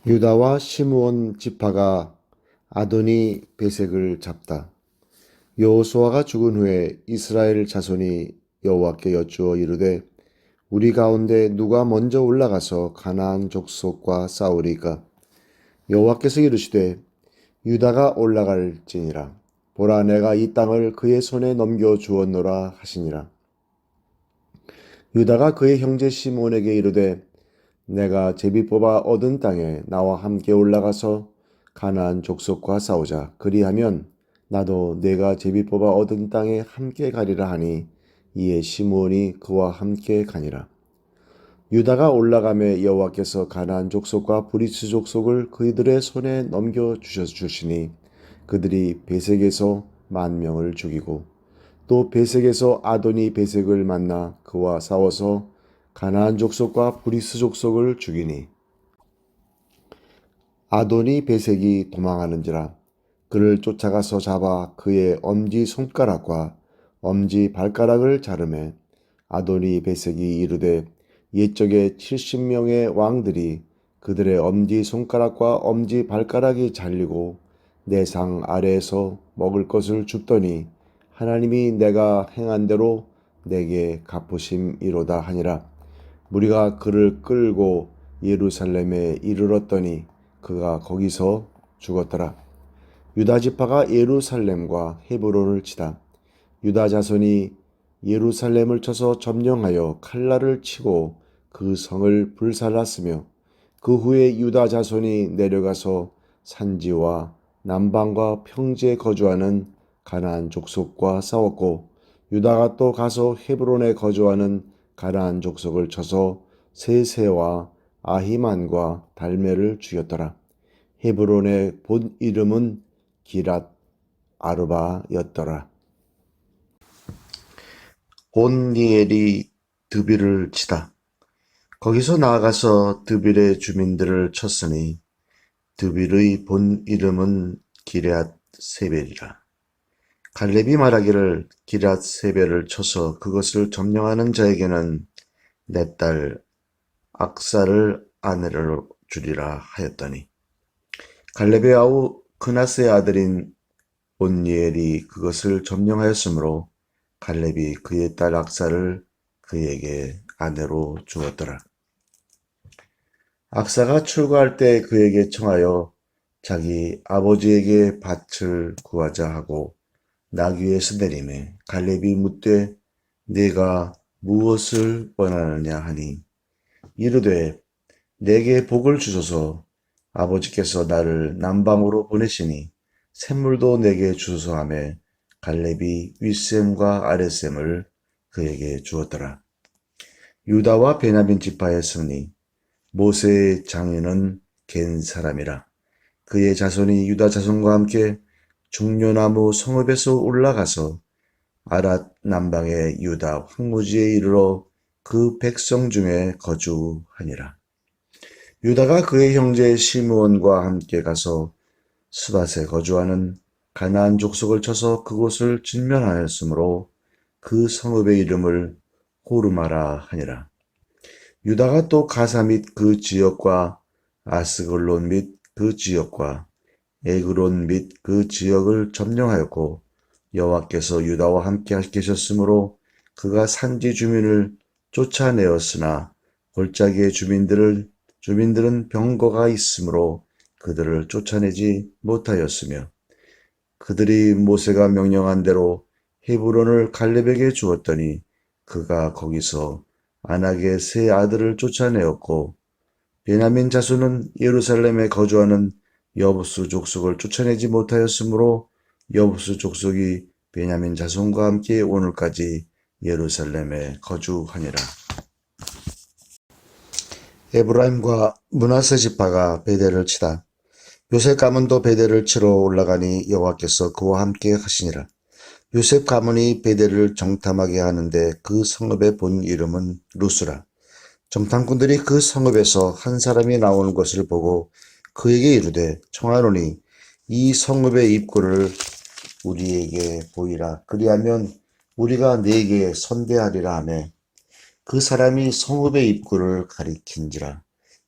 유다와 시므온 지파가 아도니 베색을 잡다. 여호수아가 죽은 후에 이스라엘 자손이 여호와께 여쭈어 이르되 우리 가운데 누가 먼저 올라가서 가나안 족속과 싸우리까? 여호와께서 이르시되 유다가 올라갈지니라. 보라, 내가 이 땅을 그의 손에 넘겨 주었노라 하시니라. 유다가 그의 형제 시므온에게 이르되 내가 제비 뽑아 얻은 땅에 나와 함께 올라가서 가나안 족속과 싸우자. 그리하면 나도 내가 제비 뽑아 얻은 땅에 함께 가리라 하니 이에 시므온이 그와 함께 가니라. 유다가 올라가매 여호와께서 가나안 족속과 브리스 족속을 그들의 손에 넘겨 주시니 그들이 베색에서 10,000명을 죽이고 또 베색에서 아도니 베색을 만나 그와 싸워서 가나안 족속과 브리스 족속을 죽이니 아도니 베색이 도망하는지라. 그를 쫓아가서 잡아 그의 엄지 손가락과 엄지 발가락을 자르매 아도니 베색이 이르되 옛적에 70명의 왕들이 그들의 엄지 손가락과 엄지 발가락이 잘리고 내 상 아래에서 먹을 것을 줍더니 하나님이 내가 행한 대로 내게 갚으심이로다 하니라. 무리가 그를 끌고 예루살렘에 이르렀더니 그가 거기서 죽었더라. 유다 지파가 예루살렘과 헤브론을 치다. 유다 자손이 예루살렘을 쳐서 점령하여 칼날을 치고 그 성을 불살랐으며 그 후에 유다 자손이 내려가서 산지와 남방과 평지에 거주하는 가나안 족속과 싸웠고 유다가 또 가서 헤브론에 거주하는 가나안 족속을 쳐서 세세와 아히만과 달메를 죽였더라. 헤브론의 본 이름은 기랏 아르바였더라. 온니엘이 드빌을 치다. 거기서 나아가서 드빌의 주민들을 쳤으니 드빌의 본 이름은 기럇 세벨이라. 갈렙이 말하기를 기럇 세벨을 쳐서 그것을 점령하는 자에게는 내 딸 악사를 아내로 주리라 하였더니 갈렙의 아우 그나스의 아들인 온니엘이 그것을 점령하였으므로 갈렙이 그의 딸 악사를 그에게 아내로 주었더라. 악사가 출가할 때 그에게 청하여 자기 아버지에게 밭을 구하자 하고 나귀에서 내리매 갈렙이 묻되 네가 무엇을 원하느냐 하니 이르되 내게 복을 주소서. 아버지께서 나를 남방으로 보내시니 샘물도 내게 주소서 하매 갈렙이 윗샘과 아랫샘을 그에게 주었더라. 유다와 베냐민 지파의 승리. 모세의 장인은 겐 사람이라. 그의 자손이 유다 자손과 함께 중요나무 성읍에서 올라가서 아랏 남방의 유다 황무지에 이르러 그 백성 중에 거주하니라. 유다가 그의 형제 시므온과 함께 가서 스밧에 거주하는 가나안 족속을 쳐서 그곳을 진멸하였으므로 그 성읍의 이름을 호르마라 하니라. 유다가 또 가사 및 그 지역과 아스글론 및 그 지역과 에그론 및 그 지역을 점령하였고 여호와께서 유다와 함께 계셨으므로 그가 산지 주민을 쫓아내었으나 골짜기의 주민들은 병거가 있으므로 그들을 쫓아내지 못하였으며 그들이 모세가 명령한 대로 헤브론을 갈렙에게 주었더니 그가 거기서 안악의 세 아들을 쫓아내었고 베냐민 자손은 예루살렘에 거주하는 여부수 족속을 쫓아내지 못하였으므로 여부수 족속이 베냐민 자손과 함께 오늘까지 예루살렘에 거주하니라. 에브라임과 므낫세 지파가 베델을 치다. 요셉 가문도 베델을 치러 올라가니 여호와께서 그와 함께 하시니라. 요셉 가문이 베델을 정탐하게 하는데 그 성읍의 본 이름은 루스라. 정탐꾼들이 그 성읍에서 한 사람이 나오는 것을 보고 그에게 이르되 청하노니 이 성읍의 입구를 우리에게 보이라. 그리하면 우리가 네게 선대하리라 하매 그 사람이 성읍의 입구를 가리킨지라.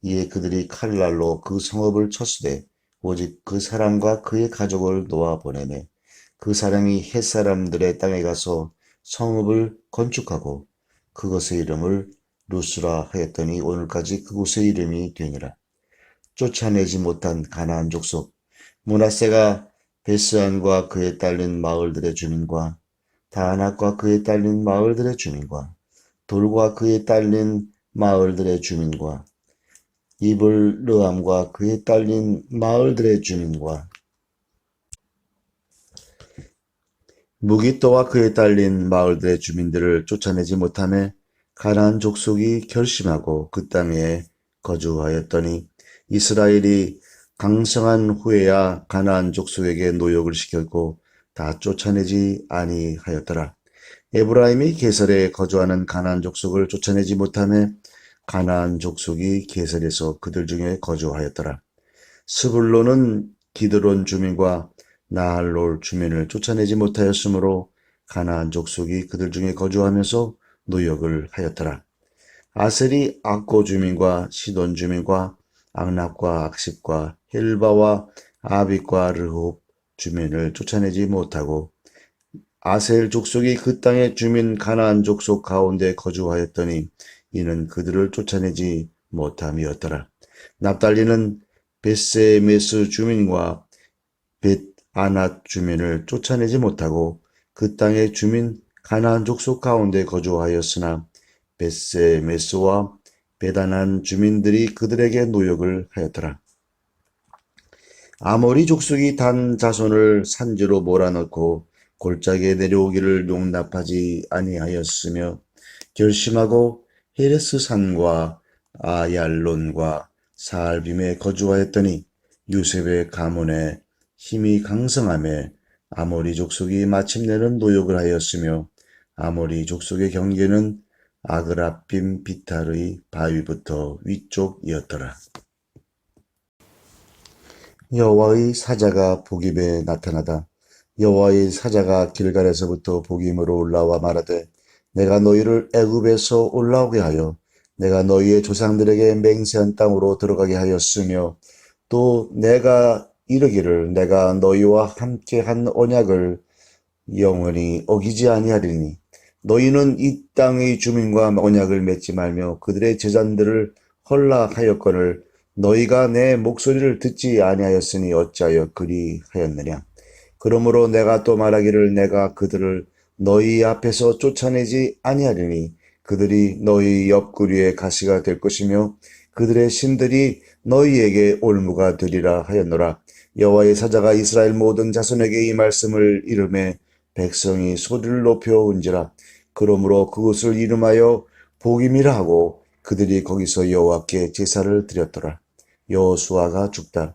이에 그들이 칼날로 그 성읍을 쳤으되 오직 그 사람과 그의 가족을 놓아 보내매 그 사람이 헷사람들의 땅에 가서 성읍을 건축하고 그것의 이름을 루스라 하였더니 오늘까지 그곳의 이름이 되니라. 쫓아내지 못한 가나안 족속 므낫세가 베스안과 그에 딸린 마을들의 주민과 다낙과 그에 딸린 마을들의 주민과 돌과 그에 딸린 마을들의 주민과 이블르함과 그에 딸린 마을들의 주민과 무기또와 그에 딸린 마을들의 주민들을 쫓아내지 못하며 가나안 족속이 결심하고 그 땅에 거주하였더니 이스라엘이 강성한 후에야 가나안 족속에게 노역을 시켰고 다 쫓아내지 아니하였더라. 에브라임이 게살에 거주하는 가나안 족속을 쫓아내지 못하며 가나안 족속이 게살에서 그들 중에 거주하였더라. 스불론은 기드론 주민과 나할롤 주민을 쫓아내지 못하였으므로 가나안 족속이 그들 중에 거주하면서 노역을 하였더라. 아셀이 악고 주민과 시돈 주민과 악납과 악십과 헬바와 아빅과 르홉 주민을 쫓아내지 못하고 아셀 족속이 그 땅의 주민 가나안 족속 가운데 거주하였더니 이는 그들을 쫓아내지 못함이었더라. 납달리는 벳세메스 주민과 벳아낫 주민을 쫓아내지 못하고 그 땅의 주민 가나안 족속 가운데 거주하였으나 벳세메스와 벳아낫 주민들이 그들에게 노역을 하였더라. 아모리 족속이 단 자손을 산지로 몰아넣고 골짜기에 내려오기를 용납하지 아니하였으며 결심하고 헤레스 산과 아얄론과 사알빔에 거주하였더니 요셉의 가문에 힘이 강성하며 아모리 족속이 마침내는 노역을 하였으며 아모리 족속의 경계는 아그라빔 비탈의 바위부터 위쪽이었더라. 여호와의 사자가 복임에 나타나다. 여호와의 사자가 길갈에서부터 복임으로 올라와 말하되 내가 너희를 애굽에서 올라오게 하여 내가 너희의 조상들에게 맹세한 땅으로 들어가게 하였으며 또 내가 이르기를 내가 너희와 함께 한 언약을 영원히 어기지 아니하리니 너희는 이 땅의 주민과 언약을 맺지 말며 그들의 제잔들을 헐락하였거늘 너희가 내 목소리를 듣지 아니하였으니 어찌하여 그리하였느냐. 그러므로 내가 또 말하기를 내가 그들을 너희 앞에서 쫓아내지 아니하리니 그들이 너희 옆구리에 가시가 될 것이며 그들의 신들이 너희에게 올무가 되리라 하였노라. 여호와의 사자가 이스라엘 모든 자손에게 이 말씀을 이름해 백성이 소리를 높여 운지라. 그러므로 그것을 이름하여 복임이라 하고 그들이 거기서 여호와께 제사를 드렸더라. 여호수아가 죽다.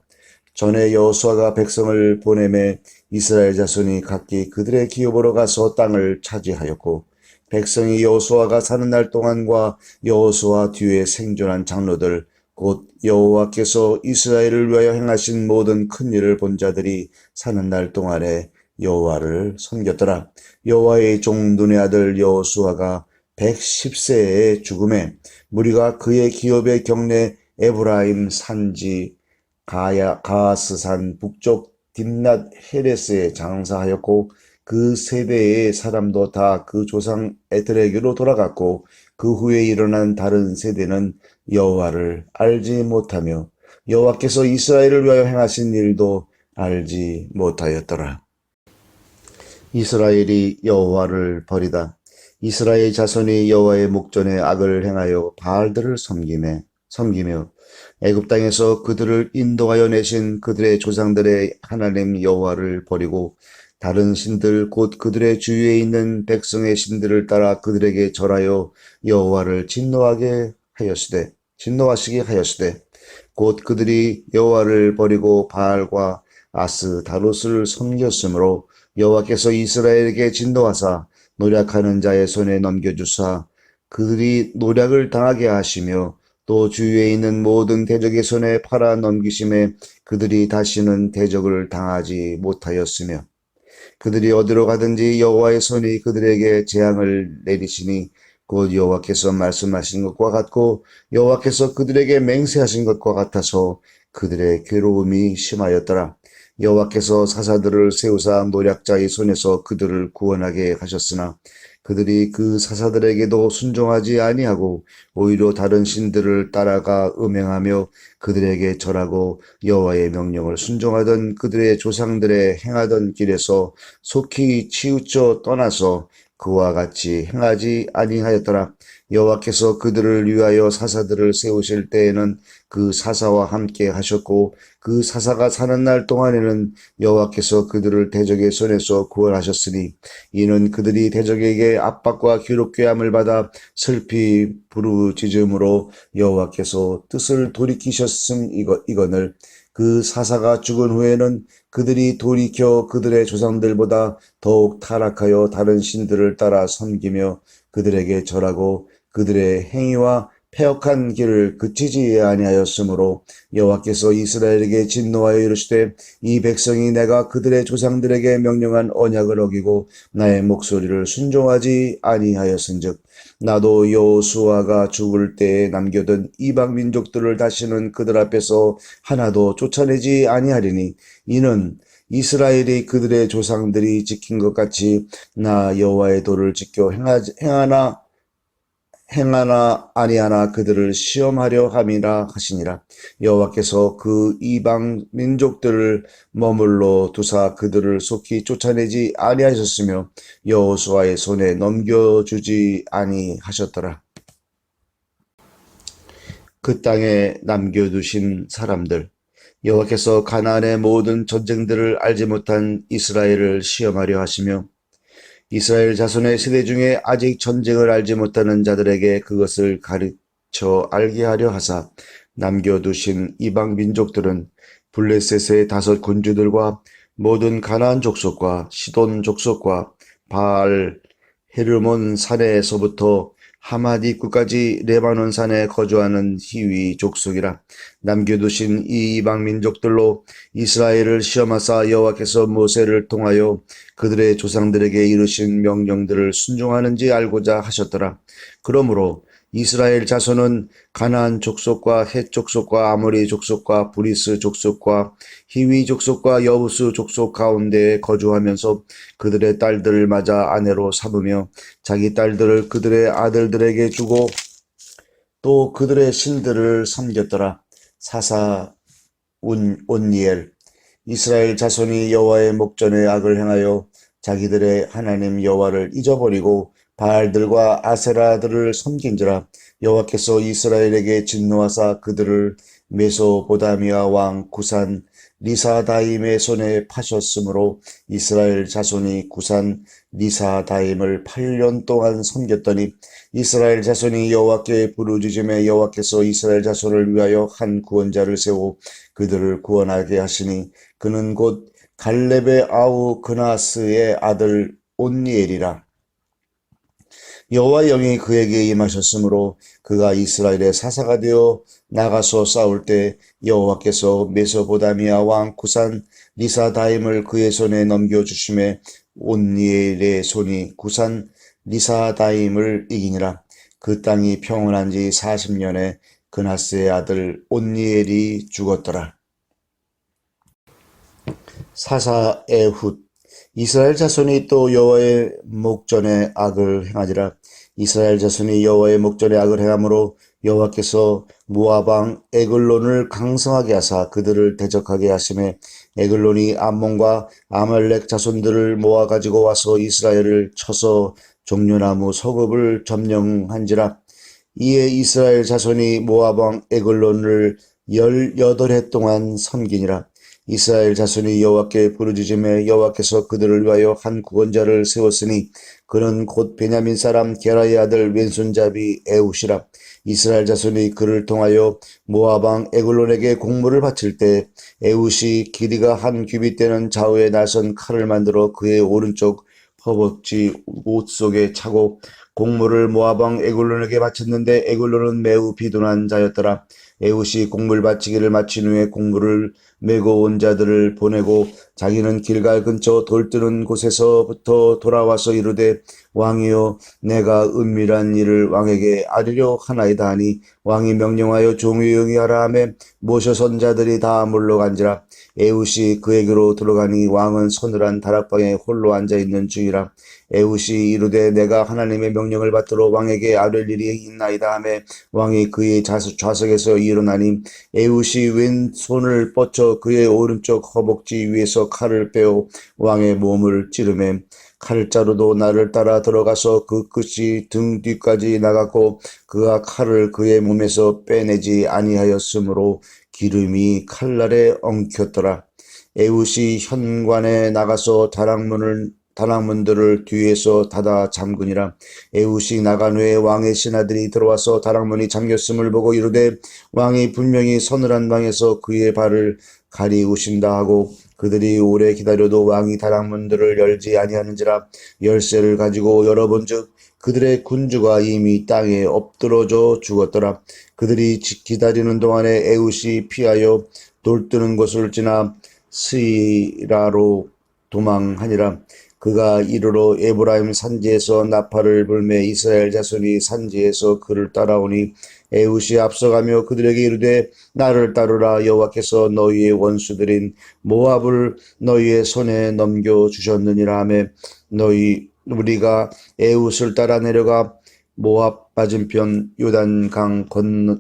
전에 여호수아가 백성을 보내매 이스라엘 자손이 각기 그들의 기업으로 가서 땅을 차지하였고 백성이 여호수아가 사는 날 동안과 여호수아 뒤에 생존한 장로들 곧 여호와께서 이스라엘을 위하여 행하신 모든 큰 일을 본 자들이 사는 날 동안에 여호와를 섬겼더라. 여호와의 종 눈의 아들 여호수아가 110세에 죽음에 무리가 그의 기업의 경내 에브라임 산지 가하스산 북쪽 딥낫 헤레스에 장사하였고 그 세대의 사람도 다 그 조상 에들에게로 돌아갔고 그 후에 일어난 다른 세대는 여호와를 알지 못하며 여호와께서 이스라엘을 위하여 행하신 일도 알지 못하였더라. 이스라엘이 여호와를 버리다. 이스라엘 자손이 여호와의 목전에 악을 행하여 바알들을 섬기며 애굽 땅에서 그들을 인도하여 내신 그들의 조상들의 하나님 여호와를 버리고 다른 신들 곧 그들의 주위에 있는 백성의 신들을 따라 그들에게 절하여 여호와를 진노하시게 하였으되 곧 그들이 여호와를 버리고 바알과 아스다롯을 섬겼으므로 여호와께서 이스라엘에게 진노하사 노략하는 자의 손에 넘겨주사 그들이 노략을 당하게 하시며 또 주위에 있는 모든 대적의 손에 팔아 넘기심에 그들이 다시는 대적을 당하지 못하였으며 그들이 어디로 가든지 여호와의 손이 그들에게 재앙을 내리시니 곧 여호와께서 말씀하신 것과 같고 여호와께서 그들에게 맹세하신 것과 같아서 그들의 괴로움이 심하였더라. 여호와께서 사사들을 세우사 노략자의 손에서 그들을 구원하게 하셨으나 그들이 그 사사들에게도 순종하지 아니하고 오히려 다른 신들을 따라가 음행하며 그들에게 절하고 여호와의 명령을 순종하던 그들의 조상들의 행하던 길에서 속히 치우쳐 떠나서 그와 같이 행하지 아니하였더라. 여호와께서 그들을 위하여 사사들을 세우실 때에는 그 사사와 함께 하셨고 그 사사가 사는 날 동안에는 여호와께서 그들을 대적의 손에서 구원하셨으니 이는 그들이 대적에게 압박과 괴롭게 함을 받아 슬피 부르짖음으로 여호와께서 뜻을 돌이키셨음 이거늘 그 사사가 죽은 후에는 그들이 돌이켜 그들의 조상들보다 더욱 타락하여 다른 신들을 따라 섬기며 그들에게 절하고 그들의 행위와 패역한 길을 그치지 아니하였으므로 여호와께서 이스라엘에게 진노하여 이르시되 이 백성이 내가 그들의 조상들에게 명령한 언약을 어기고 나의 목소리를 순종하지 아니하였은즉 나도 여호수아가 죽을 때에 남겨둔 이방 민족들을 다시는 그들 앞에서 하나도 쫓아내지 아니하리니 이는 이스라엘이 그들의 조상들이 지킨 것 같이 나 여호와의 도를 지켜 행하나 아니하나 그들을 시험하려 함이라 하시니라. 여호와께서 그 이방 민족들을 머물러 두사 그들을 속히 쫓아내지 아니하셨으며 여호수아의 손에 넘겨주지 아니하셨더라. 그 땅에 남겨두신 사람들 여호와께서 가나안의 모든 전쟁들을 알지 못한 이스라엘을 시험하려 하시며 이스라엘 자손의 세대 중에 아직 전쟁을 알지 못하는 자들에게 그것을 가르쳐 알게 하려 하사 남겨두신 이방 민족들은 블레셋의 5 군주들과 모든 가나안 족속과 시돈 족속과 바알 헤르몬 산에서부터 하맛 입구까지 레바논 산에 거주하는 히위 족속이라. 남겨두신 이 이방 민족들로 이스라엘을 시험하사 여호와께서 모세를 통하여 그들의 조상들에게 이르신 명령들을 순종하는지 알고자 하셨더라. 그러므로 이스라엘 자손은 가나안 족속과 헷 족속과 아모리 족속과 브리스 족속과 히위 족속과 여부스 족속 가운데에 거주하면서 그들의 딸들을 맞아 아내로 삼으며 자기 딸들을 그들의 아들들에게 주고 또 그들의 신들을 섬겼더라. 사사 온니엘 이스라엘 자손이 여호와의 목전에 악을 행하여 자기들의 하나님 여호와를 잊어버리고 바알들과 아세라들을 섬긴지라. 여호와께서 이스라엘에게 진노하사 그들을 메소보다미아 왕 구산 리사다임의 손에 파셨으므로 이스라엘 자손이 구산 리사다임을 8년 동안 섬겼더니 이스라엘 자손이 여호와께 부르짖음에 여호와께서 이스라엘 자손을 위하여 한 구원자를 세워 그들을 구원하게 하시니 그는 곧 갈렙의 아우 그나스의 아들 온니엘이라. 여호와 영이 그에게 임하셨으므로 그가 이스라엘의 사사가 되어 나가서 싸울 때 여호와께서 메소보다미아 왕 구산 리사다임을 그의 손에 넘겨주심에 온니엘의 손이 구산 리사다임을 이기니라. 그 땅이 평온한 지 40년에 그나스의 아들 온니엘이 죽었더라. 사사 에훗 이스라엘 자손이 또 여호와의 목전에 악을 행하지라. 이스라엘 자손이 여호와의 목전에 악을 행함으로 여호와께서 모압 왕 에글론을 강성하게 하사 그들을 대적하게 하심에 에글론이 암몬과 아말렉 자손들을 모아 가지고 와서 이스라엘을 쳐서 종려나무 서급을 점령한지라. 이에 이스라엘 자손이 모압 왕 에글론을 18해 동안 섬기니라. 이스라엘 자손이 여호와께 부르짖음에 여호와께서 그들을 위하여 한 구원자를 세웠으니 그는 곧 베냐민 사람 게라의 아들 왼손잡이 에훗이라. 이스라엘 자손이 그를 통하여 모압 왕 에글론에게 공물을 바칠 때 에훗이 길이가 1규빗 되는 좌우에 날선 칼을 만들어 그의 오른쪽 허벅지 옷 속에 차고 공물을 모압 왕 에글론에게 바쳤는데 에글론은 매우 비둔한 자였더라. 에훗이 공물 바치기를 마친 후에 공물을 메고 온 자들을 보내고 자기는 길갈 근처 돌 뜨는 곳에서부터 돌아와서 이르되 왕이여 내가 은밀한 일을 왕에게 아뢰려 하나이다 하니 왕이 명령하여 종이 응의하라 하매 모셔 선자들이 다 물러간지라. 에훗이 그에게로 들어가니 왕은 서늘한 다락방에 홀로 앉아있는 중이라. 에훗이 이르되 내가 하나님의 명령을 받들어 왕에게 아뢰 일이 있나이다 하매 왕이 그의 좌석에서 일어나니 에훗이 왼손을 뻗쳐 그의 오른쪽 허벅지 위에서 칼을 빼어 왕의 몸을 찌르매 칼자루도 나를 따라 들어가서 그 끝이 등 뒤까지 나갔고 그가 칼을 그의 몸에서 빼내지 아니하였으므로 기름이 칼날에 엉켰더라. 에훗이 현관에 나가서 다락문들을 뒤에서 닫아 잠그니라. 에훗이 나간 후에 왕의 신하들이 들어와서 다락문이 잠겼음을 보고 이르되 왕이 분명히 서늘한 방에서 그의 발을 가리우신다 하고 그들이 오래 기다려도 왕이 다락문들을 열지 아니하는지라. 열쇠를 가지고 열어본즉 그들의 군주가 이미 땅에 엎드러져 죽었더라. 그들이 기다리는 동안에 에훗이 피하여 돌뜨는 곳을 지나 스이라로 도망하니라. 그가 이르러 에브라임 산지에서 나팔을 불매 이스라엘 자손이 산지에서 그를 따라오니 에훗이 앞서가며 그들에게 이르되 나를 따르라. 여호와께서 너희의 원수들인 모압을 너희의 손에 넘겨주셨느니라 하며 우리가 에훗을 따라 내려가 모압 맞은편 요단강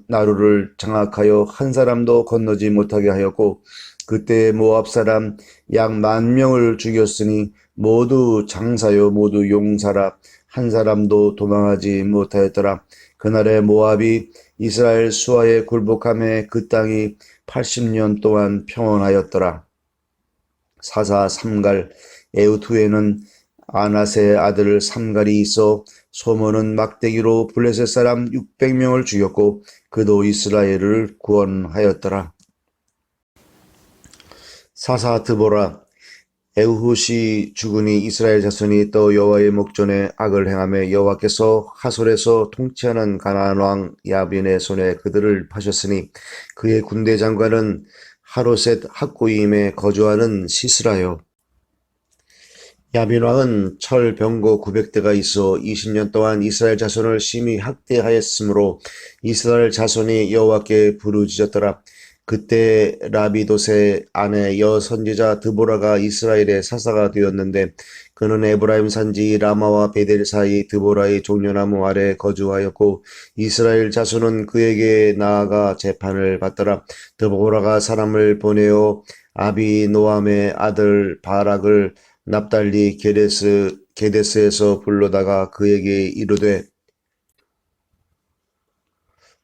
나루를 장악하여 한 사람도 건너지 못하게 하였고 그때 모압 사람 약 10,000명을 죽였으니 모두 장사요 모두 용사라. 한 사람도 도망하지 못하였더라. 그날에 모압이 이스라엘 수하에 굴복하며 그 땅이 80년 동안 평온하였더라. 사사 삼갈. 에훗 후에는 아낫의 아들 삼갈이 있어 소문은 막대기로 블레셋 사람 600명을 죽였고 그도 이스라엘을 구원하였더라. 사사 드보라. 에훗이 죽으니 이스라엘 자손이 또 여호와의 목전에 악을 행하며 여호와께서 하솔에서 통치하는 가나안 왕 야빈의 손에 그들을 파셨으니 그의 군대 장관은 하로셋 학고임에 거주하는 시스라요. 야빈 왕은 철 병거 900대가 있어 20년 동안 이스라엘 자손을 심히 학대하였으므로 이스라엘 자손이 여호와께 부르짖었더라. 그때 라비돗의 아내 여선지자 드보라가 이스라엘의 사사가 되었는데 그는 에브라임 산지 라마와 베델 사이 드보라의 종려나무 아래 거주하였고 이스라엘 자손은 그에게 나아가 재판을 받더라. 드보라가 사람을 보내어 아비노함의 아들 바락을 납달리 게데스에서 불러다가 그에게 이르되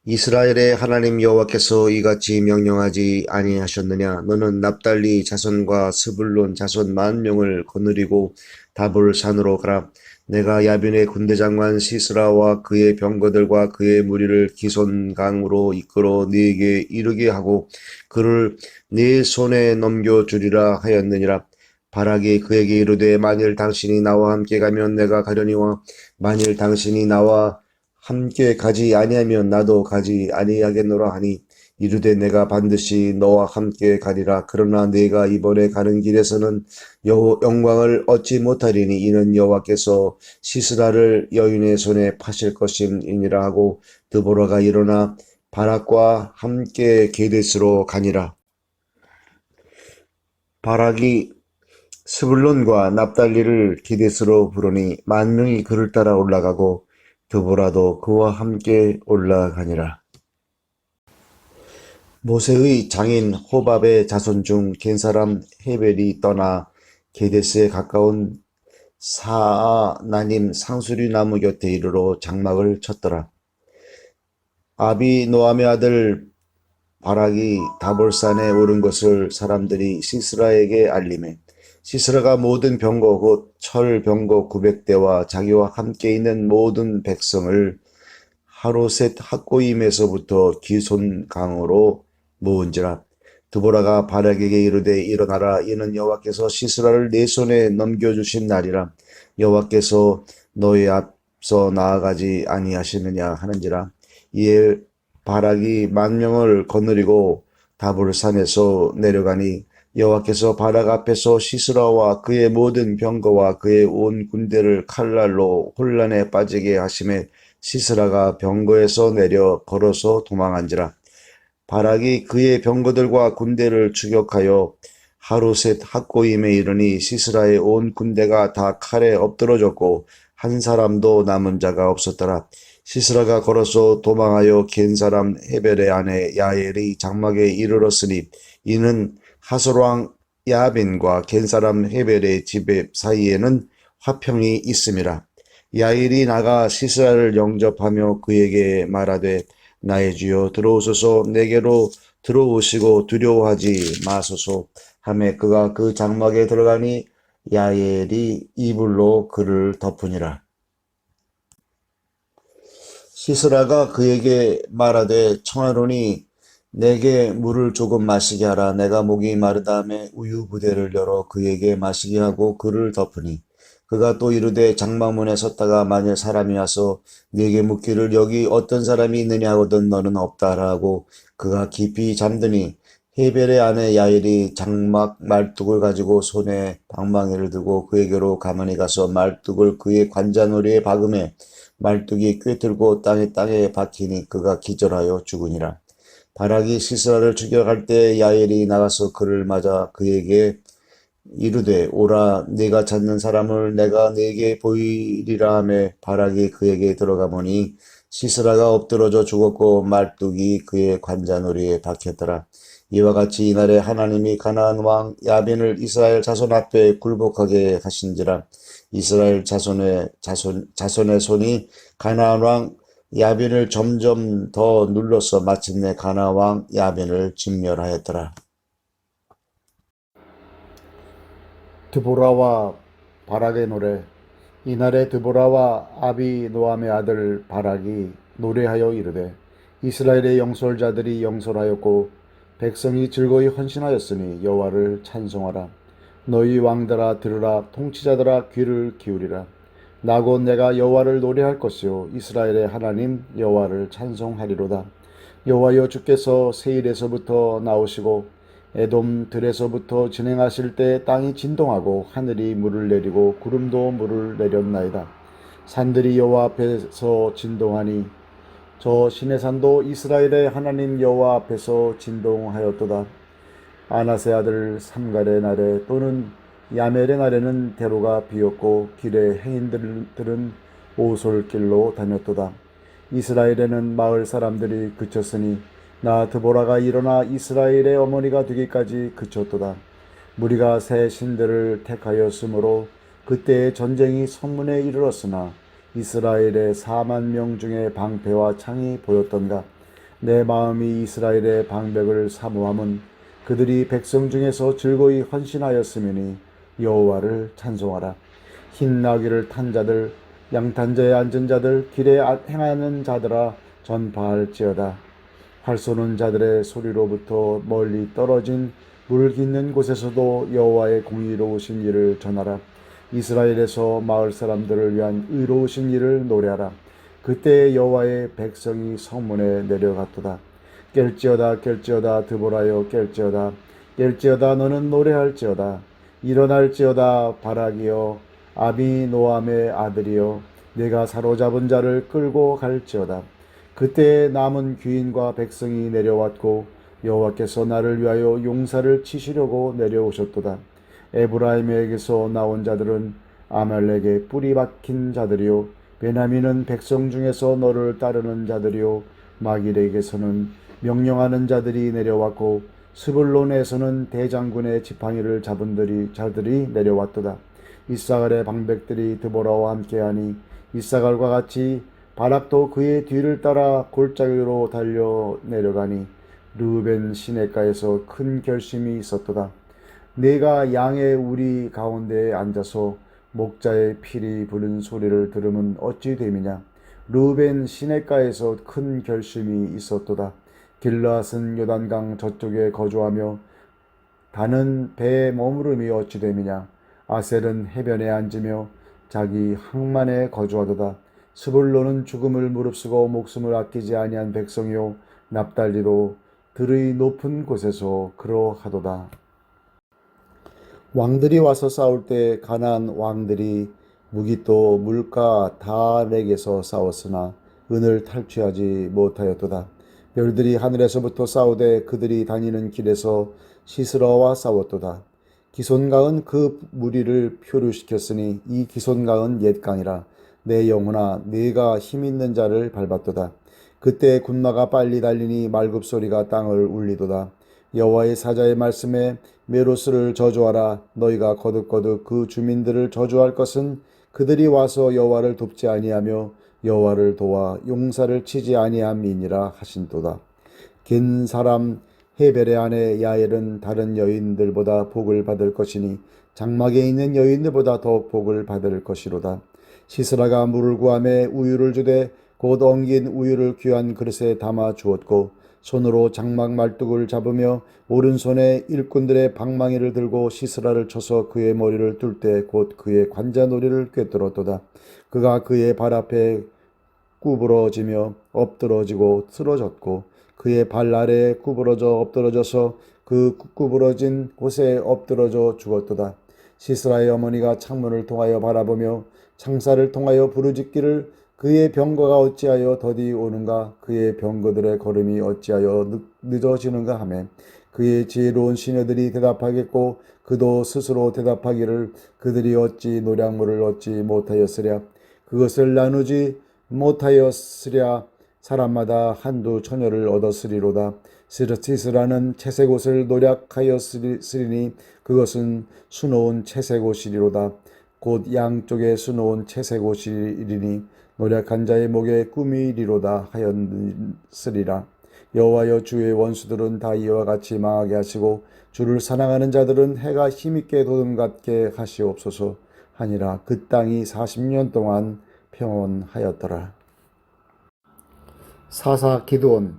이스라엘의 하나님 여호와께서 이같이 명령하지 아니하셨느냐. 너는 납달리 자손과 스불론 자손 10,000명을 거느리고 다볼 산으로 가라. 내가 야빈의 군대장관 시스라와 그의 병거들과 그의 무리를 기손강으로 이끌어 네게 이르게 하고 그를 네 손에 넘겨주리라 하였느니라. 바락이 그에게 이르되 만일 당신이 나와 함께 가면 내가 가려니와 만일 당신이 나와 함께 가지 아니하면 나도 가지 아니하겠노라 하니 이르되 내가 반드시 너와 함께 가리라. 그러나 네가 이번에 가는 길에서는 영광을 얻지 못하리니 이는 여호와께서 시스라를 여인의 손에 파실 것임이니라 하고 드보라가 일어나 바락과 함께 게데스로 가니라. 바락이 스불론과 납달리를 게데스로 부르니 10,000명이 그를 따라 올라가고 드보라도 그와 함께 올라가니라. 모세의 장인 호밥의 자손 중 겐사람 헤벨이 떠나 게데스에 가까운 사아나님 상수리 나무 곁에 이르러 장막을 쳤더라. 아비노함의 아들 바락이 다볼산에 오른 것을 사람들이 시스라에게 알리매 시스라가 모든 병거 곧 철 병거 900대와 자기와 함께 있는 모든 백성을 하로셋 학고임에서부터 기손강으로 모은지라. 드보라가 바락에게 이르되 일어나라. 이는 여호와께서 시스라를 내 손에 넘겨주신 날이라. 여호와께서 너희 앞서 나아가지 아니하시느냐 하는지라. 이에 바락이 10,000명을 거느리고 다볼산에서 내려가니 여호와께서 바락 앞에서 시스라와 그의 모든 병거와 그의 온 군대를 칼날로 혼란에 빠지게 하심에 시스라가 병거에서 내려 걸어서 도망한지라. 바락이 그의 병거들과 군대를 추격하여 하루셋 학고임에 이르니 시스라의 온 군대가 다 칼에 엎드러졌고 한 사람도 남은 자가 없었더라. 시스라가 걸어서 도망하여 겐 사람 헤벨의 아내 야엘이 장막에 이르렀으니 이는 하솔왕 야빈과 겐 사람 헤벨의 집 사이에는 화평이 있음이라. 야일이 나가 시스라를 영접하며 그에게 말하되 나의 주여 들어오소서 내게로 들어오시고 두려워하지 마소서 하매 그가 그 장막에 들어가니 야엘이 이불로 그를 덮으니라. 시스라가 그에게 말하되 청하노니 내게 물을 조금 마시게 하라. 내가 목이 마르다 하매 우유 부대를 열어 그에게 마시게 하고 그를 덮으니 그가 또 이르되 장막문에 섰다가 만일 사람이 와서 네게 묻기를 여기 어떤 사람이 있느냐 하거든 너는 없다라 하고 그가 깊이 잠드니 헤벨의 아내 야일이 장막 말뚝을 가지고 손에 방망이를 들고 그에게로 가만히 가서 말뚝을 그의 관자놀이에 박음에 말뚝이 꿰들고 땅에 박히니 그가 기절하여 죽으니라. 바락이 시스라를 추격할 때 야엘이 나가서 그를 맞아 그에게 이르되 오라 네가 찾는 사람을 내가 네게 보이리라 하매 바락이 그에게 들어가 보니 시스라가 엎드러져 죽었고 말뚝이 그의 관자놀이에 박혔더라. 이와 같이 이날에 하나님이 가나안 왕 야빈을 이스라엘 자손 앞에 굴복하게 하신지라. 이스라엘 자손의 손이 가나안 왕 야빈을 점점 더 눌러서 마침내 가나안 왕 야빈을 진멸하였더라. 드보라와 바락의 노래. 이날에 드보라와 아비노함의 아들 바락이 노래하여 이르되 이스라엘의 영솔자들이 영솔하였고 백성이 즐거이 헌신하였으니 여호와를 찬송하라. 너희 왕들아 들으라. 통치자들아 귀를 기울이라. 나 곧 내가 여호와를 노래할 것이요 이스라엘의 하나님 여호와를 찬송하리로다. 여호와여 주께서 세일에서부터 나오시고 에돔 들에서부터 진행하실 때 땅이 진동하고 하늘이 물을 내리고 구름도 물을 내렸나이다. 산들이 여호와 앞에서 진동하니 저 시내산도 이스라엘의 하나님 여호와 앞에서 진동하였도다. 아나세 아들 삼갈의 날에 또는 야멜의 날에는 대로가 비었고 길에 행인들은 오솔길로 다녔도다. 이스라엘에는 마을 사람들이 그쳤으니 나 드보라가 일어나 이스라엘의 어머니가 되기까지 그쳤도다. 무리가 새 신들을 택하였으므로 그때의 전쟁이 성문에 이르렀으나 이스라엘의 4만 명 중에 방패와 창이 보였던가. 내 마음이 이스라엘의 방백을 사모함은 그들이 백성 중에서 즐거이 헌신하였으니 여호와를 찬송하라. 흰 나귀를 탄 자들 양탄자에 앉은 자들 길에 행하는 자들아 전파할지어다. 활 쏘는 자들의 소리로부터 멀리 떨어진 물 깃는 곳에서도 여호와의 공의로우신 일을 전하라. 이스라엘에서 마을 사람들을 위한 의로우신 일을 노래하라. 그때 여호와의 백성이 성문에 내려갔도다. 깰지어다 깰지어다 드보라여 깰지어다 깰지어다 너는 노래할지어다. 일어날지어다 바락이여 아비노함의 아들이여 내가 사로잡은 자를 끌고 갈지어다. 그때 남은 귀인과 백성이 내려왔고 여호와께서 나를 위하여 용사를 치시려고 내려오셨도다. 에브라임에게서 나온 자들은 아말렉의 뿌리 박힌 자들이요 베냐민은 백성 중에서 너를 따르는 자들이요 마길에게서는 명령하는 자들이 내려왔고 스불론에서는 대장군의 지팡이를 잡은 자들이 내려왔도다. 이사갈의 방백들이 드보라와 함께하니 이사갈과 같이 바락도 그의 뒤를 따라 골짜기로 달려 내려가니 르우벤 시냇가에서 큰 결심이 있었도다. 내가 양의 우리 가운데에 앉아서 목자의 필이 부는 소리를 들으면 어찌 됨이냐. 르우벤 시냇가에서 큰 결심이 있었도다. 길르앗은 요단강 저쪽에 거주하며 다는 배에 머무름이 어찌 됨이냐. 아셀은 해변에 앉으며 자기 항만에 거주하도다. 스불론은 죽음을 무릅쓰고 목숨을 아끼지 아니한 백성이요 납달리도 들의 높은 곳에서 그러하도다. 왕들이 와서 싸울 때 가나안 왕들이 무기또 물가 다 내게서 싸웠으나 은을 탈취하지 못하였도다. 별들이 하늘에서부터 싸우되 그들이 다니는 길에서 시스라와 싸웠도다. 기손강은 그 무리를 표류시켰으니 이 기손강은 옛강이라. 내 영혼아 네가 힘있는 자를 밟았도다. 그때 군마가 빨리 달리니 말굽소리가 땅을 울리도다. 여호와의 사자의 말씀에 메로스를 저주하라. 너희가 거듭거듭 그 주민들을 저주할 것은 그들이 와서 여호와를 돕지 아니하며 여호와를 도와 용사를 치지 아니함이니라 하신도다. 긴 사람 헤벨의 아내 야엘은 다른 여인들보다 복을 받을 것이니 장막에 있는 여인들보다 더욱 복을 받을 것이로다. 시스라가 물을 구하매 우유를 주되 곧 엉긴 우유를 귀한 그릇에 담아 주었고 손으로 장막 말뚝을 잡으며 오른손에 일꾼들의 방망이를 들고 시스라를 쳐서 그의 머리를 뚫 때 곧 그의 관자놀이를 꿰뚫었도다. 그가 그의 발 앞에 구부러지며 엎드러지고 쓰러졌고 그의 발 아래에 구부러져 엎드러져서 그 구부러진 곳에 엎드러져 죽었도다. 시스라의 어머니가 창문을 통하여 바라보며 창살을 통하여 부르짖기를 그의 병거가 어찌하여 더디 오는가 그의 병거들의 걸음이 어찌하여 늦어지는가 하매 그의 지혜로운 시녀들이 대답하겠고 그도 스스로 대답하기를 그들이 어찌 노량물을 얻지 못하였으랴 그것을 나누지 못하였으랴 사람마다 한두 처녀를 얻었으리로다. 시스라는 채색 옷을 노력하였으리니 그것은 수놓은 채색 옷이리로다. 곧 양쪽에 수놓은 채색 옷이리니 노력한 자의 목에 꿈이리로다 하였으리라. 여호와여 주의 원수들은 다 이와 같이 망하게 하시고 주를 사랑하는 자들은 해가 힘있게 도둠같게 하시옵소서 하니라. 그 땅이 40년 동안 평온하였더라. 사사 기드온.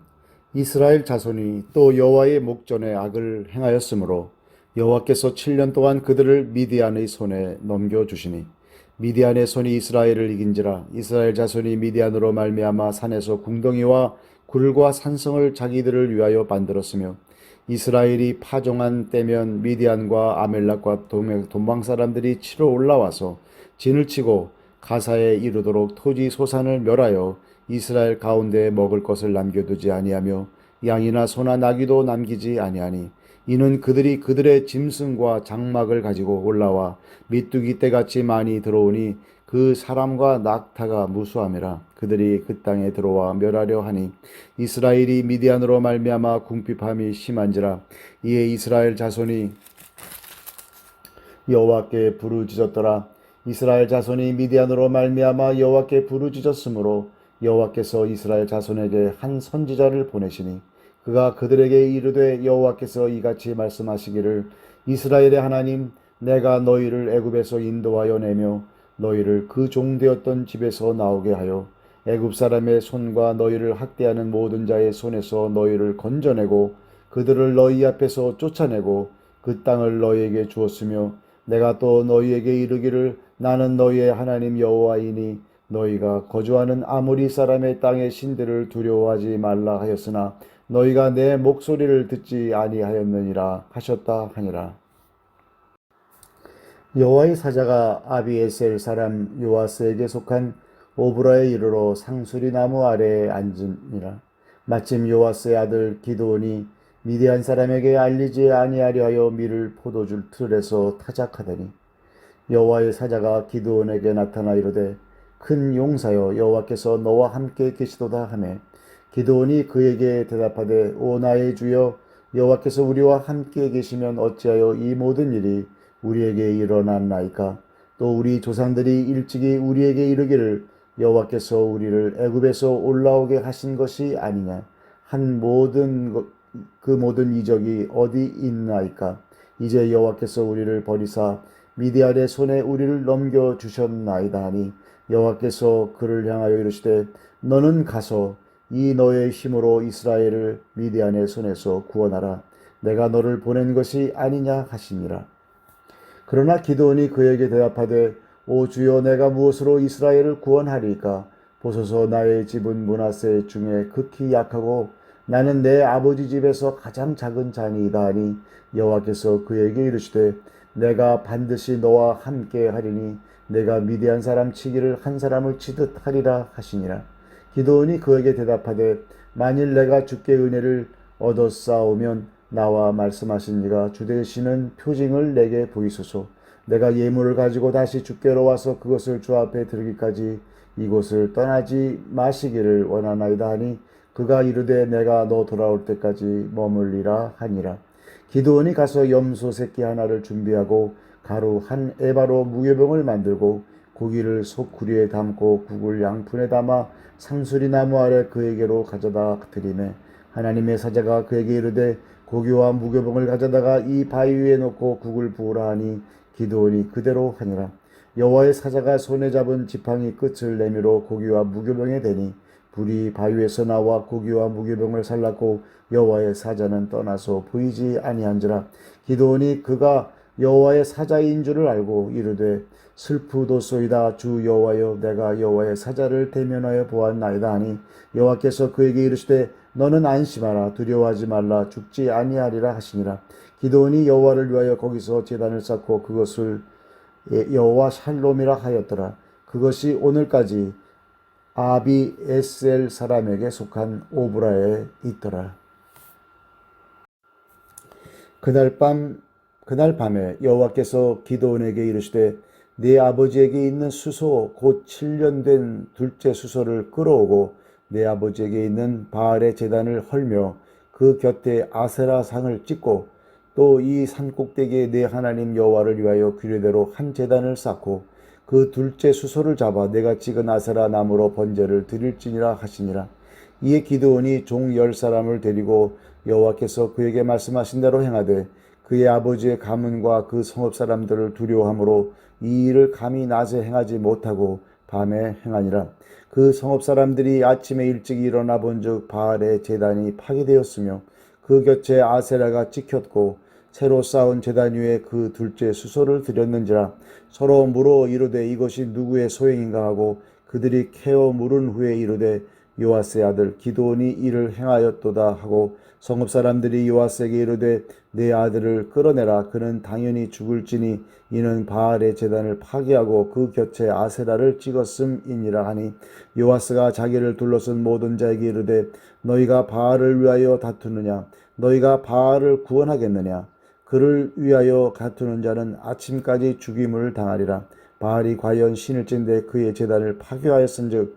이스라엘 자손이 또 여호와의 목전에 악을 행하였으므로 여호와께서 7년 동안 그들을 미디안의 손에 넘겨주시니 미디안의 손이 이스라엘을 이긴지라. 이스라엘 자손이 미디안으로 말미암아 산에서 궁덩이와 굴과 산성을 자기들을 위하여 만들었으며 이스라엘이 파종한 때면 미디안과 아멜렉과 동방 사람들이 치러 올라와서 진을 치고 가사에 이르도록 토지 소산을 멸하여 이스라엘 가운데 먹을 것을 남겨두지 아니하며 양이나 소나 나귀도 남기지 아니하니 이는 그들이 그들의 짐승과 장막을 가지고 올라와 미뚜기 떼같이 많이 들어오니 그 사람과 낙타가 무수함이라. 그들이 그 땅에 들어와 멸하려 하니 이스라엘이 미디안으로 말미암아 궁핍함이 심한지라. 이에 이스라엘 자손이 여호와께 부르짖었더라. 이스라엘 자손이 미디안으로 말미암아 여호와께 부르짖었으므로 여호와께서 이스라엘 자손에게 한 선지자를 보내시니 그가 그들에게 이르되 여호와께서 이같이 말씀하시기를 이스라엘의 하나님 내가 너희를 애굽에서 인도하여 내며 너희를 그 종되었던 집에서 나오게 하여 애굽 사람의 손과 너희를 학대하는 모든 자의 손에서 너희를 건져내고 그들을 너희 앞에서 쫓아내고 그 땅을 너희에게 주었으며 내가 또 너희에게 이르기를 나는 너희의 하나님 여호와이니 너희가 거주하는 아모리 사람의 땅의 신들을 두려워하지 말라 하였으나 너희가 내 목소리를 듣지 아니하였느니라 하셨다 하니라. 여호와의 사자가 아비에셀 사람 요아스에게 속한 오브라에 이르러 상수리 나무 아래에 앉으니라. 마침 요아스의 아들 기드온이 미디안 사람에게 알리지 아니하려 하여 밀을 포도주 틀에서 타작하더니 여호와의 사자가 기드온에게 나타나 이르되 큰 용사여 여호와께서 너와 함께 계시도다 하매 기드온이 그에게 대답하되 오 나의 주여 여호와께서 우리와 함께 계시면 어찌하여 이 모든 일이 우리에게 일어났나이까. 또 우리 조상들이 일찍이 우리에게 이르기를 여호와께서 우리를 애굽에서 올라오게 하신 것이 아니냐. 그 모든 이적이 어디 있나이까. 이제 여호와께서 우리를 버리사 미디안의 손에 우리를 넘겨주셨나이다 하니 여호와께서 그를 향하여 이르시되 너는 가서 이 너의 힘으로 이스라엘을 미디안의 손에서 구원하라. 내가 너를 보낸 것이 아니냐 하시니라. 그러나 기드온이 그에게 대답하되 오 주여 내가 무엇으로 이스라엘을 구원하리까. 보소서 나의 집은 므낫세 중에 극히 약하고 나는 내 아버지 집에서 가장 작은 자니이다 하니 여호와께서 그에게 이르시되 내가 반드시 너와 함께 하리니 내가 미디안 사람 치기를 한 사람을 치듯 하리라 하시니라. 기드온이 그에게 대답하되 만일 내가 주께 은혜를 얻었사오면 나와 말씀하신 이가 주 되시는 표징을 내게 보이소서. 내가 예물을 가지고 다시 주께로 와서 그것을 주 앞에 드리기까지 이곳을 떠나지 마시기를 원하나이다 하니 그가 이르되 내가 너 돌아올 때까지 머물리라 하니라. 기드온이 가서 염소 새끼 하나를 준비하고 가루 한 에바로 무교병을 만들고 고기를 소쿠리에 담고 국을 양푼에 담아 상수리 나무 아래 그에게로 가져다 드리매 하나님의 사자가 그에게 이르되 고기와 무교병을 가져다가 이 바위 위에 놓고 국을 부으라 하니 기드온이 그대로 하니라. 여호와의 사자가 손에 잡은 지팡이 끝을 내밀어 고기와 무교병에 대니 불이 바위에서 나와 고기와 무교병을 살랐고 여호와의 사자는 떠나서 보이지 아니한지라. 기드온이 그가 여호와의 사자인 줄을 알고 이르되 슬프도소이다. 주 여호와여 내가 여호와의 사자를 대면하여 보았나이다 하니 여호와께서 그에게 이르시되 너는 안심하라 두려워하지 말라 죽지 아니하리라 하시니라. 기드온이 여호와를 위하여 거기서 제단을 쌓고 그것을 여호와 샬롬이라 하였더라. 그것이 오늘까지 아비에셀 사람에게 속한 오브라에 있더라. 그날 밤에 여호와께서 기드온에게 이르시되 네 아버지에게 있는 수소 곧 7년 된 둘째 수소를 끌어오고 내 아버지에게 있는 바알의 제단을 헐며 그 곁에 아세라 상을 찍고 또 이 산꼭대기에 내 하나님 여호와를 위하여 규례대로 한 제단을 쌓고 그 둘째 수소를 잡아 내가 찍은 아세라 나무로 번제를 드릴지니라 하시니라. 이에 기드온이 종 10사람을 데리고 여호와께서 그에게 말씀하신 대로 행하되 그의 아버지의 가문과 그 성읍 사람들을 두려워하므로 이 일을 감히 낮에 행하지 못하고 밤에 행하니라. 그 성읍 사람들이 아침에 일찍 일어나 본즉 바알의 제단이 파괴되었으며 그 곁에 아세라가 찍혔고 새로 쌓은 제단 위에 그 둘째 수소를 드렸는지라. 서로 물어 이르되 이것이 누구의 소행인가 하고 그들이 캐어 물은 후에 이르되 요아스의 아들 기드온이 이를 행하였도다 하고 성읍 사람들이 요아스에게 이르되 내 아들을 끌어내라. 그는 당연히 죽을지니 이는 바알의 제단을 파괴하고 그 곁에 아세라를 찍었음이니라 하니 요아스가 자기를 둘러쓴 모든 자에게 이르되 너희가 바알을 위하여 다투느냐? 너희가 바알을 구원하겠느냐? 그를 위하여 다투는 자는 아침까지 죽임을 당하리라. 바알이 과연 신일진데 그의 제단을 파괴하였은즉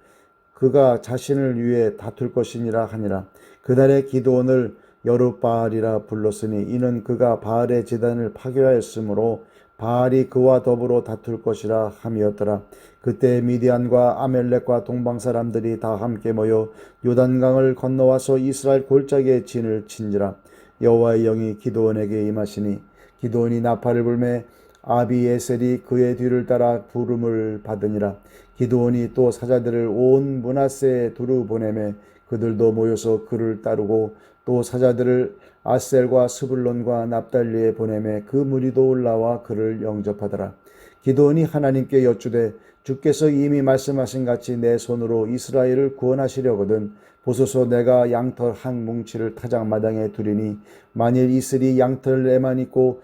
그가 자신을 위해 다툴 것이니라 하니라. 그날의 기드온을 여룻바알이라 불렀으니 이는 그가 바알의 제단을 파괴하였으므로 바알이 그와 더불어 다툴 것이라 함이었더라. 그때 미디안과 아멜렉과 동방 사람들이 다 함께 모여 요단강을 건너와서 이스라엘 골짜기에 진을 친지라. 여호와의 영이 기드온에게 임하시니 기드온이 나팔을 불매 아비에셀이 그의 뒤를 따라 부름을 받으니라. 기드온이 또 사자들을 온 므낫세에 두루 보내매 그들도 모여서 그를 따르고 또 사자들을 아셀과 스불론과 납달리에 보내매 그 무리도 올라와 그를 영접하더라. 기드온이 하나님께 여쭈되 주께서 이미 말씀하신 같이 내 손으로 이스라엘을 구원하시려거든 보소서 내가 양털 한 뭉치를 타작마당에 두리니 만일 이슬이 양털에만 있고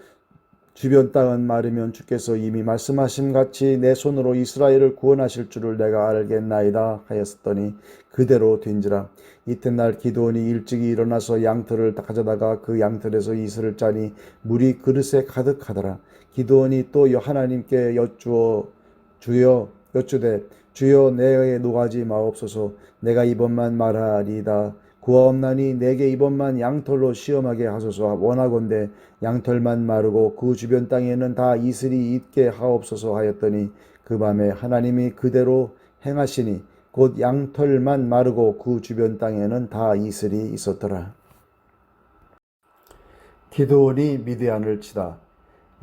주변 땅은 마르면 주께서 이미 말씀하신 같이 내 손으로 이스라엘을 구원하실 줄을 내가 알겠나이다 하였더니 그대로 된지라. 이튿날 기드온이 일찍이 일어나서 양털을 가져다가 그 양털에서 이슬을 짜니 물이 그릇에 가득하더라. 기드온이 또 하나님께 여쭈되 주여 내게 노하지 마옵소서. 내가 이번만 말하리이다. 구하옵나니 내게 이번만 양털로 시험하게 하소서. 원하건대 양털만 마르고 그 주변 땅에는 다 이슬이 있게 하옵소서 하였더니 그 밤에 하나님이 그대로 행하시니 곧 양털만 마르고 그 주변 땅에는 다 이슬이 있었더라. 기드온이 미디안을 치다.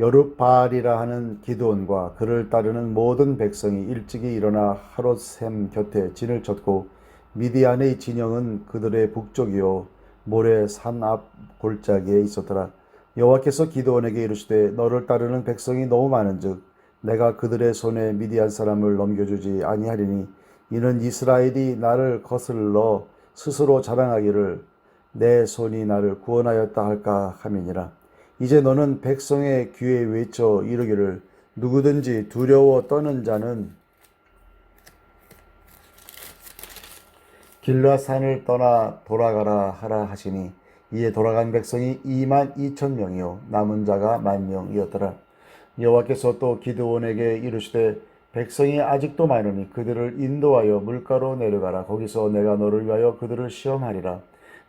여룻바알이라 하는 기드온과 그를 따르는 모든 백성이 일찍이 일어나 하롯샘 곁에 진을 쳤고 미디안의 진영은 그들의 북쪽이요 모래 산 앞 골짜기에 있었더라. 여호와께서 기드온에게 이르시되 너를 따르는 백성이 너무 많은즉 내가 그들의 손에 미디안 사람을 넘겨주지 아니하리니 이는 이스라엘이 나를 거슬러 스스로 자랑하기를 내 손이 나를 구원하였다 할까 함이니라. 이제 너는 백성의 귀에 외쳐 이르기를 누구든지 두려워 떠는 자는 길라산을 떠나 돌아가라 하라 하시니 이에 돌아간 백성이 22,000명이요 남은 자가 10,000명이었더라. 여호와께서 또 기드온에게 이르시되 백성이 아직도 많으니 그들을 인도하여 물가로 내려가라. 거기서 내가 너를 위하여 그들을 시험하리라.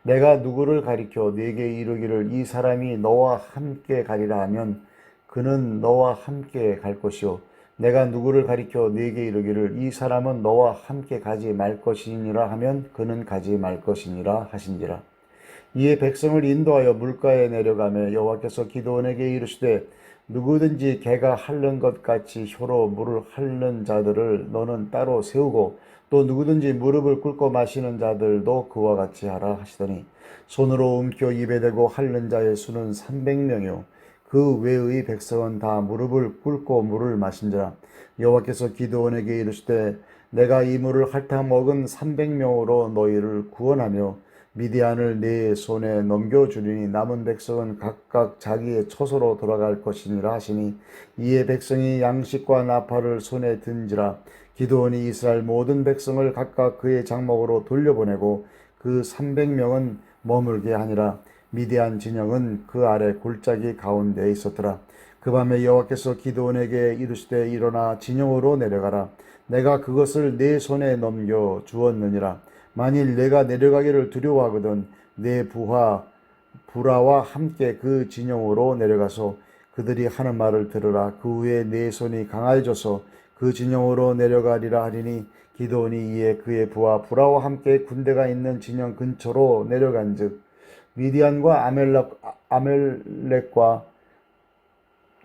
내가 누구를 가리켜 네게 이르기를 이 사람이 너와 함께 가리라 하면 그는 너와 함께 갈 것이요 내가 누구를 가리켜 네게 이르기를 이 사람은 너와 함께 가지 말 것이니라 하면 그는 가지 말 것이니라 하신지라. 이에 백성을 인도하여 물가에 내려가며 여호와께서 기드온에게 이르시되 누구든지 개가 핥는 것 같이 혀로 물을 핥는 자들을 너는 따로 세우고 또 누구든지 무릎을 꿇고 마시는 자들도 그와 같이 하라 하시더니 손으로 움켜 입에 대고 핥는 자의 수는 300명이요 그 외의 백성은 다 무릎을 꿇고 물을 마신지라. 여호와께서 기드온에게 이르시되 내가 이 물을 핥아 먹은 300명으로 너희를 구원하며 미디안을 네 손에 넘겨주리니 남은 백성은 각각 자기의 처소로 돌아갈 것이니라 하시니 이에 백성이 양식과 나팔을 손에 든지라. 기드온이 이스라엘 모든 백성을 각각 그의 장막으로 돌려보내고 그 300명은 머물게 하니라. 미디안 진영은 그 아래 골짜기 가운데에 있었더라. 그 밤에 여호와께서 기드온에게 이르시되 일어나 진영으로 내려가라. 내가 그것을 네 손에 넘겨 주었느니라. 만일 내가 내려가기를 두려워하거든 내 부하와 함께 그 진영으로 내려가서 그들이 하는 말을 들으라. 그 후에 내 손이 강해져서 그 진영으로 내려가리라 하리니 기드온이 이에 그의 부하와 함께 군대가 있는 진영 근처로 내려간즉 미디안과 아멜렉과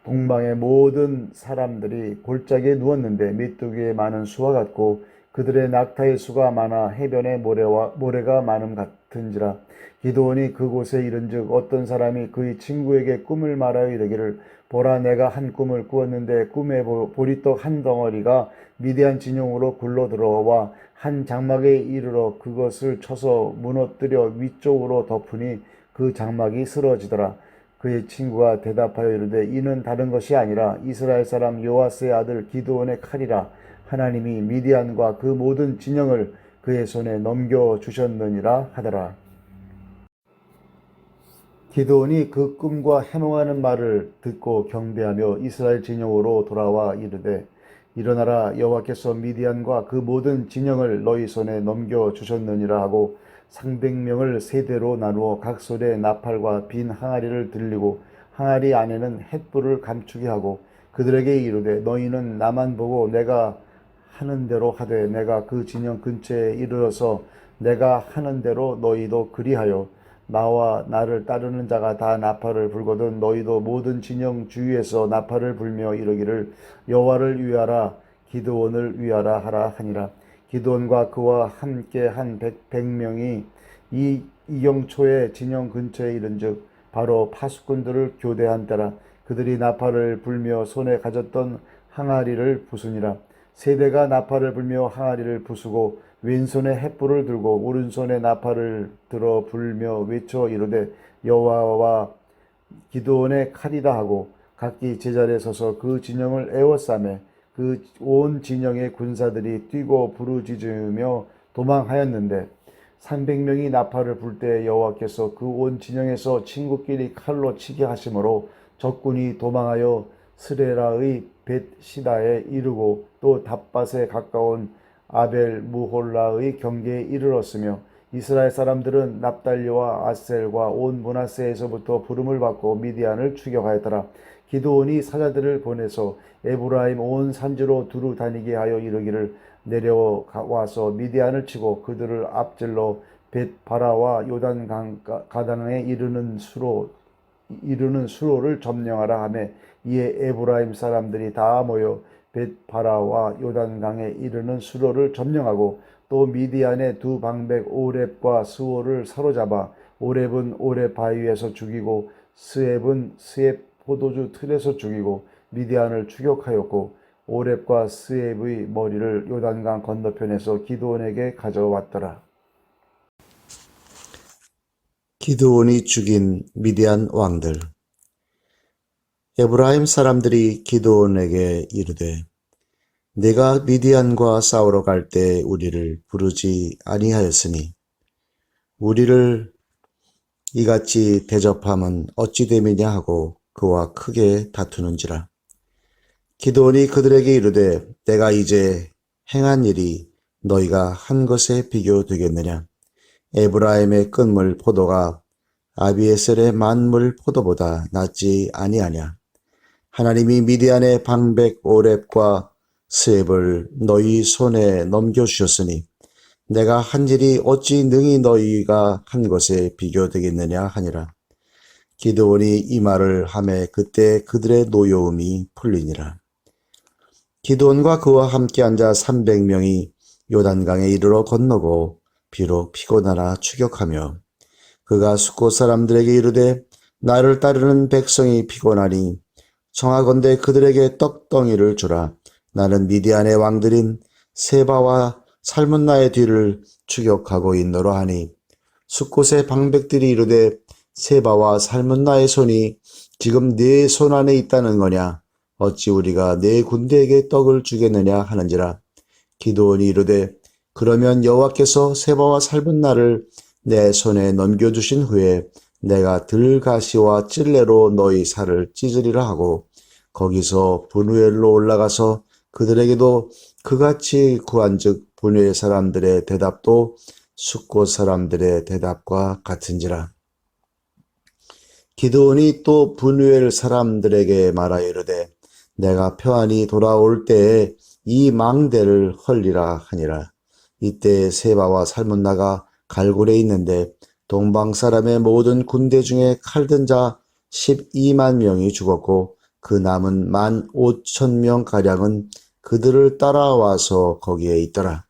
동방의 모든 사람들이 골짜기에 누웠는데 메뚜기의 많은 수와 같고 그들의 낙타의 수가 많아 해변의 모래가 많음 같은지라. 기드온이 그곳에 이른즉 어떤 사람이 그의 친구에게 꿈을 말하여 이르기를 보라 내가 한 꿈을 꾸었는데 꿈에 보리떡 한 덩어리가 미디안 진영으로 굴러 들어와 한 장막에 이르러 그것을 쳐서 무너뜨려 위쪽으로 덮으니 그 장막이 쓰러지더라. 그의 친구가 대답하여 이르되 이는 다른 것이 아니라 이스라엘 사람 요아스의 아들 기드온의 칼이라. 하나님이 미디안과 그 모든 진영을 그의 손에 넘겨주셨느니라 하더라. 기드온이 그 꿈과 해몽하는 말을 듣고 경배하며 이스라엘 진영으로 돌아와 이르되 일어나라 여호와께서 미디안과 그 모든 진영을 너희 손에 넘겨주셨느니라 하고 300명을 세 대로 나누어 각 손에 나팔과 빈 항아리를 들리고 항아리 안에는 횃불을 감추게 하고 그들에게 이르되 너희는 나만 보고 내가 하는 대로 하되 내가 그 진영 근처에 이르러서 내가 하는 대로 너희도 그리하여 나와 나를 따르는 자가 다 나팔을 불거든 너희도 모든 진영 주위에서 나팔을 불며 이르기를 여호와를 위하라 기드온을 위하라 하라 하니라. 기드온과 그와 함께 한 100명이 이 이경초의 진영 근처에 이른즉 바로 파수꾼들을 교대한 때라. 그들이 나팔을 불며 손에 가졌던 항아리를 부수니라. 세대가 나팔을 불며 항아리를 부수고 왼손에 횃불을 들고 오른손에 나팔을 들어 불며 외쳐 이르되 여호와와 기드온의 칼이다 하고 각기 제자리에 서서 그 진영을 에워싸매 그 온 진영의 군사들이 뛰고 부르짖으며 도망하였는데 300명이 나팔을 불 때 여호와께서 그 온 진영에서 친구끼리 칼로 치게 하심으로 적군이 도망하여 스레라의 벳시다에 이르고 또 답밭에 가까운 아벨 무홀라의 경계에 이르렀으며 이스라엘 사람들은 납달리와 아셀과 온 므낫세에서부터 부름을 받고 미디안을 추격하였더라. 기드온이 사자들을 보내서 에브라임 온 산지로 두루 다니게 하여 이르기를 내려와서 미디안을 치고 그들을 앞질러 벳바라와 요단강 가단에 이르는 수로를 점령하라 하며 이에 에브라임 사람들이 다 모여 벳바라와 요단강에 이르는 수로를 점령하고 또 미디안의 두 방백 오렙과 스올을 사로잡아 오렙은 오렙 바위에서 죽이고 스앱은 스앱 포도주 틀에서 죽이고 미디안을 추격하였고 오렙과 스앱의 머리를 요단강 건너편에서 기드온에게 가져왔더라. 기드온이 죽인 미디안 왕들. 에브라임 사람들이 기드온에게 이르되 네가 미디안과 싸우러 갈 때 우리를 부르지 아니하였으니 우리를 이같이 대접함은 어찌 됨이냐 하고 그와 크게 다투는지라. 기드온이 그들에게 이르되 내가 이제 행한 일이 너희가 한 것에 비교되겠느냐. 에브라임의 끈물 포도가 아비에셀의 만물 포도보다 낫지 아니하냐. 하나님이 미디안의 방백 오렙과 스앱을 너희 손에 넘겨주셨으니 내가 한 일이 어찌 능히 너희가 한 것에 비교되겠느냐 하니라. 기드온이 이 말을 하매 그때 그들의 노여움이 풀리니라. 기드온과 그와 함께 앉아 300명이 요단강에 이르러 건너고 비록 피곤하나 추격하며 그가 숫곳 사람들에게 이르되 나를 따르는 백성이 피곤하니 청하건대 그들에게 떡덩이를 주라. 나는 미디안의 왕들인 세바와 살문나의 뒤를 추격하고 있노라 하니 숫곳의 방백들이 이르되 세바와 살문나의 손이 지금 네 손 안에 있다는 거냐. 어찌 우리가 네 군대에게 떡을 주겠느냐 하는지라. 기드온이 이르되 그러면 여호와께서 세바와 살문나를 내 손에 넘겨주신 후에 내가 들가시와 찔레로 너희 살을 찢으리라 하고 거기서 분우엘로 올라가서 그들에게도 그같이 구한즉 분우엘 사람들의 대답도 숫곳 사람들의 대답과 같은지라. 기드온이 또 분우엘 사람들에게 말하여 이르되 내가 평안히 돌아올 때에 이 망대를 헐리라 하니라. 이때 세바와 살문나가 갈굴에 있는데 동방 사람의 모든 군대 중에 칼든 자 12만 명이 죽었고 그 남은 15,000명 가량은 그들을 따라와서 거기에 있더라.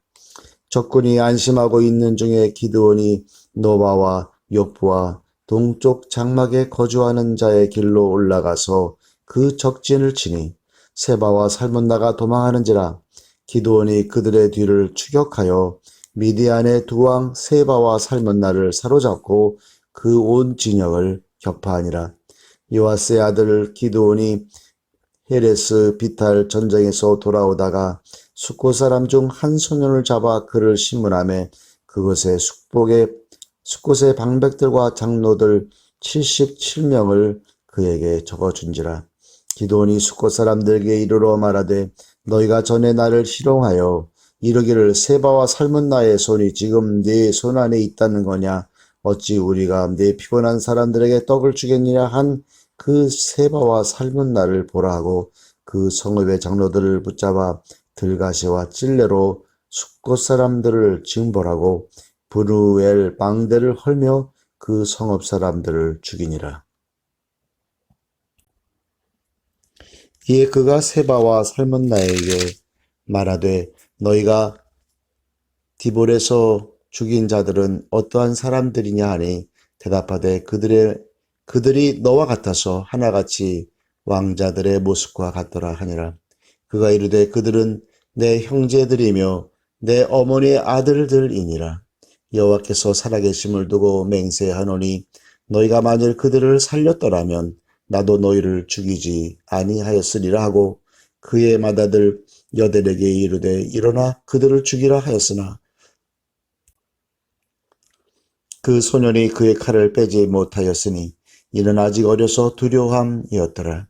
적군이 안심하고 있는 중에 기드온이 노바와 욥부와 동쪽 장막에 거주하는 자의 길로 올라가서 그 적진을 치니 세바와 살문나가 도망하는지라. 기드온이 그들의 뒤를 추격하여 미디안의 두 왕 세바와 살문나를 사로잡고 그 온 진영을 격파하니라. 요아스의 아들 기드온이 헤레스 비탈 전쟁에서 돌아오다가 숫곳 사람 중 한 소년을 잡아 그를 신문하매 그것의 숫곳의 방백들과 장로들 77명을 그에게 적어준지라. 기드온이 숫곳 사람들에게 이르러 말하되 너희가 전에 나를 희롱하여 이르기를 세바와 살문나의 손이 지금 네 손 안에 있다는 거냐. 어찌 우리가 네 피곤한 사람들에게 떡을 주겠느냐 한 그 세바와 살문나를 보라 하고 그 성읍의 장로들을 붙잡아 들가시와 찔레로 숫곳 사람들을 징벌하고 브루엘 망대를 헐며 그 성읍 사람들을 죽이니라. 이에 그가 세바와 살문나에게 말하되 너희가 디볼에서 죽인 자들은 어떠한 사람들이냐 하니 대답하되 그들이 너와 같아서 하나같이 왕자들의 모습과 같더라 하니라. 그가 이르되 그들은 내 형제들이며 내 어머니의 아들들이니라. 여호와께서 살아계심을 두고 맹세하노니 너희가 만일 그들을 살렸더라면 나도 너희를 죽이지 아니하였으리라 하고 그의 맏아들 여델에게 이르되 일어나 그들을 죽이라 하였으나 그 소년이 그의 칼을 빼지 못하였으니 이는 아직 어려서 두려움이었더라.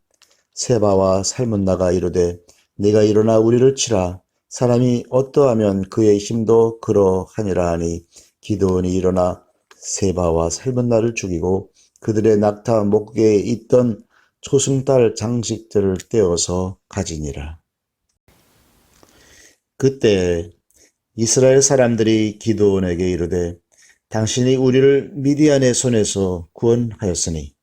세바와 살문나가 이르되 네가 일어나 우리를 치라. 사람이 어떠하면 그의 힘도 그러하니라 하니 기드온이 일어나 세바와 살문나를 죽이고 그들의 낙타 목에 있던 초승달 장식들을 떼어서 가지니라. 그때 이스라엘 사람들이 기드온에게 이르되 당신이 우리를 미디안의 손에서 구원하였으니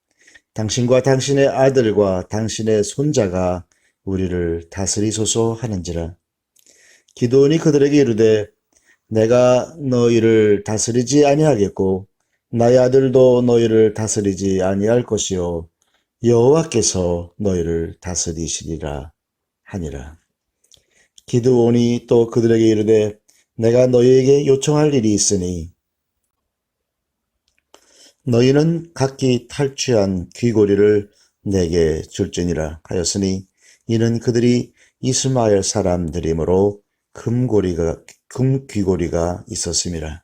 당신과 당신의 아들과 당신의 손자가 우리를 다스리소서 하는지라. 기드온이 그들에게 이르되 내가 너희를 다스리지 아니하겠고 나의 아들도 너희를 다스리지 아니할 것이요 여호와께서 너희를 다스리시리라 하니라. 기드온이 또 그들에게 이르되 내가 너희에게 요청할 일이 있으니 너희는 각기 탈취한 귀고리를 내게 줄지니라 하였으니 이는 그들이 이스마엘 사람들이므로 금귀고리가 있었음이라.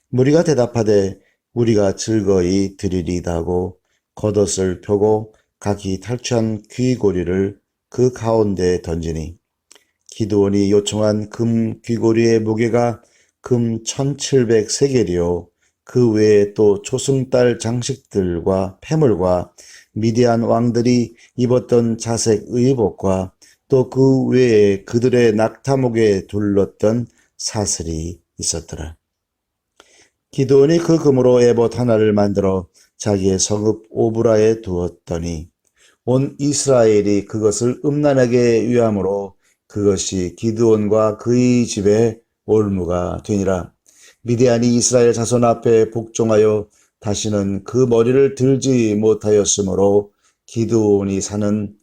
무리가 대답하되 우리가 즐거이 드리리다 하고 겉옷을 펴고 각기 탈취한 귀고리를 그 가운데에 던지니 기드온이 요청한 금 귀고리의 무게가 금 1700세겔이요 그 외에 또 초승달 장식들과 패물과 미디안 왕들이 입었던 자색 의복과 또 그 외에 그들의 낙타목에 둘렀던 사슬이 있었더라. 기드온이 그 금으로 에봇 하나를 만들어 자기의 성읍 오브라에 두었더니 온 이스라엘이 그것을 음란하게 위함으로 그것이 기드온과 그의 집에 올무가 되니라. 미디안이 이스라엘 자손 앞에 복종하여 다시는 그 머리를 들지 못하였으므로 기드온이 사는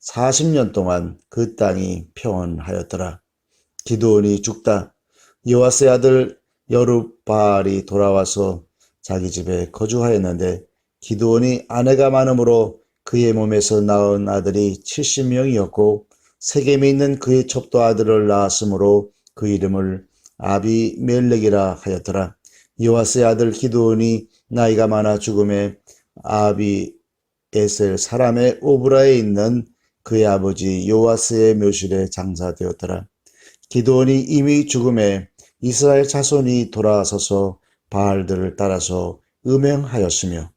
40년 동안 그 땅이 평온하였더라. 기드온이 죽다 요아스의 아들 여룹바알이 돌아와서 자기 집에 거주하였는데 기드온이 아내가 많으므로 그의 몸에서 낳은 아들이 70명이었고 세겜에 있는 그의 첩도 아들을 낳았으므로 그 이름을 아비멜렉이라 하였더라. 요아스의 아들 기드온이 나이가 많아 죽음에 아비에셀 사람의 오브라에 있는 그의 아버지 요아스의 묘실에 장사되었더라. 기드온이 이미 죽음에 이스라엘 자손이 돌아서서 바알들을 따라서 음행하였으며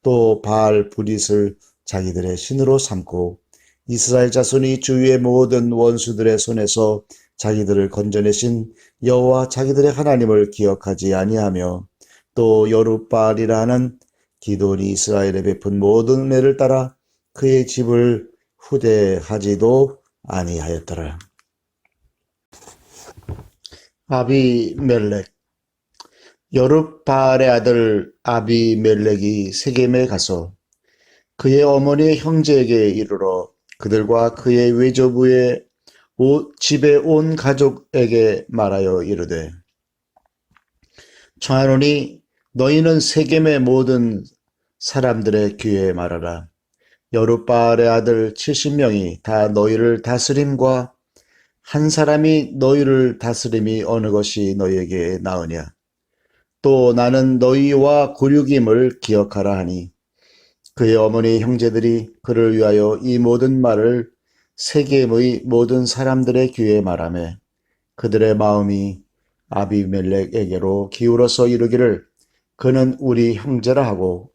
또 바알 브릿을 자기들의 신으로 삼고 이스라엘 자손이 주위의 모든 원수들의 손에서 자기들을 건져내신 여호와 자기들의 하나님을 기억하지 아니하며 또 여룹바알이라 하는 기드온이 이스라엘에 베푼 모든 은혜를 따라 그의 집을 후대하지도 아니하였더라. 아비멜렉. 여룹바알의 아들 아비멜렉이 세겜에 가서 그의 어머니의 형제에게 이르러 그들과 그의 외조부의 집에 온 가족에게 말하여 이르되 청하노니 너희는 세겜의 모든 사람들의 귀에 말하라. 여룹바알의 아들 70명이 다 너희를 다스림과 한 사람이 너희를 다스림이 어느 것이 너희에게 나으냐. 또 나는 너희와 고륙임을 기억하라 하니 그의 어머니 형제들이 그를 위하여 이 모든 말을 세겜의 모든 사람들의 귀에 말하매 그들의 마음이 아비멜렉에게로 기울어서 이르기를 그는 우리 형제라 하고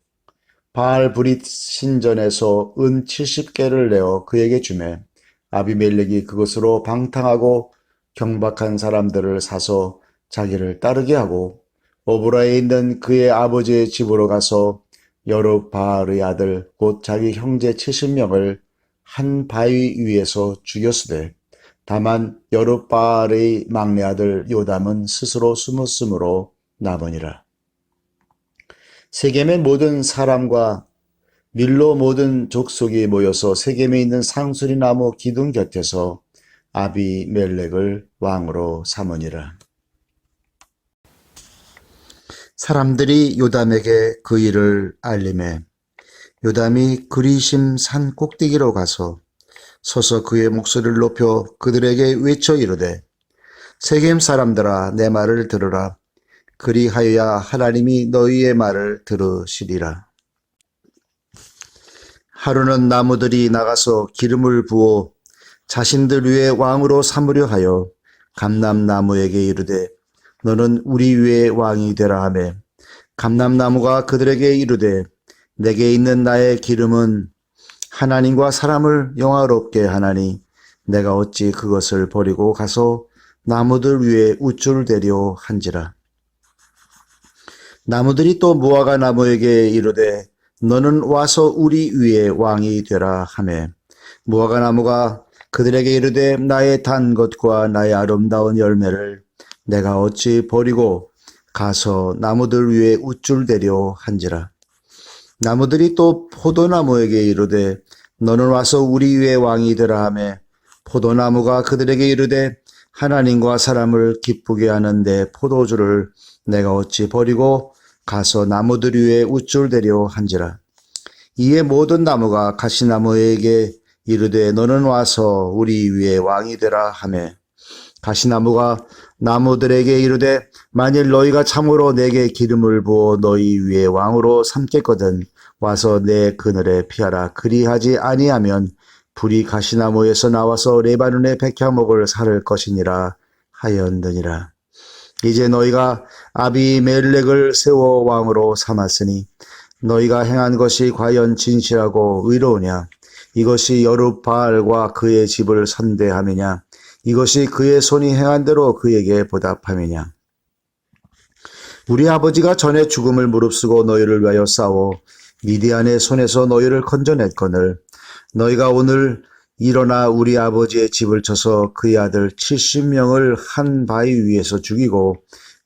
바알 브릿 신전에서 은 70개를 내어 그에게 주매 아비멜렉이 그것으로 방탕하고 경박한 사람들을 사서 자기를 따르게 하고 오브라에 있는 그의 아버지의 집으로 가서 여룹바알의 아들 곧 자기 형제 70명을 한 바위 위에서 죽였으되 다만 여룹바알의 막내 아들 요담은 스스로 숨었으므로 남으니라. 세겜의 모든 사람과 밀로 모든 족속이 모여서 세겜에 있는 상수리 나무 기둥 곁에서 아비멜렉을 왕으로 삼으니라. 사람들이 요담에게 그 일을 알림해 요담이 그리심 산 꼭대기로 가서 서서 그의 목소리를 높여 그들에게 외쳐 이르되 세겜 사람들아 내 말을 들으라. 그리하여야 하나님이 너희의 말을 들으시리라. 하루는 나무들이 나가서 기름을 부어 자신들 위에 왕으로 삼으려 하여 감람나무에게 이르되 너는 우리 위에 왕이 되라 하매 감람나무가 그들에게 이르되 내게 있는 나의 기름은 하나님과 사람을 영화롭게 하나니 내가 어찌 그것을 버리고 가서 나무들 위에 우쭐대려 한지라. 나무들이 또 무화과 나무에게 이르되 너는 와서 우리 위에 왕이 되라 하매 무화과 나무가 그들에게 이르되 나의 단 것과 나의 아름다운 열매를 내가 어찌 버리고 가서 나무들 위에 우쭐대려 한지라. 나무들이 또 포도나무에게 이르되 너는 와서 우리 위에 왕이 되라 하매 포도나무가 그들에게 이르되 하나님과 사람을 기쁘게 하는 내 포도주를 내가 어찌 버리고 가서 나무들 위에 우쭐대려 한지라. 이에 모든 나무가 가시나무에게 이르되 너는 와서 우리 위에 왕이 되라 하매 가시나무가 나무들에게 이르되 만일 너희가 참으로 내게 기름을 부어 너희 위에 왕으로 삼겠거든 와서 내 그늘에 피하라. 그리하지 아니하면 불이 가시나무에서 나와서 레바논의 백향목을 살을 것이니라 하였느니라. 이제 너희가 아비멜렉을 세워 왕으로 삼았으니 너희가 행한 것이 과연 진실하고 의로우냐? 이것이 여룻바알과 그의 집을 선대함이냐? 이것이 그의 손이 행한 대로 그에게 보답함이냐? 우리 아버지가 전에 죽음을 무릅쓰고 너희를 위하여 싸워 미디안의 손에서 너희를 건져냈거늘 너희가 오늘 일어나 우리 아버지의 집을 쳐서 그의 아들 70명을 한 바위 위에서 죽이고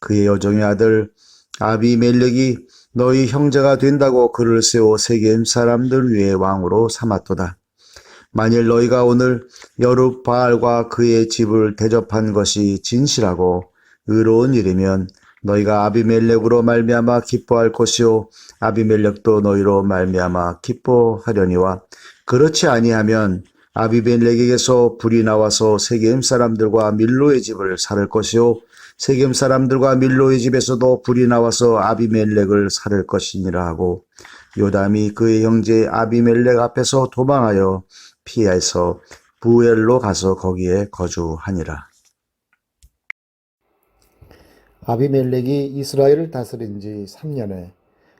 그의 여종의 아들 아비멜렉이 너희 형제가 된다고 그를 세워 세겜 사람들 위에 왕으로 삼았도다. 만일 너희가 오늘 여룻바알과 그의 집을 대접한 것이 진실하고 의로운 일이면 너희가 아비멜렉으로 말미암아 기뻐할 것이요 아비멜렉도 너희로 말미암아 기뻐하려니와 그렇지 아니하면 아비멜렉에게서 불이 나와서 세겜 사람들과 밀로의 집을 살을 것이요 세겜 사람들과 밀로의 집에서도 불이 나와서 아비멜렉을 살을 것이니라 하고 요담이 그의 형제 아비멜렉 앞에서 도망하여 피해서 부엘로 가서 거기에 거주하니라. 아비멜렉이 이스라엘을 다스린 지 3년에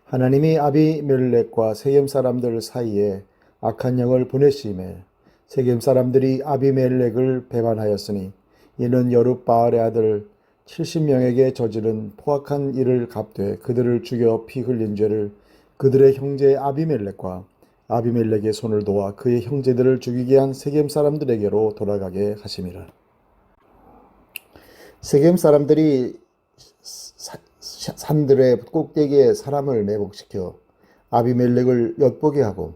하나님이 아비멜렉과 세겜 사람들 사이에 악한 영을 보내심에 세겜 사람들이 아비멜렉을 배반하였으니 이는 여룻바알의 아들 70명에게 저지른 포악한 일을 갚되 그들을 죽여 피 흘린 죄를 그들의 형제 아비멜렉과 아비멜렉의 손을 도와 그의 형제들을 죽이게 한 세겜 사람들에게로 돌아가게 하심이라. 세겜 사람들이 산들의 꼭대기에 사람을 매복시켜 아비멜렉을 엿보게 하고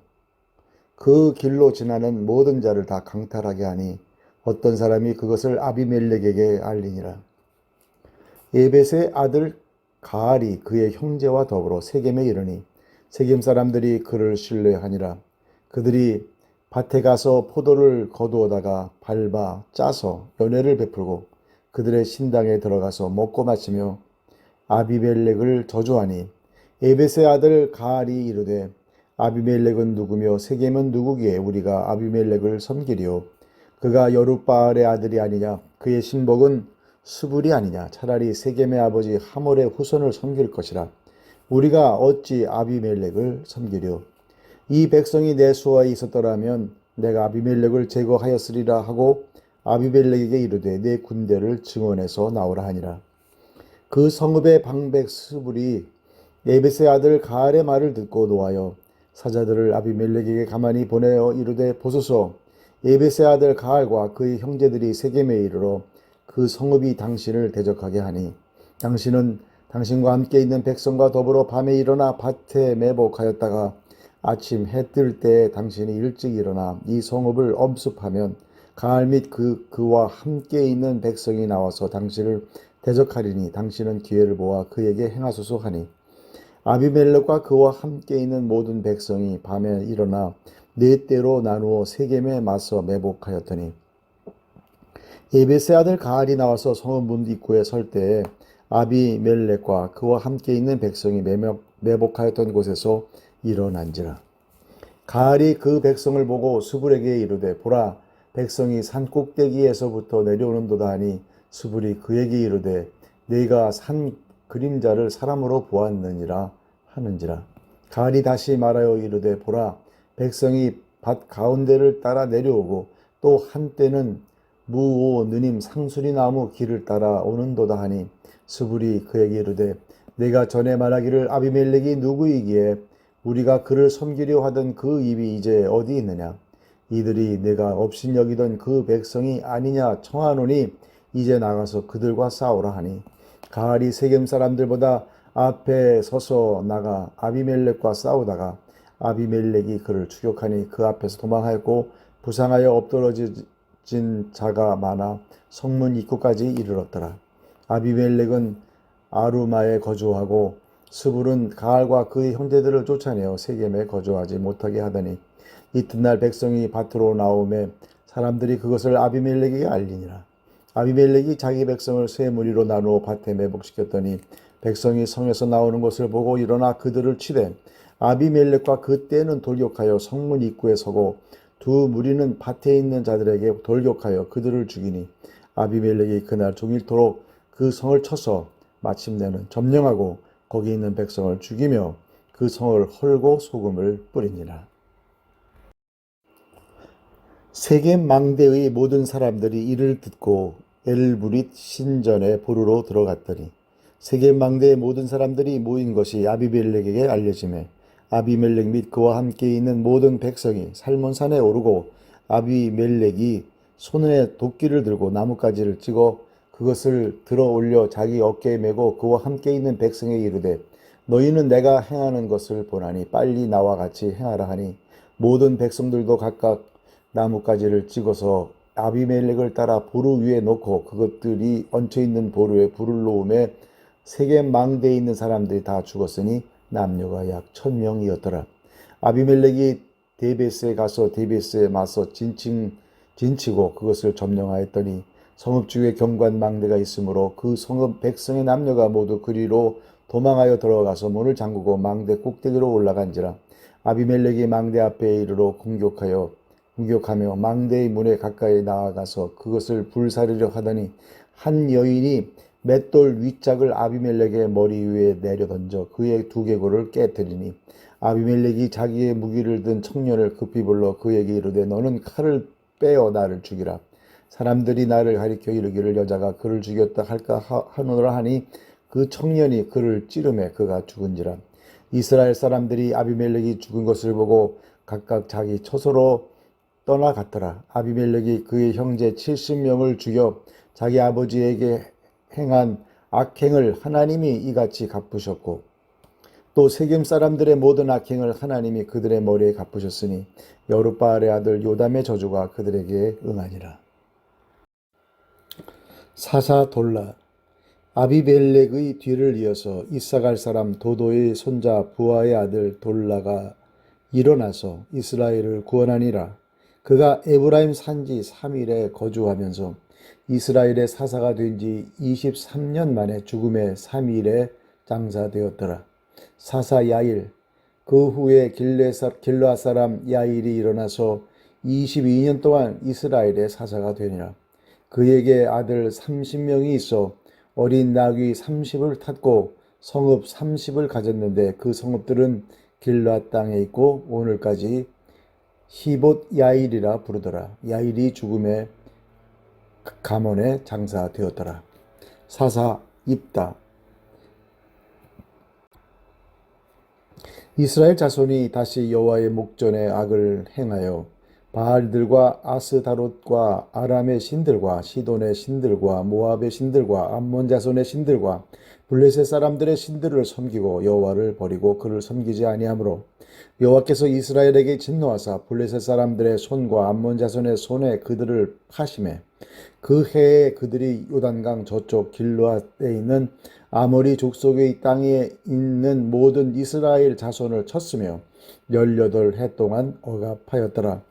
그 길로 지나는 모든 자를 다 강탈하게 하니 어떤 사람이 그것을 아비멜렉에게 알리니라. 에벳의 아들 가알이 그의 형제와 더불어 세겜에 이르니 세겜 사람들이 그를 신뢰하니라. 그들이 밭에 가서 포도를 거두어다가 밟아 짜서 연회를 베풀고 그들의 신당에 들어가서 먹고 마시며 아비멜렉을 저주하니 에벳의 아들 가알이 이르되 아비멜렉은 누구며 세겜은 누구기에 우리가 아비멜렉을 섬기리요 그가 여룻바알의 아들이 아니냐 그의 신복은 수불이 아니냐 차라리 세겜의 아버지 하몰의 후손을 섬길 것이라 우리가 어찌 아비멜렉을 섬기려 이 백성이 내 수하에 있었더라면 내가 아비멜렉을 제거하였으리라 하고 아비멜렉에게 이르되 내 군대를 증원해서 나오라 하니라. 그 성읍의 방백 스불이 에벳의 아들 가알의 말을 듣고 노하여 사자들을 아비멜렉에게 가만히 보내어 이르되 보소서 에벳의 아들 가알과 그의 형제들이 세겜에 이르러 그 성읍이 당신을 대적하게 하니 당신은 당신과 함께 있는 백성과 더불어 밤에 일어나 밭에 매복하였다가 아침 해 뜰 때에 당신이 일찍 일어나 이 성읍을 엄습하면 가알 및 그와 함께 있는 백성이 나와서 당신을 대적하리니 당신은 기회를 모아 그에게 행하소서 하니 아비멜렉과 그와 함께 있는 모든 백성이 밤에 일어나 네 때로 나누어 세겜에 맞서 매복하였더니 에벳의 아들 가알이 나와서 성읍 문 입구에 설 때에 아비멜렉과 그와 함께 있는 백성이 매복하였던 곳에서 일어난지라. 가알이 그 백성을 보고 수불에게 이르되 보라 백성이 산 꼭대기에서부터 내려오는도다 하니 수불이 그에게 이르되 네가 산 그림자를 사람으로 보았느니라 하는지라. 가알이 다시 말하여 이르되 보라 백성이 밭 가운데를 따라 내려오고 또 한때는 무오 느님 상수리 나무 길을 따라 오는도다 하니 수불이 그에게 이르되 내가 전에 말하기를 아비멜렉이 누구이기에 우리가 그를 섬기려 하던 그 입이 이제 어디 있느냐 이들이 내가 업신여기던 그 백성이 아니냐 청하노니 이제 나가서 그들과 싸우라 하니 가알이 세겜 사람들보다 앞에 서서 나가 아비멜렉과 싸우다가 아비멜렉이 그를 추격하니 그 앞에서 도망하였고 부상하여 엎드러진 자가 많아 성문 입구까지 이르렀더라. 아비멜렉은 아루마에 거주하고 스불은 가알과 그의 형제들을 쫓아내어 세겜에 거주하지 못하게 하더니 이튿날 백성이 밭으로 나오매 사람들이 그것을 아비멜렉에게 알리니라. 아비멜렉이 자기 백성을 세 무리로 나누어 밭에 매복시켰더니 백성이 성에서 나오는 것을 보고 일어나 그들을 치되 아비멜렉과 그 떼는 돌격하여 성문 입구에 서고 두 무리는 밭에 있는 자들에게 돌격하여 그들을 죽이니 아비멜렉이 그날 종일토록 그 성을 쳐서 마침내는 점령하고 거기 있는 백성을 죽이며 그 성을 헐고 소금을 뿌리니라. 세겜 망대의 모든 사람들이 이를 듣고 엘브릿 신전에 보르러 들어갔더니 세겜 망대의 모든 사람들이 모인 것이 아비멜렉에게 알려지매 아비멜렉 및 그와 함께 있는 모든 백성이 살몬산에 오르고 아비멜렉이 손에 도끼를 들고 나뭇가지를 찍어 그것을 들어 올려 자기 어깨에 메고 그와 함께 있는 백성에게 이르되 너희는 내가 행하는 것을 보나니 빨리 나와 같이 행하라 하니 모든 백성들도 각각 나뭇가지를 찍어서 아비멜렉을 따라 보루 위에 놓고 그것들이 얹혀있는 보루에 불을 놓음에 세겜 망대에 있는 사람들이 다 죽었으니 남녀가 약 1000명이었더라. 아비멜렉이 데베스에 가서 데베스에 맞서 진치고 그것을 점령하였더니 성읍 주에 경관 망대가 있으므로 그 성읍 백성의 남녀가 모두 그리로 도망하여 들어가서 문을 잠그고 망대 꼭대기로 올라간지라. 아비멜렉이 망대 앞에 이르러 공격하며 망대의 문에 가까이 나아가서 그것을 불사르려 하더니 한 여인이 맷돌 윗짝을 아비멜렉의 머리 위에 내려 던져 그의 두개골을 깨뜨리니 아비멜렉이 자기의 무기를 든 청년을 급히 불러 그에게 이르되 너는 칼을 빼어 나를 죽이라. 사람들이 나를 가리켜 이르기를 여자가 그를 죽였다 할까 하노라 하니 그 청년이 그를 찌르매 그가 죽은지라. 이스라엘 사람들이 아비멜렉이 죽은 것을 보고 각각 자기 처소로 떠나갔더라. 아비멜렉이 그의 형제 70명을 죽여 자기 아버지에게 행한 악행을 하나님이 이같이 갚으셨고 또 세겜 사람들의 모든 악행을 하나님이 그들의 머리에 갚으셨으니 여룻바알의 아들 요담의 저주가 그들에게 응하니라. 사사 돌라. 아비멜렉의 뒤를 이어서 이사갈 사람 도도의 손자 부하의 아들 돌라가 일어나서 이스라엘을 구원하니라. 그가 에브라임 산지 3일에 거주하면서 이스라엘의 사사가 된 지 23년 만에 죽음의 3일에 장사되었더라. 사사 야일. 그 후에 길르앗 사람 야일이 일어나서 22년 동안 이스라엘의 사사가 되니라. 그에게 아들 30명이 있어 어린 나귀 30을 탔고 성읍 30을 가졌는데 그 성읍들은 길르앗 땅에 있고 오늘까지 히봇 야일이라 부르더라. 야일이 죽음의 가문에 장사되었더라. 사사 입다. 이스라엘 자손이 다시 여호와의 목전에 악을 행하여 바알들과 아스다롯과 아람의 신들과 시돈의 신들과 모압의 신들과 암몬 자손의 신들과 블레셋 사람들의 신들을 섬기고 여호와를 버리고 그를 섬기지 아니하므로 여호와께서 이스라엘에게 진노하사 블레셋 사람들의 손과 암몬 자손의 손에 그들을 파심해 그 해에 그들이 요단강 저쪽 길르앗에 있는 아모리 족속의 땅에 있는 모든 이스라엘 자손을 쳤으며 18해 동안 억압하였더라.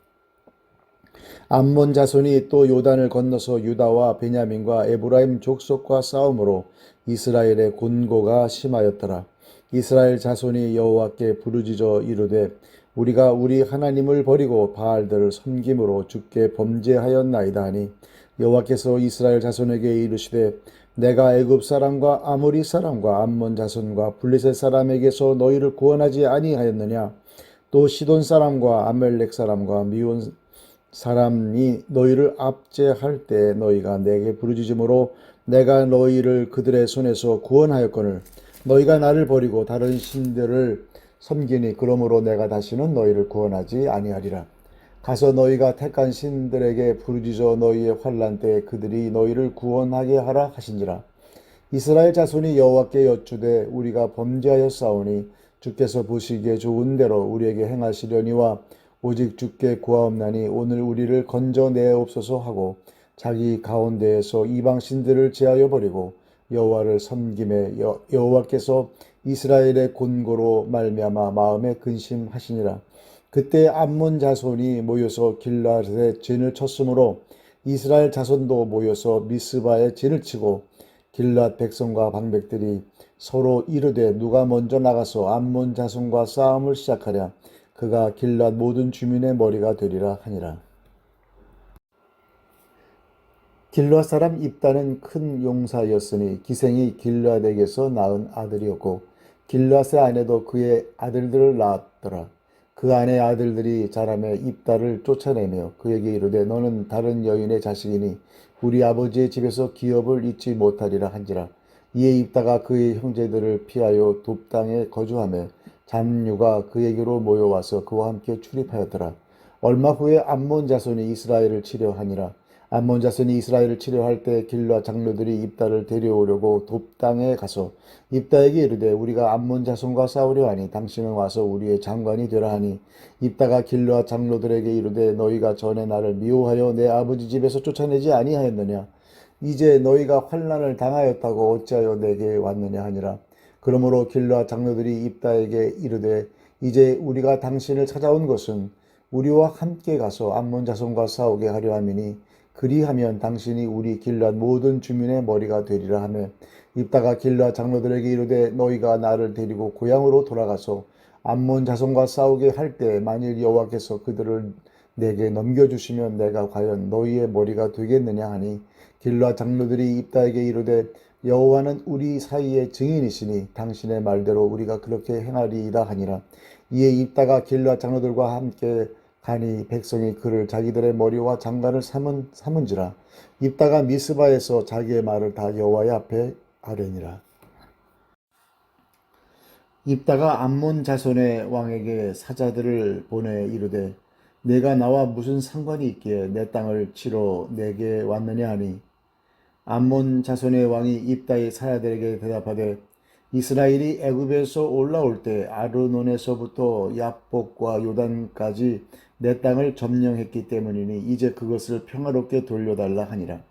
암몬 자손이 또 요단을 건너서 유다와 베냐민과 에브라임 족속과 싸움으로 이스라엘의 곤고가 심하였더라. 이스라엘 자손이 여호와께 부르짖어 이르되 우리가 우리 하나님을 버리고 바알들을 섬김으로 주께 범죄하였나이다 하니 여호와께서 이스라엘 자손에게 이르시되 내가 애굽 사람과 아모리 사람과 암몬 자손과 블레셋 사람에게서 너희를 구원하지 아니하였느냐. 또 시돈 사람과 아멜렉 사람과 미온 사람이 너희를 압제할 때 너희가 내게 부르짖음으로 내가 너희를 그들의 손에서 구원하였거늘 너희가 나를 버리고 다른 신들을 섬기니 그러므로 내가 다시는 너희를 구원하지 아니하리라. 가서 너희가 택한 신들에게 부르짖어 너희의 환난 때에 그들이 너희를 구원하게 하라 하신지라. 이스라엘 자손이 여호와께 여쭈되 우리가 범죄하였사오니 주께서 보시기에 좋은 대로 우리에게 행하시려니와 오직 주께 구하옵나니 오늘 우리를 건져내옵소서 하고 자기 가운데에서 이방 신들을 제하여 버리고 여호와를 섬김에 여호와께서 이스라엘의 곤고로 말미암아 마음에 근심하시니라. 그때 암몬 자손이 모여서 길르앗에 진을 쳤으므로 이스라엘 자손도 모여서 미스바에 진을 치고 길르앗 백성과 방백들이 서로 이르되 누가 먼저 나가서 암몬 자손과 싸움을 시작하랴. 그가 길르앗 모든 주민의 머리가 되리라 하니라. 길르앗 사람 입다는 큰 용사였으니 기생이 길르앗에게서 낳은 아들이었고 길르앗의 아내도 그의 아들들을 낳았더라. 그 아내 아들들이 자라매 입다를 쫓아내며 그에게 이르되 너는 다른 여인의 자식이니 우리 아버지의 집에서 기업을 잊지 못하리라 한지라. 이에 입다가 그의 형제들을 피하여 돕당에 거주하며 잡류가 그에게로 모여와서 그와 함께 출입하였더라. 얼마 후에 암몬 자손이 이스라엘을 치려 하니라. 암몬 자손이 이스라엘을 치려 할 때 길르앗 장로들이 입다를 데려오려고 돕당에 가서 입다에게 이르되 우리가 암몬 자손과 싸우려 하니 당신은 와서 우리의 장관이 되라 하니 입다가 길르앗 장로들에게 이르되 너희가 전에 나를 미워하여 내 아버지 집에서 쫓아내지 아니하였느냐. 이제 너희가 환난을 당하였다고 어찌하여 내게 왔느냐 하니라. 그러므로 길르앗 장로들이 입다에게 이르되 이제 우리가 당신을 찾아온 것은 우리와 함께 가서 암몬 자손과 싸우게 하려 함이니 그리하면 당신이 우리 길르앗 모든 주민의 머리가 되리라 하며 입다가 길르앗 장로들에게 이르되 너희가 나를 데리고 고향으로 돌아가서 암몬 자손과 싸우게 할 때 만일 여호와께서 그들을 내게 넘겨주시면 내가 과연 너희의 머리가 되겠느냐 하니 길르앗 장로들이 입다에게 이르되 여호와는 우리 사이의 증인이시니 당신의 말대로 우리가 그렇게 행하리이다 하니라. 이에 입다가 길르앗 장로들과 함께 가니 백성이 그를 자기들의 머리와 장관을 삼은지라. 입다가 미스바에서 자기의 말을 다 여호와의 앞에 아뢰니라. 입다가 암몬 자손의 왕에게 사자들을 보내 이르되 내가 나와 무슨 상관이 있기에 내 땅을 치러 내게 왔느냐 하니 암몬 자손의 왕이 입다의 사자들에게 대답하되 이스라엘이 애굽에서 올라올 때 아르논에서부터 야복과 요단까지 내 땅을 점령했기 때문이니 이제 그것을 평화롭게 돌려달라 하니라.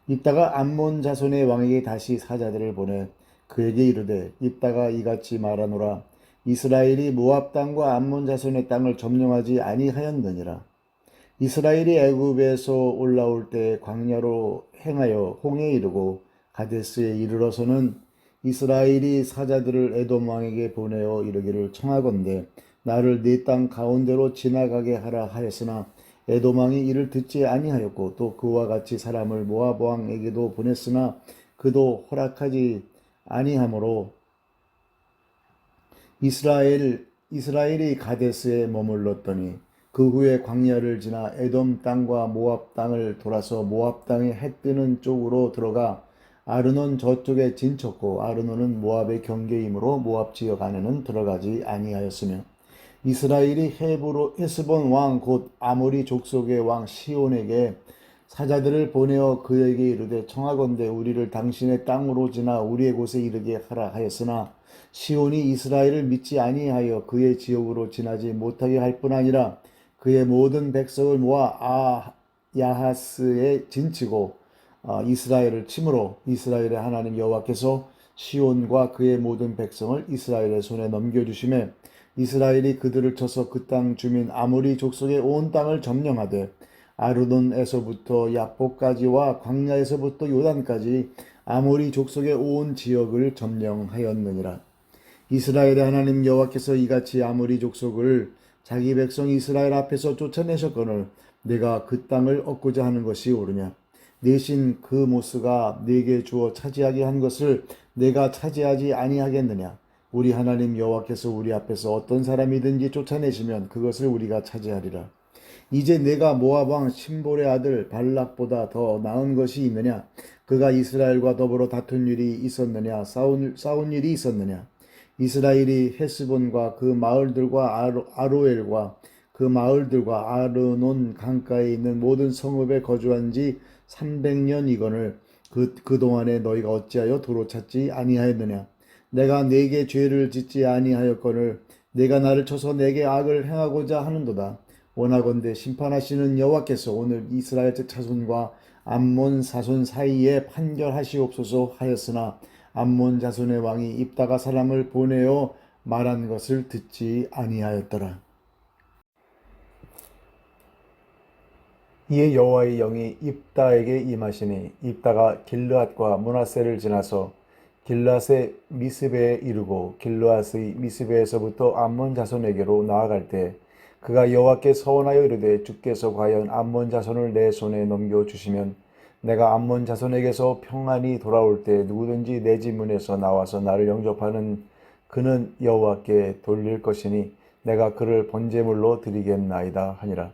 입다가 암몬 자손의 왕에게 다시 사자들을 보내 그에게 이르되 입다가 이같이 말하노라. 이스라엘이 모압 땅과 암몬 자손의 땅을 점령하지 아니하였느니라. 이스라엘이 애굽에서 올라올 때 광야로 행하여 홍해에 이르고 가데스에 이르러서는 이스라엘이 사자들을 에돔 왕에게 보내어 이르기를 청하건대 나를 네 땅 가운데로 지나가게 하라 하였으나 에돔 왕이 이를 듣지 아니하였고 또 그와 같이 사람을 모압 왕에게도 보냈으나 그도 허락하지 아니하므로 이스라엘이 가데스에 머물렀더니 그 후에 광야를 지나 에돔 땅과 모압 땅을 돌아서 모압 땅의 해 뜨는 쪽으로 들어가 아르논 저쪽에 진쳤고 아르논은 모압의 경계이므로 모압 지역 안에는 들어가지 아니하였으며 이스라엘이 헤스본 왕 곧 아모리 족속의 왕 시온에게 사자들을 보내어 그에게 이르되 청하건대 우리를 당신의 땅으로 지나 우리의 곳에 이르게 하라 하였으나 시온이 이스라엘을 믿지 아니하여 그의 지역으로 지나지 못하게 할 뿐 아니라 그의 모든 백성을 모아 야하스에 진치고 이스라엘을 치므로 이스라엘의 하나님 여호와께서 시온과 그의 모든 백성을 이스라엘의 손에 넘겨주시매 이스라엘이 그들을 쳐서 그 땅 주민 아모리 족속의 온 땅을 점령하되 아르논에서부터 야복까지와 광야에서부터 요단까지 아모리 족속의 온 지역을 점령하였느니라. 이스라엘의 하나님 여호와께서 이같이 아모리 족속을 자기 백성 이스라엘 앞에서 쫓아내셨거늘 내가 그 땅을 얻고자 하는 것이 옳으냐. 내신 그 모스가 내게 주어 차지하게 한 것을 내가 차지하지 아니하겠느냐. 우리 하나님 여호와께서 우리 앞에서 어떤 사람이든지 쫓아내시면 그것을 우리가 차지하리라. 이제 내가 모압 왕 심볼의 아들 발락보다 더 나은 것이 있느냐. 그가 이스라엘과 더불어 다툰 일이 있었느냐. 싸운 일이 있었느냐. 이스라엘이 헤스본과 그 마을들과 아로엘과 그 마을들과 아르논 강가에 있는 모든 성읍에 거주한 지 300년이거늘 그동안에 너희가 어찌하여 도로 찾지 아니하였느냐. 내가 네게 죄를 짓지 아니하였거늘 내가 나를 쳐서 내게 악을 행하고자 하는도다. 원하건대 심판하시는 여호와께서 오늘 이스라엘 자손과 암몬 자손 사이에 판결하시옵소서 하였으나 암몬 자손의 왕이 입다가 사람을 보내어 말한 것을 듣지 아니하였더라. 이에 여호와의 영이 입다에게 임하시니 입다가 길르앗과 므낫세를 지나서 길르앗의 미스베에 이르고 길르앗의 미스베에서부터 암몬 자손에게로 나아갈 때 그가 여호와께 서원하여 이르되 주께서 과연 암몬 자손을 내 손에 넘겨 주시면 내가 암몬 자손에게서 평안히 돌아올 때 누구든지 내 집 문에서 나와서 나를 영접하는 그는 여호와께 돌릴 것이니 내가 그를 번제물로 드리겠나이다 하니라.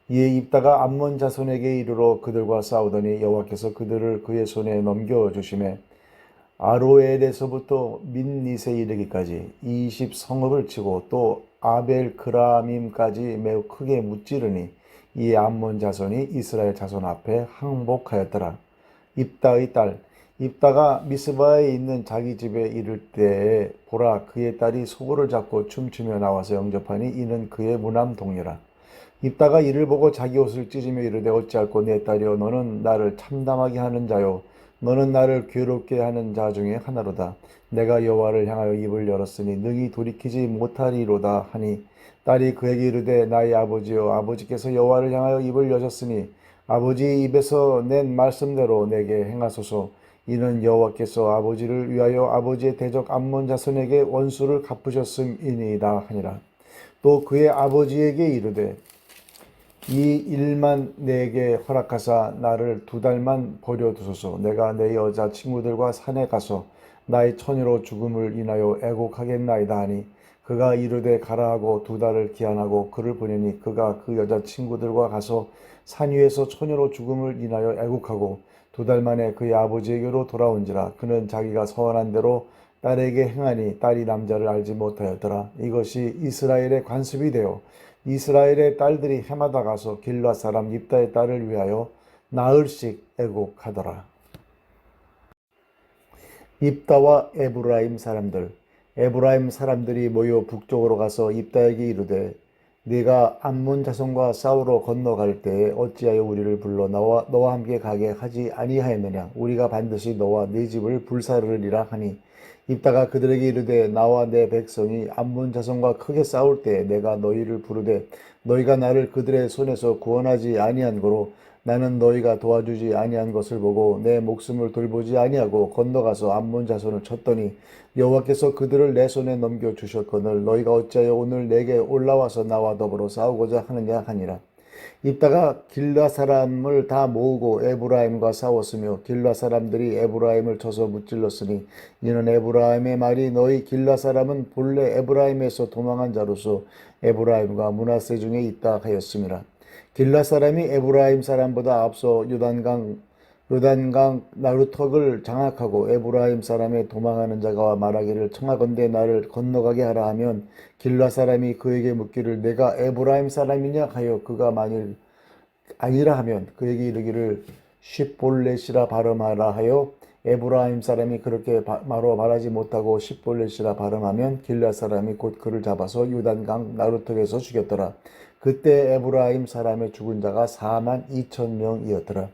이에 입다가 암몬 자손에게 이르러 그들과 싸우더니 여호와께서 그들을 그의 손에 넘겨 주시매 아로엘에서부터 민닛에 이르기까지 20성읍을 치고 또 아벨 그라밈까지 매우 크게 무찌르니 이 암몬 자손이 이스라엘 자손 앞에 항복하였더라. 입다의 딸 입다가 미스바에 있는 자기 집에 이를 때에 보라 그의 딸이 소고를 잡고 춤추며 나와서 영접하니 이는 그의 무남 동료라. 입다가 이를 보고 자기 옷을 찢으며 이르되 어찌할꼬 내 딸이여 너는 나를 참담하게 하는 자요 너는 나를 괴롭게 하는 자 중에 하나로다. 내가 여호와를 향하여 입을 열었으니 능히 돌이키지 못하리로다 하니 딸이 그에게 이르되 나의 아버지여 아버지께서 여호와를 향하여 입을 여셨으니 아버지 입에서 낸 말씀대로 내게 행하소서. 이는 여호와께서 아버지를 위하여 아버지의 대적 암몬 자손에게 원수를 갚으셨음이니이다 하니라. 또 그의 아버지에게 이르되 이 일만 내게 허락하사 나를 2달만 버려두소서. 내가 내 여자 친구들과 산에 가서 나의 처녀로 죽음을 인하여 애곡하겠나이다 하니 그가 이르되 가라 하고 2달을 기한하고 그를 보내니 그가 그 여자 친구들과 가서 산 위에서 처녀로 죽음을 인하여 애곡하고 2달 만에 그의 아버지에게로 돌아온지라. 그는 자기가 서원한 대로 딸에게 행하니 딸이 남자를 알지 못하였더라. 이것이 이스라엘의 관습이 되어 이스라엘의 딸들이 해마다 가서 길르앗 사람 입다의 딸을 위하여 나흘씩 애곡하더라. 입다와 에브라임 사람들 에브라임 사람들이 모여 북쪽으로 가서 입다에게 이르되 네가 암몬 자손과 싸우러 건너갈 때에 어찌하여 우리를 불러 너와 함께 가게 하지 아니하였느냐. 우리가 반드시 너와 네 집을 불사르리라 하니 입다가 그들에게 이르되 나와 내 백성이 암몬 자손과 크게 싸울 때 내가 너희를 부르되 너희가 나를 그들의 손에서 구원하지 아니한 고로 나는 너희가 도와주지 아니한 것을 보고 내 목숨을 돌보지 아니하고 건너가서 암몬 자손을 쳤더니 여호와께서 그들을 내 손에 넘겨 주셨거늘 너희가 어찌하여 오늘 내게 올라와서 나와 더불어 싸우고자 하느냐 하니라. 입다가 길르앗 사람을 다 모으고 에브라임과 싸웠으며 길르앗 사람들이 에브라임을 쳐서 무찔렀으니 이는 에브라임의 말이 너희 길르앗 사람은 본래 에브라임에서 도망한 자로서 에브라임과 므낫세 중에 있다 하였음이라. 길르앗 사람이 에브라임 사람보다 앞서 요단강 나루턱을 장악하고 에브라임 사람의 도망하는 자가 말하기를 청하건대 나를 건너가게 하라 하면 길르앗 사람이 그에게 묻기를 내가 에브라임 사람이냐 하여 그가 만일 아니라 하면 그에게 이르기를 십볼렛이라 발음하라 하여 에브라임 사람이 그렇게 바로 말하지 못하고 십볼렛이라 발음하면 길르앗 사람이 곧 그를 잡아서 요단강 나루턱에서 죽였더라. 그때 에브라임 사람의 죽은 자가 42,000명이었더라.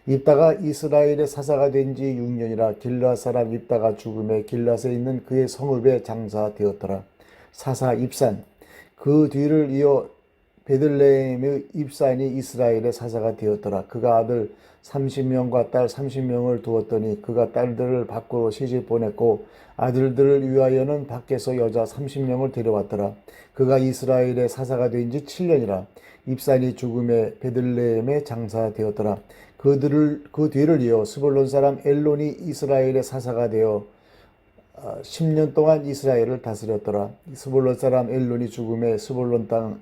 입다가 이스라엘의 사사가 된 지 6년이라 길르앗 사람 입다가 죽음에 길르앗에 있는 그의 성읍에 장사되었더라. 사사 입산 그 뒤를 이어 베들레헴의 입산이 이스라엘의 사사가 되었더라. 그가 아들 30명과 딸 30명을 두었더니 그가 딸들을 밖으로 시집 보냈고 아들들을 위하여는 밖에서 여자 30명을 데려왔더라. 그가 이스라엘의 사사가 된 지 7년이라. 입산이 죽음에 베들레헴에 장사되었더라. 그 뒤를 이어 스불론 사람 엘론이 이스라엘의 사사가 되어 10년 동안 이스라엘을 다스렸더라. 스불론 사람 엘론이 죽음에 스불론 땅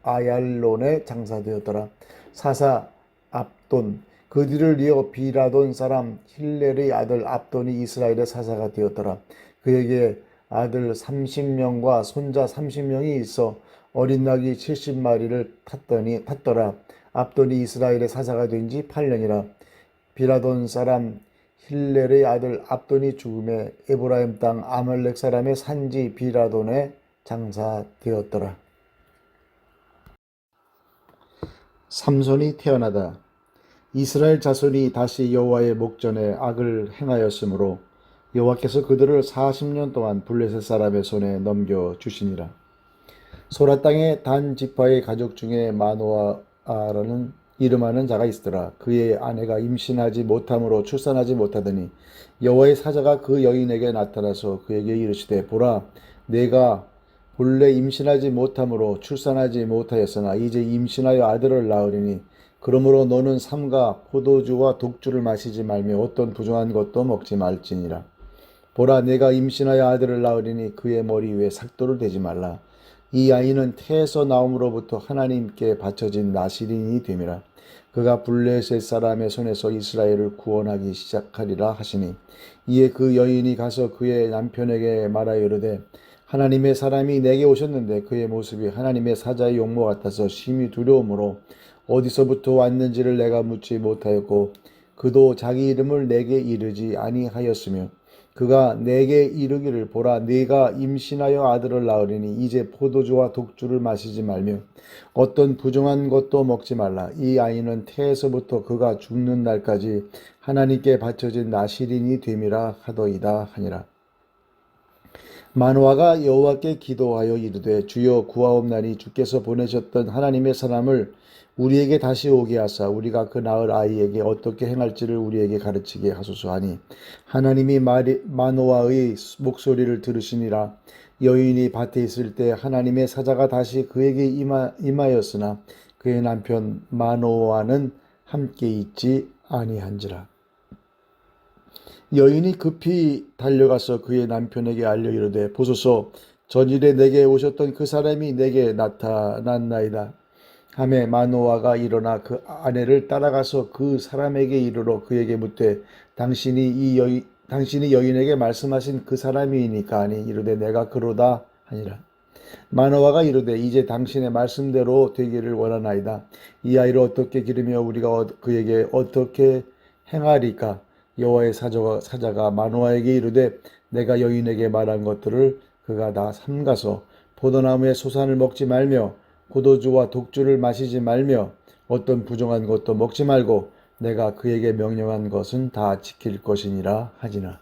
아얄론에 장사되었더라. 사사 압돈 그 뒤를 이어 비라돈 사람 힐렐의 아들 압돈이 이스라엘의 사사가 되었더라. 그에게 아들 30명과 손자 30명이 있어 어린 낙이 70마리를 탔더라. 압돈이 이스라엘의 사사가 된 지 8년이라. 비라돈 사람 힐렐의 아들 압돈이 죽음에 에브라임 땅 아말렉 사람의 산지 비라돈에 장사되었더라. 삼손이 태어나다. 이스라엘 자손이 다시 여호와의 목전에 악을 행하였으므로 여호와께서 그들을 40년 동안 블레셋 사람의 손에 넘겨 주시니라. 소라 땅에 단 지파의 가족 중에 마노아라는 이름하는 자가 있더라. 그의 아내가 임신하지 못함으로 출산하지 못하더니 여호와의 사자가 그 여인에게 나타나서 그에게 이르시되 보라 내가 본래 임신하지 못함으로 출산하지 못하였으나 이제 임신하여 아들을 낳으리니 그러므로 너는 삼가 포도주와 독주를 마시지 말며 어떤 부정한 것도 먹지 말지니라. 보라 내가 임신하여 아들을 낳으리니 그의 머리 위에 삭도를 대지 말라. 이 아이는 태에서 나옴으로부터 하나님께 바쳐진 나실인이 됨이라. 그가 블레셋 사람의 손에서 이스라엘을 구원하기 시작하리라 하시니 이에 그 여인이 가서 그의 남편에게 말하여 이르되 하나님의 사람이 내게 오셨는데 그의 모습이 하나님의 사자의 용모 같아서 심히 두려움으로 어디서부터 왔는지를 내가 묻지 못하였고 그도 자기 이름을 내게 이르지 아니하였으며 그가 내게 이르기를 보라 네가 임신하여 아들을 낳으리니 이제 포도주와 독주를 마시지 말며 어떤 부정한 것도 먹지 말라. 이 아이는 태에서부터 그가 죽는 날까지 하나님께 바쳐진 나실인이 됨이라 하더이다 하니라. 마노아가 여호와께 기도하여 이르되 주여 구하옵나니 주께서 보내셨던 하나님의 사람을 우리에게 다시 오게 하사 우리가 그 낳을 아이에게 어떻게 행할지를 우리에게 가르치게 하소서 하니 하나님이 마노아의 목소리를 들으시니라. 여인이 밭에 있을 때 하나님의 사자가 다시 그에게 임하였으나 그의 남편 마노아는 함께 있지 아니한지라. 여인이 급히 달려가서 그의 남편에게 알려 이르되 보소서 전일에 내게 오셨던 그 사람이 내게 나타났나이다 하매 마노아가 일어나 그 아내를 따라가서 그 사람에게 이르러 그에게 묻되 당신이 여인에게 말씀하신 그 사람이니까 하니 이르되 내가 그로다 하니라. 마노아가 이르되 이제 당신의 말씀대로 되기를 원하나이다. 이 아이를 어떻게 기르며 우리가 그에게 어떻게 행하리까. 여호와의 사자가 마노아에게 이르되 내가 여인에게 말한 것들을 그가 다 삼가서 포도나무의 소산을 먹지 말며 포도주와 독주를 마시지 말며 어떤 부정한 것도 먹지 말고 내가 그에게 명령한 것은 다 지킬 것이니라 하지나.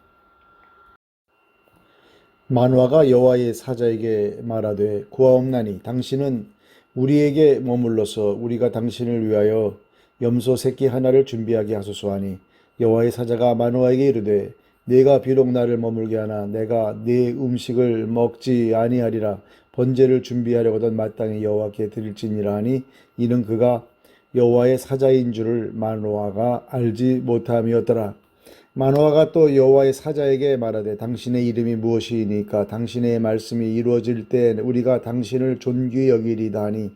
마노아가 여호와의 사자에게 말하되 구하옵나니 당신은 우리에게 머물러서 우리가 당신을 위하여 염소 새끼 하나를 준비하게 하소서 하니 여호와의 사자가 마노아에게 이르되 네가 비록 나를 머물게 하나 내가 네 음식을 먹지 아니하리라. 번제를 준비하려거든 마땅히 여호와께 드릴지니라 하니 이는 그가 여호와의 사자인 줄을 마노아가 알지 못함이었더라. 마노아가 또 여호와의 사자에게 말하되 당신의 이름이 무엇이니까 당신의 말씀이 이루어질 때 우리가 당신을 존귀히 여기리다 하니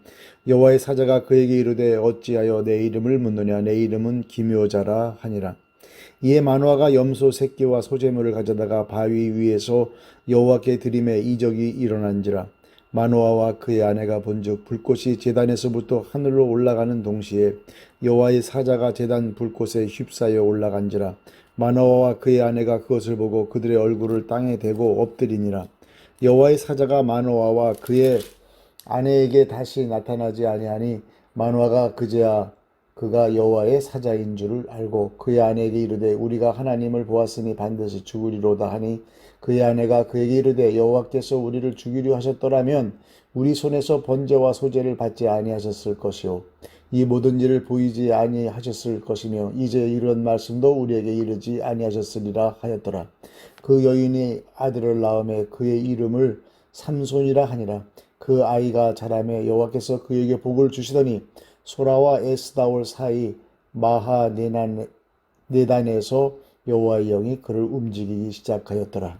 여호와의 사자가 그에게 이르되 어찌하여 내 이름을 묻느냐 내 이름은 기묘자라 하니라. 이에 마노아가 염소 새끼와 소재물을 가져다가 바위 위에서 여호와께 드림에 이적이 일어난지라. 마노아와 그의 아내가 본즉 불꽃이 제단에서부터 하늘로 올라가는 동시에 여호와의 사자가 제단 불꽃에 휩싸여 올라간지라. 마노아와 그의 아내가 그것을 보고 그들의 얼굴을 땅에 대고 엎드리니라. 여호와의 사자가 마노아와 그의 아내에게 다시 나타나지 아니하니 마노아가 그제야 그가 여호와의 사자인 줄을 알고 그의 아내에게 이르되 우리가 하나님을 보았으니 반드시 죽으리로다 하니 그의 아내가 그에게 이르되 여호와께서 우리를 죽이려 하셨더라면 우리 손에서 번제와 소제를 받지 아니하셨을 것이요 이 모든 일을 보이지 아니하셨을 것이며 이제 이런 말씀도 우리에게 이르지 아니하셨으리라 하였더라. 그 여인이 아들을 낳음에 그의 이름을 삼손이라 하니라. 그 아이가 자라매 여호와께서 그에게 복을 주시더니 소라와 에스다올 사이 마하네단에서 여호와의 영이 그를 움직이기 시작하였더라.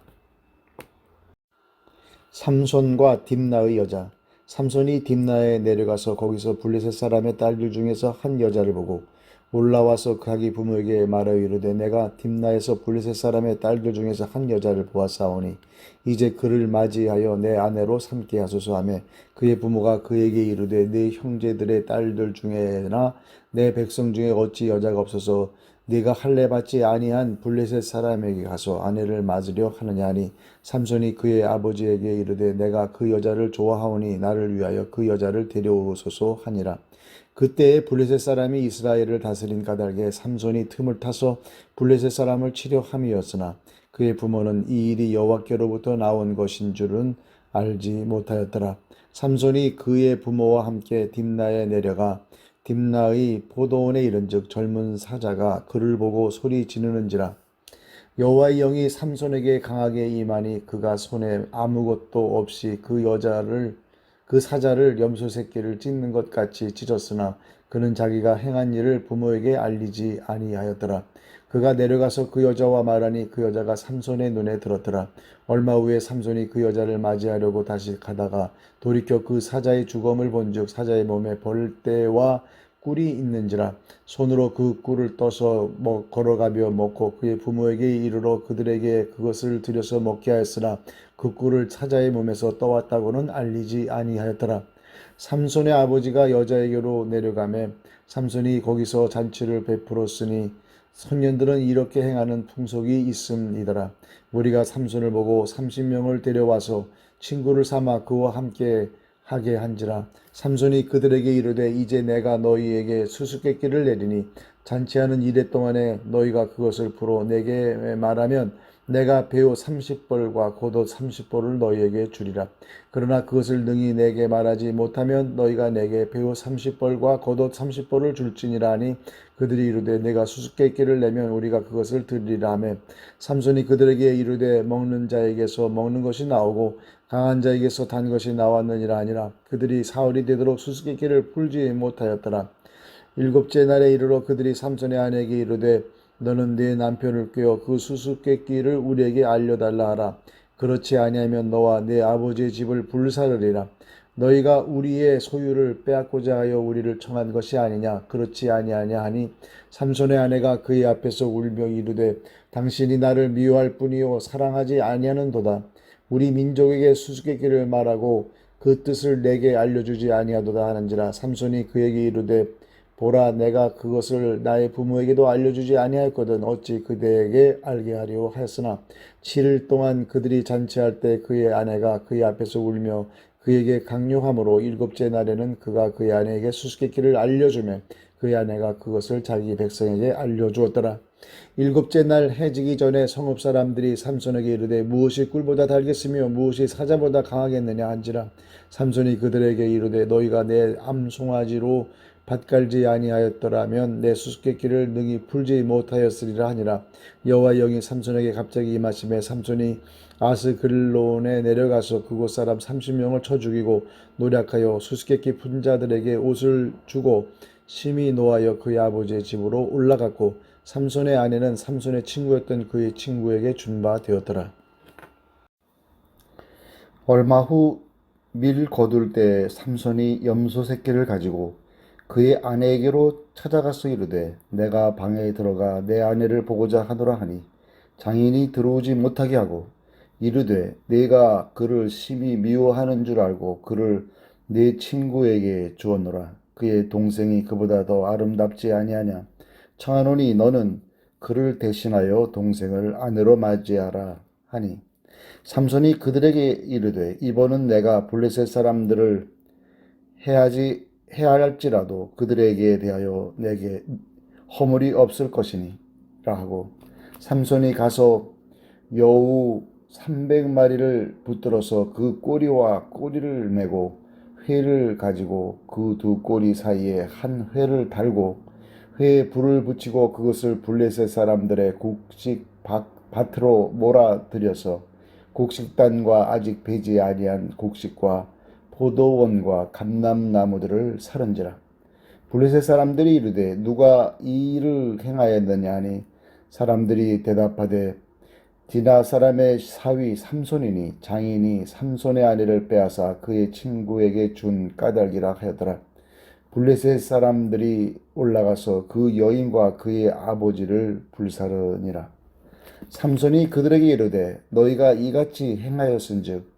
삼손과 딥나의 여자. 삼손이 딥나에 내려가서 거기서 블레셋 사람의 딸들 중에서 한 여자를 보고 올라와서 자기 부모에게 말하여 이르되 내가 딥나에서 블레셋 사람의 딸들 중에서 한 여자를 보았사오니 이제 그를 맞이하여 내 아내로 삼게 하소서 하며 그의 부모가 그에게 이르되 네 형제들의 딸들 중에나 내 백성 중에 어찌 여자가 없어서 네가 할례 받지 아니한 블레셋 사람에게 가서 아내를 맞으려 하느냐 하니 삼손이 그의 아버지에게 이르되 내가 그 여자를 좋아하오니 나를 위하여 그 여자를 데려오소서 하니라. 그때에 블레셋 사람이 이스라엘을 다스린 까닭에 삼손이 틈을 타서 블레셋 사람을 치려 함이었으나 그의 부모는 이 일이 여호와께로부터 나온 것인 줄은 알지 못하였더라. 삼손이 그의 부모와 함께 딥나에 내려가 딥나의 포도원에 이른즉 젊은 사자가 그를 보고 소리 지르는지라. 여호와의 영이 삼손에게 강하게 임하니 그가 손에 아무것도 없이 그 사자를 염소 새끼를 찢는 것 같이 찢었으나 그는 자기가 행한 일을 부모에게 알리지 아니하였더라. 그가 내려가서 그 여자와 말하니 그 여자가 삼손의 눈에 들었더라. 얼마 후에 삼손이 그 여자를 맞이하려고 다시 가다가 돌이켜 그 사자의 주검을 본즉 사자의 몸에 벌떼와 꿀이 있는지라. 손으로 그 꿀을 떠서 걸어가며 먹고 그의 부모에게 이르러 그들에게 그것을 들여서 먹게 하였으나 그 꿀을 사자의 몸에서 떠왔다고는 알리지 아니하였더라. 삼손의 아버지가 여자에게로 내려가매 삼손이 거기서 잔치를 베풀었으니 선년들은 이렇게 행하는 풍속이 있음이더라. 무리가 삼손을 보고 30명을 데려와서 친구를 삼아 그와 함께 하게 한지라. 삼손이 그들에게 이르되 이제 내가 너희에게 수수께끼를 내리니 잔치하는 이래 동안에 너희가 그것을 풀어 내게 말하면 내가 배우 30벌과 겉옷 30벌을 너희에게 주리라. 그러나 그것을 능히 내게 말하지 못하면 너희가 내게 배우 30벌과 겉옷 30벌을 줄지니라 하니 그들이 이르되 내가 수수께끼를 내면 우리가 그것을 드리라 하매 삼손이 그들에게 이르되 먹는 자에게서 먹는 것이 나오고 강한 자에게서 단 것이 나왔느니라 하니라. 그들이 사흘이 되도록 수수께끼를 풀지 못하였더라. 일곱째 날에 이르러 그들이 삼손의 아내에게 이르되 너는 네 남편을 꾀어 그 수수께끼를 우리에게 알려달라 하라. 그렇지 아니하면 너와 네 아버지의 집을 불사르리라. 너희가 우리의 소유를 빼앗고자 하여 우리를 청한 것이 아니냐. 그렇지 아니하냐 하니 삼손의 아내가 그의 앞에서 울며 이르되 당신이 나를 미워할 뿐이요 사랑하지 아니하는도다. 우리 민족에게 수수께끼를 말하고 그 뜻을 내게 알려주지 아니하도다 하는지라. 삼손이 그에게 이르되 보라 내가 그것을 나의 부모에게도 알려주지 아니하였거든 어찌 그대에게 알게 하려 하였으나 7일 동안 그들이 잔치할 때 그의 아내가 그의 앞에서 울며 그에게 강요함으로 일곱째 날에는 그가 그의 아내에게 수수께끼를 알려주매 그의 아내가 그것을 자기 백성에게 알려주었더라. 일곱째 날 해지기 전에 성읍 사람들이 삼손에게 이르되 무엇이 꿀보다 달겠으며 무엇이 사자보다 강하겠느냐 한지라. 삼손이 그들에게 이르되 너희가 내 암송아지로 밭갈지 아니하였더라면 내 수수께끼를 능히 풀지 못하였으리라 하니라. 여호와의 영이 삼손에게 갑자기 임하심에 삼손이 아스글론에 내려가서 그곳 사람 30명을 쳐 죽이고 노략하여 수수께끼 푼 자들에게 옷을 주고 심히 노하여 그의 아버지의 집으로 올라갔고 삼손의 아내는 삼손의 친구였던 그의 친구에게 준 바 되었더라. 얼마 후 밀 거둘 때 삼손이 염소 새끼를 가지고 그의 아내에게로 찾아가서 이르되 내가 방에 들어가 내 아내를 보고자 하노라 하니 장인이 들어오지 못하게 하고 이르되 네가 그를 심히 미워하는 줄 알고 그를 네 친구에게 주었노라. 그의 동생이 그보다 더 아름답지 아니하냐. 청하노니 너는 그를 대신하여 동생을 아내로 맞이하라 하니 삼손이 그들에게 이르되 이번은 내가 블레셋 사람들을 해할지라도 그들에게 대하여 내게 허물이 없을 것이니라 하고 삼손이 가서 여우 300마리를 붙들어서 그 꼬리와 꼬리를 메고 회를 가지고 그 두 꼬리 사이에 한 회를 달고 회에 불을 붙이고 그것을 블레셋 사람들의 곡식 밭으로 몰아들여서 곡식단과 아직 배지 아니한 곡식과 포도원과 감람나무들을 사른지라. 블레셋 사람들이 이르되 누가 이 일을 행하였느냐 하니 사람들이 대답하되 디나 사람의 사위 삼손이니 장인이 삼손의 아내를 빼앗아 그의 친구에게 준 까닭이라 하였더라. 블레셋 사람들이 올라가서 그 여인과 그의 아버지를 불사르니라. 삼손이 그들에게 이르되 너희가 이같이 행하였은즉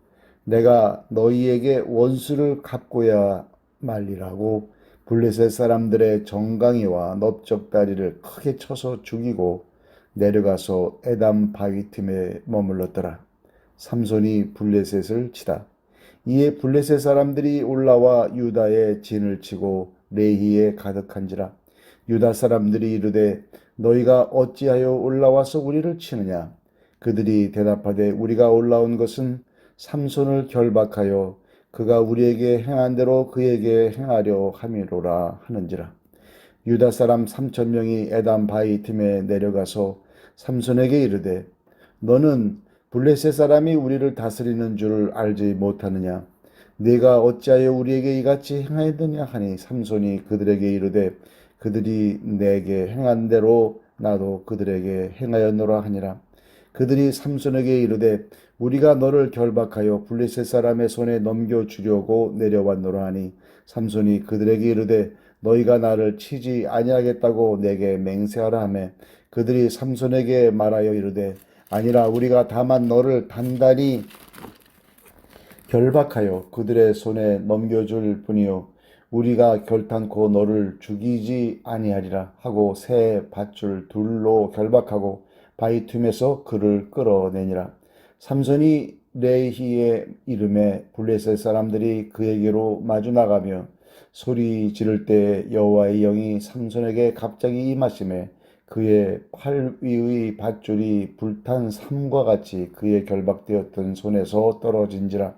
내가 너희에게 원수를 갚고야 말리라고 블레셋 사람들의 정강이와 넓적다리를 크게 쳐서 죽이고 내려가서 에담 바위 틈에 머물렀더라. 삼손이 블레셋을 치다. 이에 블레셋 사람들이 올라와 유다에 진을 치고 레히에 가득한지라. 유다 사람들이 이르되 너희가 어찌하여 올라와서 우리를 치느냐. 그들이 대답하되 우리가 올라온 것은 삼손을 결박하여 그가 우리에게 행한 대로 그에게 행하려 함이로라 하는지라. 유다 사람 3,000명이 에담 바위 틈에 내려가서 삼손에게 이르되 너는 블레셋 사람이 우리를 다스리는 줄 알지 못하느냐. 네가 어찌하여 우리에게 이같이 행하였느냐 하니 삼손이 그들에게 이르되 그들이 내게 행한 대로 나도 그들에게 행하였노라 하니라. 그들이 삼손에게 이르되 우리가 너를 결박하여 블레셋 사람의 손에 넘겨주려고 내려왔노라 하니 삼손이 그들에게 이르되 너희가 나를 치지 아니하겠다고 내게 맹세하라 하매 그들이 삼손에게 말하여 이르되 아니라 우리가 다만 너를 단단히 결박하여 그들의 손에 넘겨줄 뿐이요 우리가 결탄코 너를 죽이지 아니하리라 하고 새 밧줄 둘로 결박하고 바위 틈에서 그를 끌어내니라. 삼손이 레히의 이름에 블레셋 사람들이 그에게로 마주 나가며 소리 지를 때 여호와의 영이 삼손에게 갑자기 임하심에 그의 팔 위의 밧줄이 불탄 삼과 같이 그의 결박되었던 손에서 떨어진지라.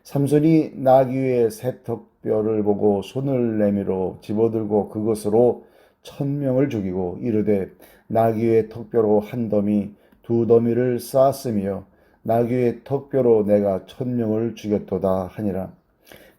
삼손이 나귀의 새턱뼈를 보고 손을 내밀어 집어들고 그것으로 1,000명을 죽이고 이르되 나귀의 턱뼈로 한 더미 두 더미를 쌓았으며 나귀의 턱뼈로 내가 1,000명을 죽였도다 하니라.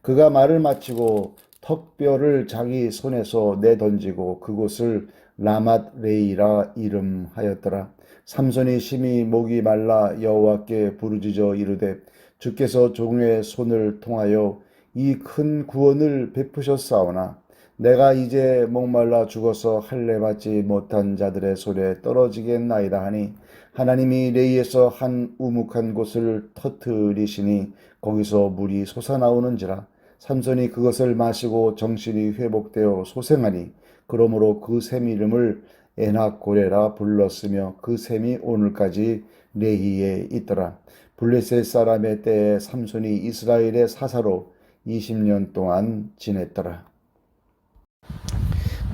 그가 말을 마치고 턱뼈를 자기 손에서 내던지고 그곳을 라맛 레이라 이름하였더라. 삼손이 심히 목이 말라 여호와께 부르짖어 이르되 주께서 종의 손을 통하여 이 큰 구원을 베푸셨사오나 내가 이제 목말라 죽어서 할례 받지 못한 자들의 손에 떨어지겠나이다 하니 하나님이 레이에서 한 우묵한 곳을 터뜨리시니 거기서 물이 솟아나오는지라. 삼손이 그것을 마시고 정신이 회복되어 소생하니 그러므로 그 샘 이름을 에낙고레라 불렀으며 그 샘이 오늘까지 레히에 있더라. 블레셋 사람의 때에 삼손이 이스라엘의 사사로 20년 동안 지냈더라.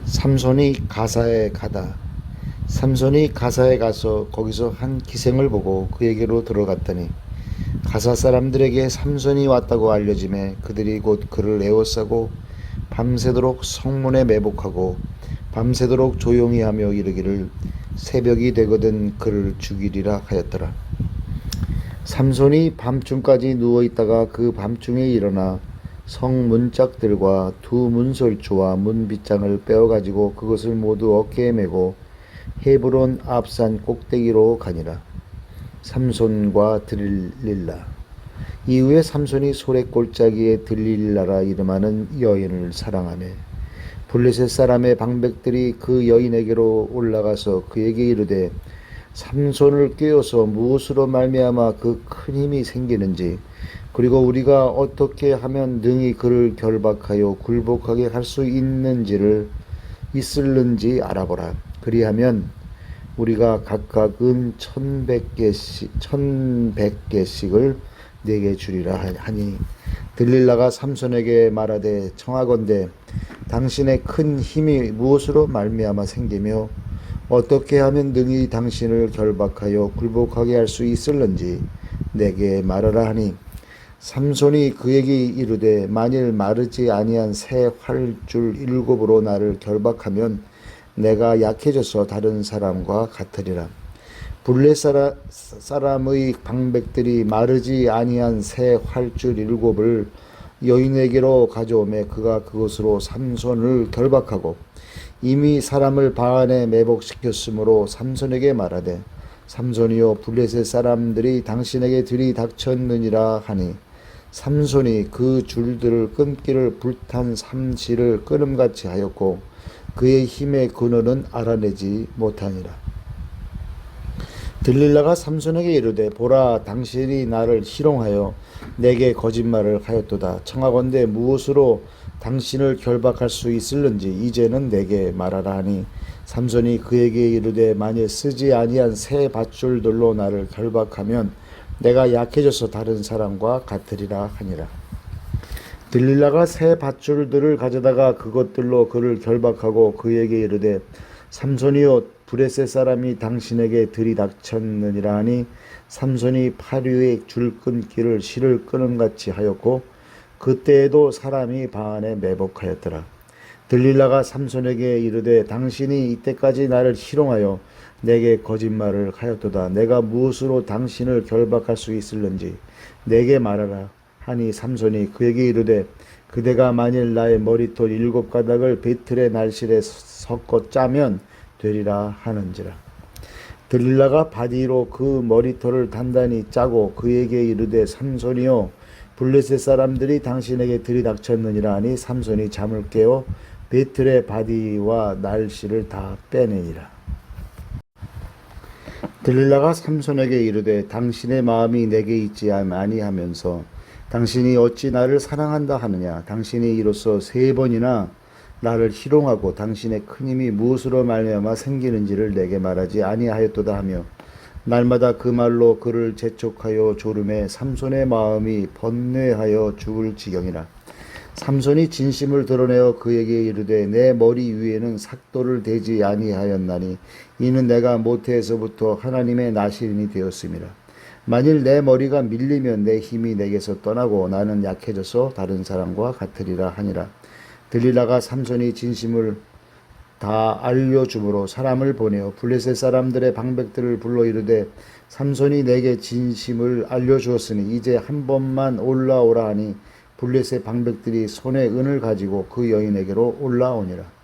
삼손이 가사에 가다. 삼손이 가사에 가서 거기서 한 기생을 보고 그에게로 들어갔더니 가사 사람들에게 삼손이 왔다고 알려지매 그들이 곧 그를 에워싸고 밤새도록 성문에 매복하고 밤새도록 조용히 하며 이르기를 새벽이 되거든 그를 죽이리라 하였더라. 삼손이 밤중까지 누워있다가 그 밤중에 일어나 성 문짝들과 두 문설주와 문빗장을 빼어가지고 그것을 모두 어깨에 메고 헤브론 앞산 꼭대기로 가니라. 삼손과 들릴라. 이후에 삼손이 소래골짜기에 들릴라라 이름하는 여인을 사랑하며 블레셋 사람의 방백들이 그 여인에게로 올라가서 그에게 이르되 삼손을 꿰어서 무엇으로 말미암아 그 큰 힘이 생기는지 그리고 우리가 어떻게 하면 능히 그를 결박하여 굴복하게 할 수 있을는지 알아보라. 그리하면 우리가 각각 은 1,100개씩을 내게 주리라 하니 들릴라가 삼손에게 말하되 청하건대 당신의 큰 힘이 무엇으로 말미암아 생기며 어떻게 하면 능히 당신을 결박하여 굴복하게 할 수 있을는지 내게 말하라 하니 삼손이 그에게 이르되 만일 마르지 아니한 새 활줄 7으로 나를 결박하면 내가 약해져서 다른 사람과 같으리라. 블레셋 사람의 방백들이 마르지 아니한 새 활줄 7을 여인에게로 가져오매 그가 그것으로 삼손을 결박하고 이미 사람을 방 안에 매복시켰으므로 삼손에게 말하되 삼손이여 블레셋 사람들이 당신에게 들이닥쳤느니라 하니 삼손이 그 줄들을 끊기를 불탄 삼실을 끊음같이 하였고 그의 힘의 근원은 알아내지 못하니라. 들릴라가 삼손에게 이르되 보라 당신이 나를 희롱하여 내게 거짓말을 하였도다. 청하건대 무엇으로 당신을 결박할 수 있을는지 이제는 내게 말하라 하니 삼손이 그에게 이르되 만일 쓰지 아니한 새 밧줄들로 나를 결박하면 내가 약해져서 다른 사람과 같으리라 하니라. 들릴라가 새 밧줄들을 가져다가 그것들로 그를 결박하고 그에게 이르되 삼손이여 브레셋 사람이 당신에게 들이닥쳤느니라 하니 삼손이 팔 위에 줄 끊기를 실을 끄는같이 하였고 그때에도 사람이 방 안에 매복하였더라. 들릴라가 삼손에게 이르되 당신이 이때까지 나를 희롱하여 내게 거짓말을 하였도다. 내가 무엇으로 당신을 결박할 수 있을는지 내게 말하라 하니 삼손이 그에게 이르되 그대가 만일 나의 머리털 7가닥을 배틀의 날실에 섞어 짜면 되리라 하는지라. 들릴라가 바디로 그 머리털을 단단히 짜고 그에게 이르되 삼손이여 블레셋 사람들이 당신에게 들이닥쳤느니라 하니 삼손이 잠을 깨어 배틀의 바디와 날씨를 다 빼내니라. 들릴라가 삼손에게 이르되 당신의 마음이 내게 있지 아니하면서 당신이 어찌 나를 사랑한다 하느냐. 당신이 이로써 3번이나 나를 희롱하고 당신의 큰 힘이 무엇으로 말미암아 생기는지를 내게 말하지 아니하였도다 하며 날마다 그 말로 그를 재촉하여 조름에 삼손의 마음이 번뇌하여 죽을 지경이라. 삼손이 진심을 드러내어 그에게 이르되 내 머리 위에는 삭도를 대지 아니하였나니 이는 내가 모태에서부터 하나님의 나시린이 되었음이라. 만일 내 머리가 밀리면 내 힘이 내게서 떠나고 나는 약해져서 다른 사람과 같으리라 하니라. 들릴라가 삼손이 진심을 다 알려주므로 사람을 보내어 블레셋 사람들의 방백들을 불러 이르되 삼손이 내게 진심을 알려주었으니 이제 한 번만 올라오라 하니 블레셋 방백들이 손에 은을 가지고 그 여인에게로 올라오니라.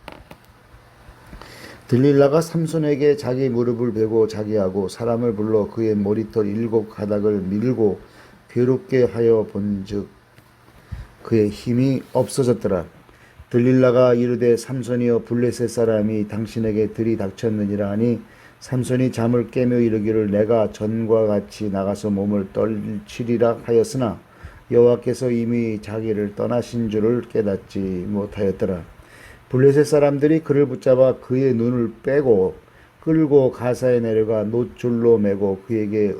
들릴라가 삼손에게 자기 무릎을 베고 자기하고 사람을 불러 그의 머리털 7가닥을 밀고 괴롭게 하여 본즉 그의 힘이 없어졌더라. 들릴라가 이르되 삼손이여 블레셋 사람이 당신에게 들이닥쳤느니라 하니 삼손이 잠을 깨며 이르기를 내가 전과 같이 나가서 몸을 떨치리라 하였으나 여호와께서 이미 자기를 떠나신 줄을 깨닫지 못하였더라. 블레셋 사람들이 그를 붙잡아 그의 눈을 빼고 끌고 가사에 내려가 놋줄로 매고 그에게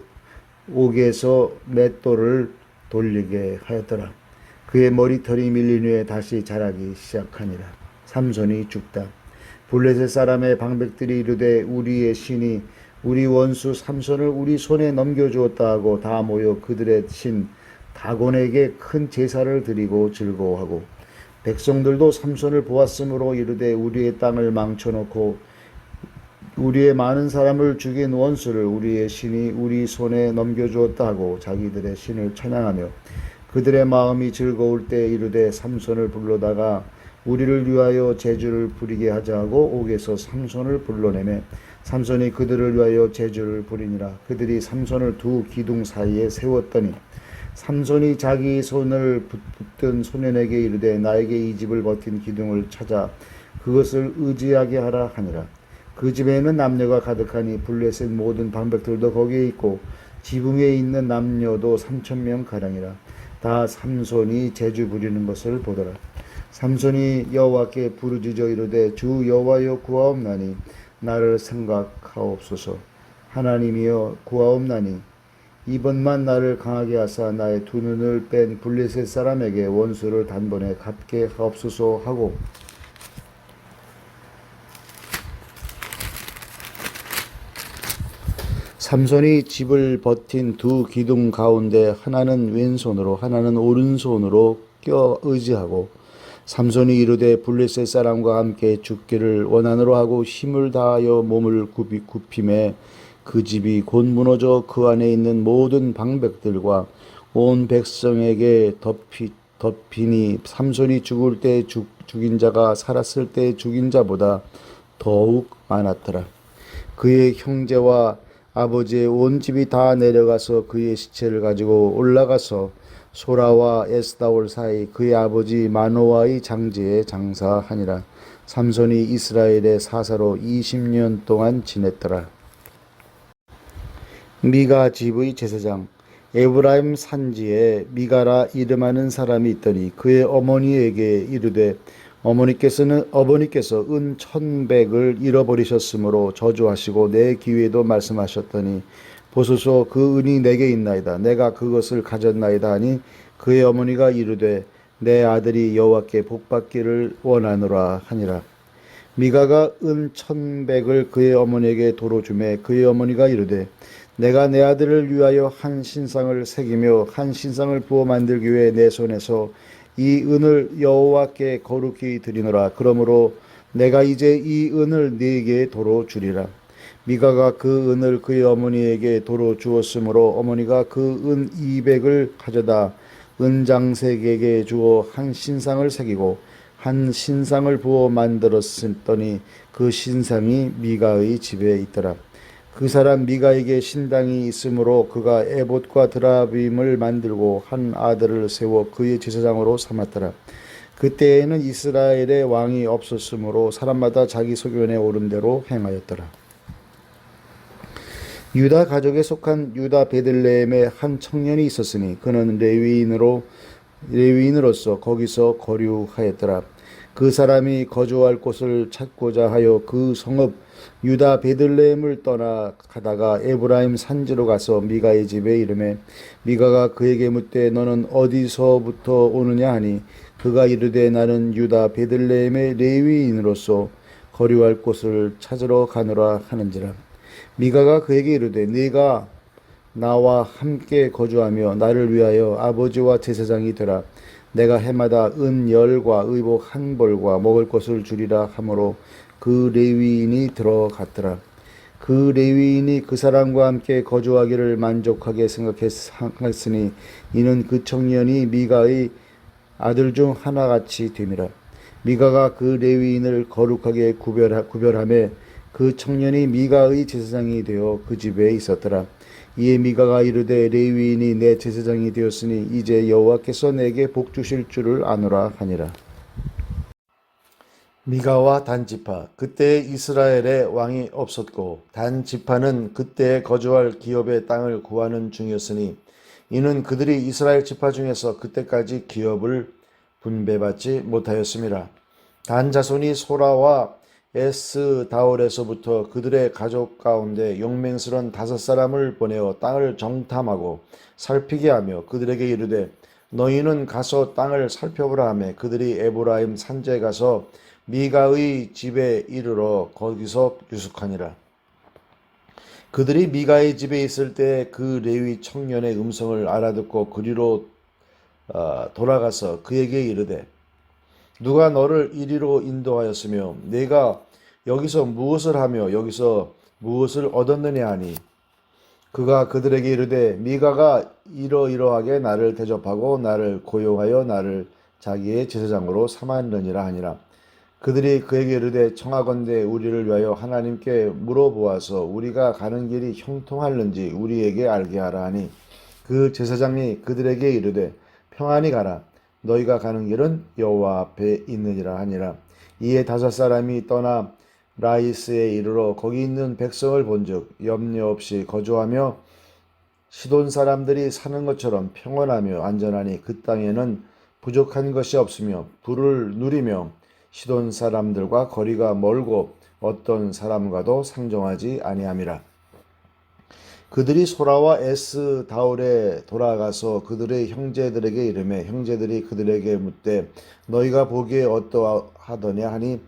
옥에서 맷돌을 돌리게 하였더라. 그의 머리털이 밀린 후에 다시 자라기 시작하니라. 삼손이 죽다. 블레셋 사람의 방백들이 이르되 우리의 신이 우리 원수 삼손을 우리 손에 넘겨주었다 하고 다 모여 그들의 신 다곤에게 큰 제사를 드리고 즐거워하고 백성들도 삼손을 보았으므로 이르되 우리의 땅을 망쳐놓고 우리의 많은 사람을 죽인 원수를 우리의 신이 우리 손에 넘겨주었다 하고 자기들의 신을 찬양하며 그들의 마음이 즐거울 때 이르되 삼손을 불러다가 우리를 위하여 제주를 부리게 하자 하고 옥에서 삼손을 불러내매 삼손이 그들을 위하여 제주를 부리니라. 그들이 삼손을 두 기둥 사이에 세웠더니 삼손이 자기 손을 붙든 소년에게 이르되 나에게 이 집을 버틴 기둥을 찾아 그것을 의지하게 하라 하니라. 그 집에는 남녀가 가득하니 블레셋 모든 방백들도 거기에 있고 지붕에 있는 남녀도 3,000명 가량이라. 다 삼손이 제주 부리는 것을 보더라. 삼손이 여호와께 부르짖어 이르되 주 여호와여 구하옵나니 나를 생각하옵소서. 하나님이여 구하옵나니 이번만 나를 강하게 하사 나의 두 눈을 뺀 블레셋 사람에게 원수를 단번에 갚게 하옵소서 하고 삼손이 집을 버틴 두 기둥 가운데 하나는 왼손으로 하나는 오른손으로 껴 의지하고 삼손이 이르되 블레셋 사람과 함께 죽기를 원하노라 하고 힘을 다하여 몸을 굽힘에 그 집이 곧 무너져 그 안에 있는 모든 방백들과 온 백성에게 덮이니 삼손이 죽을 때 죽인 자가 살았을 때 죽인 자보다 더욱 많았더라. 그의 형제와 아버지의 온 집이 다 내려가서 그의 시체를 가지고 올라가서 소라와 에스다올 사이 그의 아버지 마노아의 장지에 장사하니라. 삼손이 이스라엘의 사사로 20년 동안 지냈더라. 미가 집의 제사장 에브라임 산지에 미가라 이름하는 사람이 있더니 그의 어머니에게 이르되 어머니께서 은 1,100을 잃어버리셨으므로 저주하시고 내 귀에도 말씀하셨더니 보소서 그 은이 내게 있나이다. 내가 그것을 가졌나이다 하니 그의 어머니가 이르되 내 아들이 여호와께 복받기를 원하노라 하니라. 미가가 은 1,100을 그의 어머니에게 도로 주매 그의 어머니가 이르되 내가 내 아들을 위하여 한 신상을 새기며 한 신상을 부어 만들기 위해 내 손에서 이 은을 여호와께 거룩히 드리노라. 그러므로 내가 이제 이 은을 네게 도로 주리라. 미가가 그 은을 그의 어머니에게 도로 주었으므로 어머니가 그 은 200을 가져다 은장색에게 주어 한 신상을 새기고 한 신상을 부어 만들었더니 그 신상이 미가의 집에 있더라. 그 사람 미가에게 신당이 있으므로 그가 에봇과 드라빔을 만들고 한 아들을 세워 그의 제사장으로 삼았더라. 그때에는 이스라엘의 왕이 없었으므로 사람마다 자기 소견에 오른 대로 행하였더라. 유다 가족에 속한 유다 베들레헴에 한 청년이 있었으니 그는 레위인으로서 거기서 거류하였더라. 그 사람이 거주할 곳을 찾고자 하여 그 성읍 유다 베들레헴을 떠나 가다가 에브라임 산지로 가서 미가의 집에 이르매 미가가 그에게 묻되 너는 어디서부터 오느냐 하니 그가 이르되 나는 유다 베들레헴의 레위인으로서 거류할 곳을 찾으러 가노라 하는지라. 미가가 그에게 이르되 네가 나와 함께 거주하며 나를 위하여 아버지와 제사장이 되라. 내가 해마다 은 10과 의복 1벌과 먹을 것을 주리라 하므로 그 레위인이 들어갔더라. 그 레위인이 그 사람과 함께 거주하기를 만족하게 생각했으니 이는 그 청년이 미가의 아들 중 하나같이 됨이라. 미가가 그 레위인을 거룩하게 구별하며 그 청년이 미가의 제사장이 되어 그 집에 있었더라. 이에 미가가 이르되 레위인이 내 제사장이 되었으니 이제 여호와께서 내게 복 주실 줄을 아노라 하니라. 미가와 단지파. 그때 이스라엘에 왕이 없었고 단지파는 그때 거주할 기업의 땅을 구하는 중이었으니 이는 그들이 이스라엘 지파 중에서 그때까지 기업을 분배받지 못하였음이라. 단 자손이 소라와 에스다올에서부터 그들의 가족 가운데 용맹스런 5사람을 보내어 땅을 정탐하고 살피게 하며 그들에게 이르되 너희는 가서 땅을 살펴보라 하며 그들이 에브라임 산지에 가서 미가의 집에 이르러 거기서 유숙하니라. 그들이 미가의 집에 있을 때 그 레위 청년의 음성을 알아듣고 그리로 돌아가서 그에게 이르되 누가 너를 이리로 인도하였으며 네가 여기서 무엇을 하며 여기서 무엇을 얻었느냐 하니 그가 그들에게 이르되 미가가 이러이러하게 나를 대접하고 나를 고용하여 나를 자기의 제사장으로 삼았느니라 하니라. 그들이 그에게 이르되 청하건대 우리를 위하여 하나님께 물어보아서 우리가 가는 길이 형통할는지 우리에게 알게 하라 하니 그 제사장이 그들에게 이르되 평안히 가라. 너희가 가는 길은 여호와 앞에 있느니라 하니라. 이에 5사람이 떠나 라이스에 이르러 거기 있는 백성을 본즉 염려 없이 거주하며 시돈 사람들이 사는 것처럼 평안하며 안전하니 그 땅에는 부족한 것이 없으며 부를 누리며 시돈 사람들과 거리가 멀고 어떤 사람과도 상종하지 아니함이라. 그들이 소라와 에스다올에 돌아가서 그들의 형제들에게 이르매 형제들이 그들에게 묻되 너희가 보기에 어떠하더냐 하니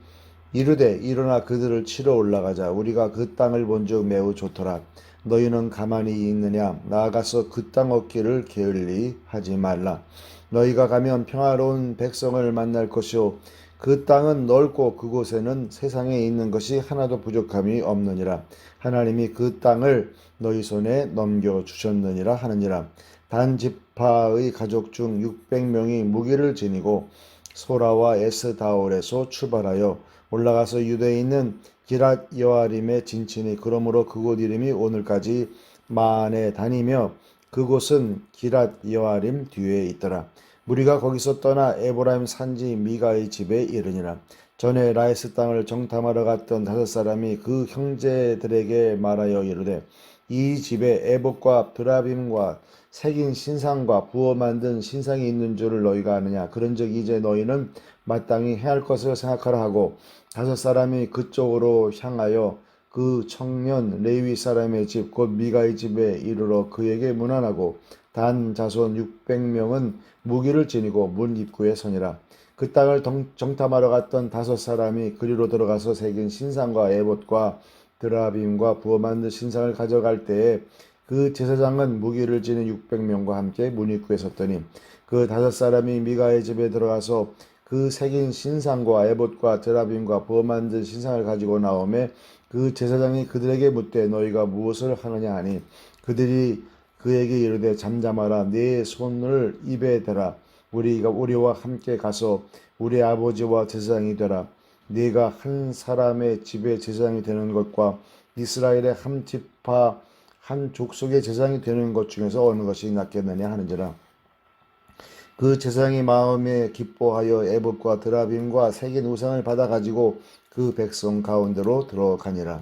이르되 일어나 그들을 치러 올라가자. 우리가 그 땅을 본즉 매우 좋더라. 너희는 가만히 있느냐? 나아가서 그 땅 얻기를 게을리 하지 말라. 너희가 가면 평화로운 백성을 만날 것이요 그 땅은 넓고 그곳에는 세상에 있는 것이 하나도 부족함이 없느니라. 하나님이 그 땅을 너희 손에 넘겨주셨느니라 하느니라. 단 지파의 가족 중 600명이 무기를 지니고 소라와 에스다올에서 출발하여 올라가서 유대에 있는 기랏 여아림에 진치니 그러므로 그곳 이름이 오늘까지 마안에 다니며 그곳은 기랏 여아림 뒤에 있더라. 무리가 거기서 떠나 에브라임 산지 미가의 집에 이르니라. 전에 라이스 땅을 정탐하러 갔던 5사람이 그 형제들에게 말하여 이르되 이 집에 에봇과 드라빔과 새긴 신상과 부어 만든 신상이 있는 줄을 너희가 아느냐. 그런즉 이제 너희는 마땅히 해할 것을 생각하라 하고 5사람이 그쪽으로 향하여 그 청년 레위 사람의 집 곧 미가의 집에 이르러 그에게 문안하고 단 자손 600명은 무기를 지니고 문 입구에 서니라. 그 땅을 정탐하러 갔던 5사람이 그리로 들어가서 새긴 신상과 에봇과 드라빔과 부어 만든 신상을 가져갈 때에 그 제사장은 무기를 지닌 600명과 함께 문 입구에 섰더니 그 5사람이 미가의 집에 들어가서 그 새긴 신상과 에봇과 드라빔과 부어 만든 신상을 가지고 나오매 그 제사장이 그들에게 묻되 너희가 무엇을 하느냐 하니 그들이 그에게 이르되 잠잠하라 네 손을 입에 대라 우리와 함께 가서 우리 아버지와 제사장이 되라. 네가 한 사람의 집의 제사장이 되는 것과 이스라엘의 한 지파 한 족속의 제사장이 되는 것 중에서 어느 것이 낫겠느냐 하는지라. 그 제사장이 마음에 기뻐하여 에봇과 드라빔과 새긴 우상을 받아 가지고 그 백성 가운데로 들어가니라.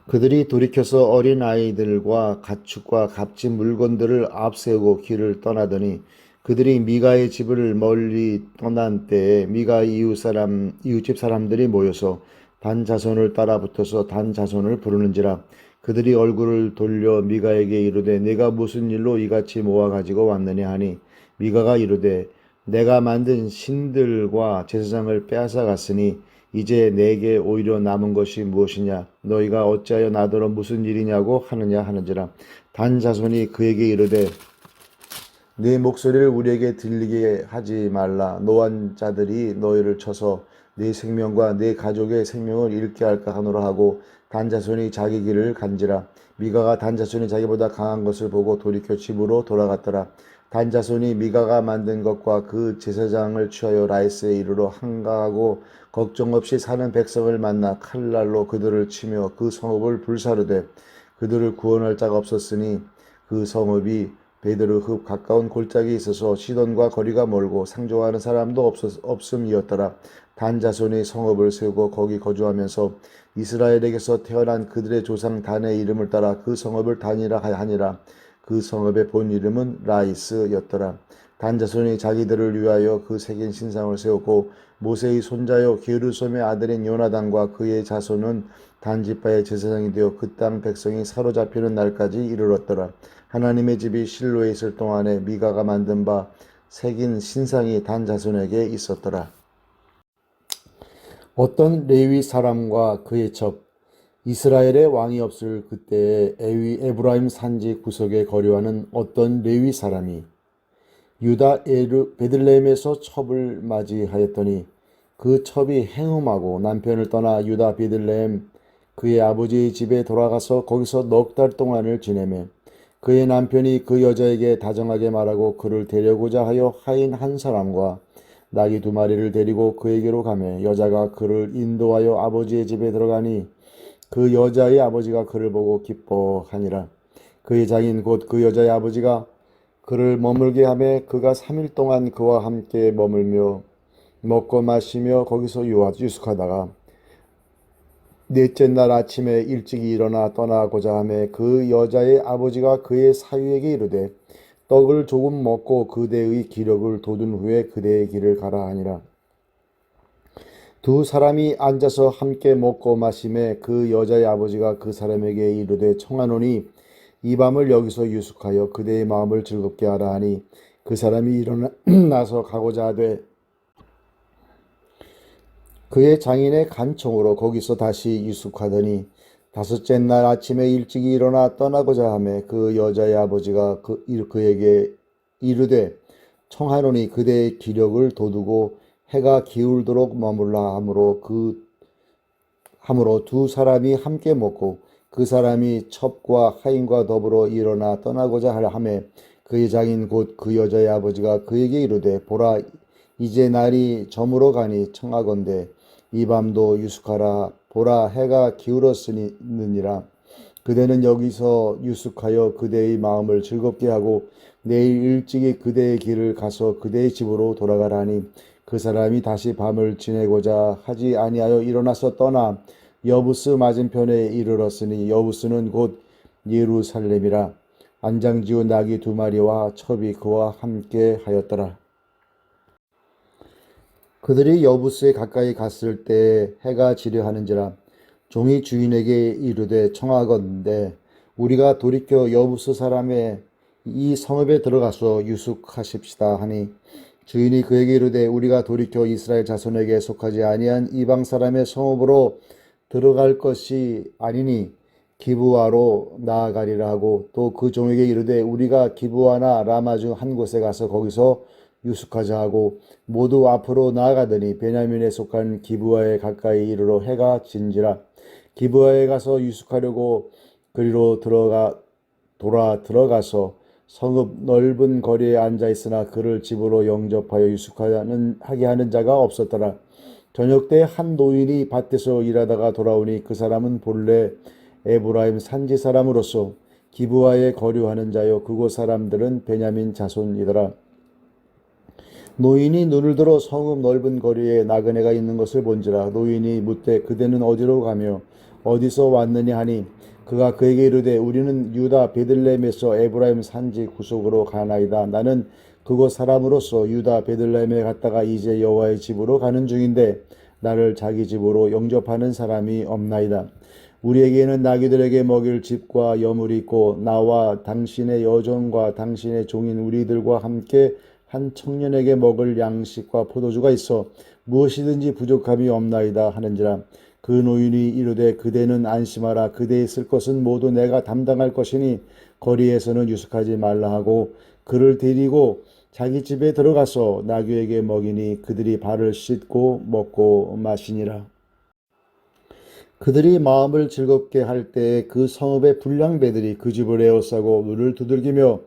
그들이 돌이켜서 어린 아이들과 가축과 값진 물건들을 앞세우고 길을 떠나더니 그들이 미가의 집을 멀리 떠난 때에 미가 이웃집 사람들이 모여서 단 자손을 따라 붙어서 단 자손을 부르는지라. 그들이 얼굴을 돌려 미가에게 이르되 내가 무슨 일로 이같이 모아 가지고 왔느냐 하니 미가가 이르되 내가 만든 신들과 제사장을 빼앗아 갔으니 이제 내게 오히려 남은 것이 무엇이냐 너희가 어찌하여 나더러 무슨 일이냐고 하느냐 하는지라. 단 자손이 그에게 이르되 네 목소리를 우리에게 들리게 하지 말라. 노한 자들이 너희를 쳐서 네 생명과 네 가족의 생명을 잃게 할까 하노라 하고 단 자손이 자기 길을 간지라. 미가가 단 자손이 자기보다 강한 것을 보고 돌이켜 집으로 돌아갔더라. 단 자손이 미가가 만든 것과 그 제사장을 취하여 라이스에 이르러 한가하고 걱정 없이 사는 백성을 만나 칼날로 그들을 치며 그 성읍을 불사르되 그들을 구원할 자가 없었으니 그 성읍이 베드르흡 가까운 골짜기에 있어서 시돈과 거리가 멀고 상종하는 사람도 없음이었더라. 단 자손이 성읍을 세우고 거기 거주하면서 이스라엘에게서 태어난 그들의 조상 단의 이름을 따라 그 성읍을 단이라 하니라. 그 성읍의 본 이름은 라이스였더라. 단 자손이 자기들을 위하여 그 새긴 신상을 세우고 모세의 손자요 게르솜의 아들인 요나단과 그의 자손은 단 지파의 제사장이 되어 그 땅 백성이 사로잡히는 날까지 이르렀더라. 하나님의 집이 실로에 있을 동안에 미가가 만든 바 새긴 신상이 단 자손에게 있었더라. 어떤 레위 사람과 그의 첩 이스라엘의 왕이 없을 그때에 에브라임 산지 구석에 거류하는 어떤 레위 사람이 유다 베들레헴에서 첩을 맞이하였더니 그 첩이 행음하고 남편을 떠나 유다 베들레헴 그의 아버지의 집에 돌아가서 거기서 넉 달 동안을 지내매 그의 남편이 그 여자에게 다정하게 말하고 그를 데려고자 하여 하인 한 사람과 나귀 2마리를 데리고 그에게로 가매 여자가 그를 인도하여 아버지의 집에 들어가니 그 여자의 아버지가 그를 보고 기뻐하니라. 그의 장인 곧 그 여자의 아버지가 그를 머물게 하매 그가 3일 동안 그와 함께 머물며 먹고 마시며 거기서 유숙하다가 넷째 날 아침에 일찍 일어나 떠나고자 하매 그 여자의 아버지가 그의 사위에게 이르되 떡을 조금 먹고 그대의 기력을 돋운 후에 그대의 길을 가라 하니라. 두 사람이 앉아서 함께 먹고 마시매 그 여자의 아버지가 그 사람에게 이르되 청하노니 이 밤을 여기서 유숙하여 그대의 마음을 즐겁게 하라 하니 그 사람이 일어나서 가고자 하되 그의 장인의 간청으로 거기서 다시 유숙하더니 5째 날 아침에 일찍 일어나 떠나고자 하매 그 여자의 아버지가 그에게 이르되 청하노니 그대의 기력을 돋우고 해가 기울도록 머물라 하므로 두 사람이 함께 먹고 그 사람이 첩과 하인과 더불어 일어나 떠나고자 하매 그의 장인 곧 그 여자의 아버지가 그에게 이르되 보라 이제 날이 저물어 가니 청하건대 이 밤도 유숙하라. 보라 해가 기울었으니라. 그대는 여기서 유숙하여 그대의 마음을 즐겁게 하고 내일 일찍이 그대의 길을 가서 그대의 집으로 돌아가라 하니 그 사람이 다시 밤을 지내고자 하지 아니하여 일어나서 떠나 여부스 맞은편에 이르렀으니 여부스는 곧 예루살렘이라. 안장지운 나귀 2마리와 첩이 그와 함께 하였더라. 그들이 여부스에 가까이 갔을 때 해가 지려 하는지라. 종이 주인에게 이르되 청하건대 우리가 돌이켜 여부스 사람의 이 성읍에 들어가서 유숙하십시다 하니 주인이 그에게 이르되 우리가 돌이켜 이스라엘 자손에게 속하지 아니한 이방 사람의 성읍으로 들어갈 것이 아니니 기브아로 나아가리라 하고 또 그 종에게 이르되 우리가 기브아나 라마 중 한 곳에 가서 거기서 유숙하자 하고 모두 앞으로 나아가더니 베냐민에 속한 기브아에 가까이 이르러 해가 진지라. 기브아에 가서 유숙하려고 그리로 들어가서 성읍 넓은 거리에 앉아 있으나 그를 집으로 영접하여 유숙하게 하는 자가 없었더라. 저녁 때 한 노인이 밭에서 일하다가 돌아오니 그 사람은 본래 에브라임 산지 사람으로서 기브아에 거류하는 자요 그곳 사람들은 베냐민 자손이더라. 노인이 눈을 들어 성읍 넓은 거리에 나그네가 있는 것을 본지라. 노인이 묻되 그대는 어디로 가며 어디서 왔느냐 하니 그가 그에게 이르되 우리는 유다 베들레헴에서 에브라임 산지 구속으로 가나이다. 나는 그곳 사람으로서 유다 베들레헴에 갔다가 이제 여호와의 집으로 가는 중인데 나를 자기 집으로 영접하는 사람이 없나이다. 우리에게는 나귀들에게 먹일 집과 여물이 있고 나와 당신의 여종과 당신의 종인 우리들과 함께 한 청년에게 먹을 양식과 포도주가 있어 무엇이든지 부족함이 없나이다 하는지라. 그 노인이 이르되 그대는 안심하라. 그대의 쓸 것은 모두 내가 담당할 것이니 거리에서는 유숙하지 말라 하고 그를 데리고 자기 집에 들어가서 나귀에게 먹이니 그들이 발을 씻고 먹고 마시니라. 그들이 마음을 즐겁게 할 때에 그 성읍의 불량배들이 그 집을 에워싸고 문을 두들기며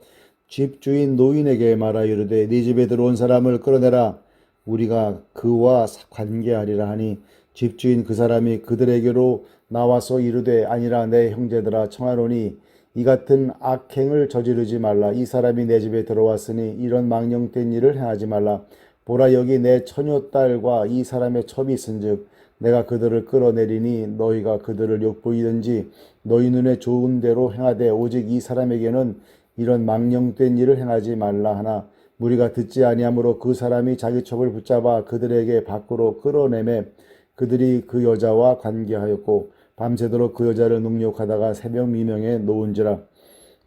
집주인 노인에게 말하 이르되 네 집에 들어온 사람을 끌어내라. 우리가 그와 관계하리라 하니 집주인 그 사람이 그들에게로 나와서 이르되 아니라 내 형제들아 청하노니 이 같은 악행을 저지르지 말라. 이 사람이 내 집에 들어왔으니 이런 망령된 일을 행하지 말라. 보라 여기 내 처녀딸과 이 사람의 첩이 있은즉 내가 그들을 끌어내리니 너희가 그들을 욕보이든지 너희 눈에 좋은 대로 행하되 오직 이 사람에게는 이런 망령된 일을 행하지 말라 하나 무리가 듣지 아니하므로 그 사람이 자기 첩을 붙잡아 그들에게 밖으로 끌어내매 그들이 그 여자와 관계하였고 밤새도록 그 여자를 능욕하다가 새벽 미명에 놓은지라.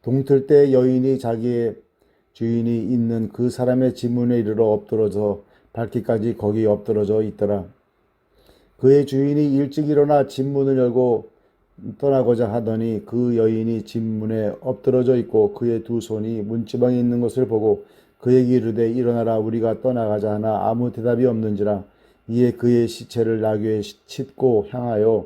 동틀 때 여인이 자기의 주인이 있는 그 사람의 집 문에 이르러 엎드러져 밝기까지 거기 엎드러져 있더라. 그의 주인이 일찍 일어나 집 문을 열고 떠나고자 하더니 그 여인이 집 문에 엎드러져 있고 그의 두 손이 문지방에 있는 것을 보고 그에게 이르되 일어나라 우리가 떠나가자 하나 아무 대답이 없는지라. 이에 그의 시체를 나귀에 싣고 향하여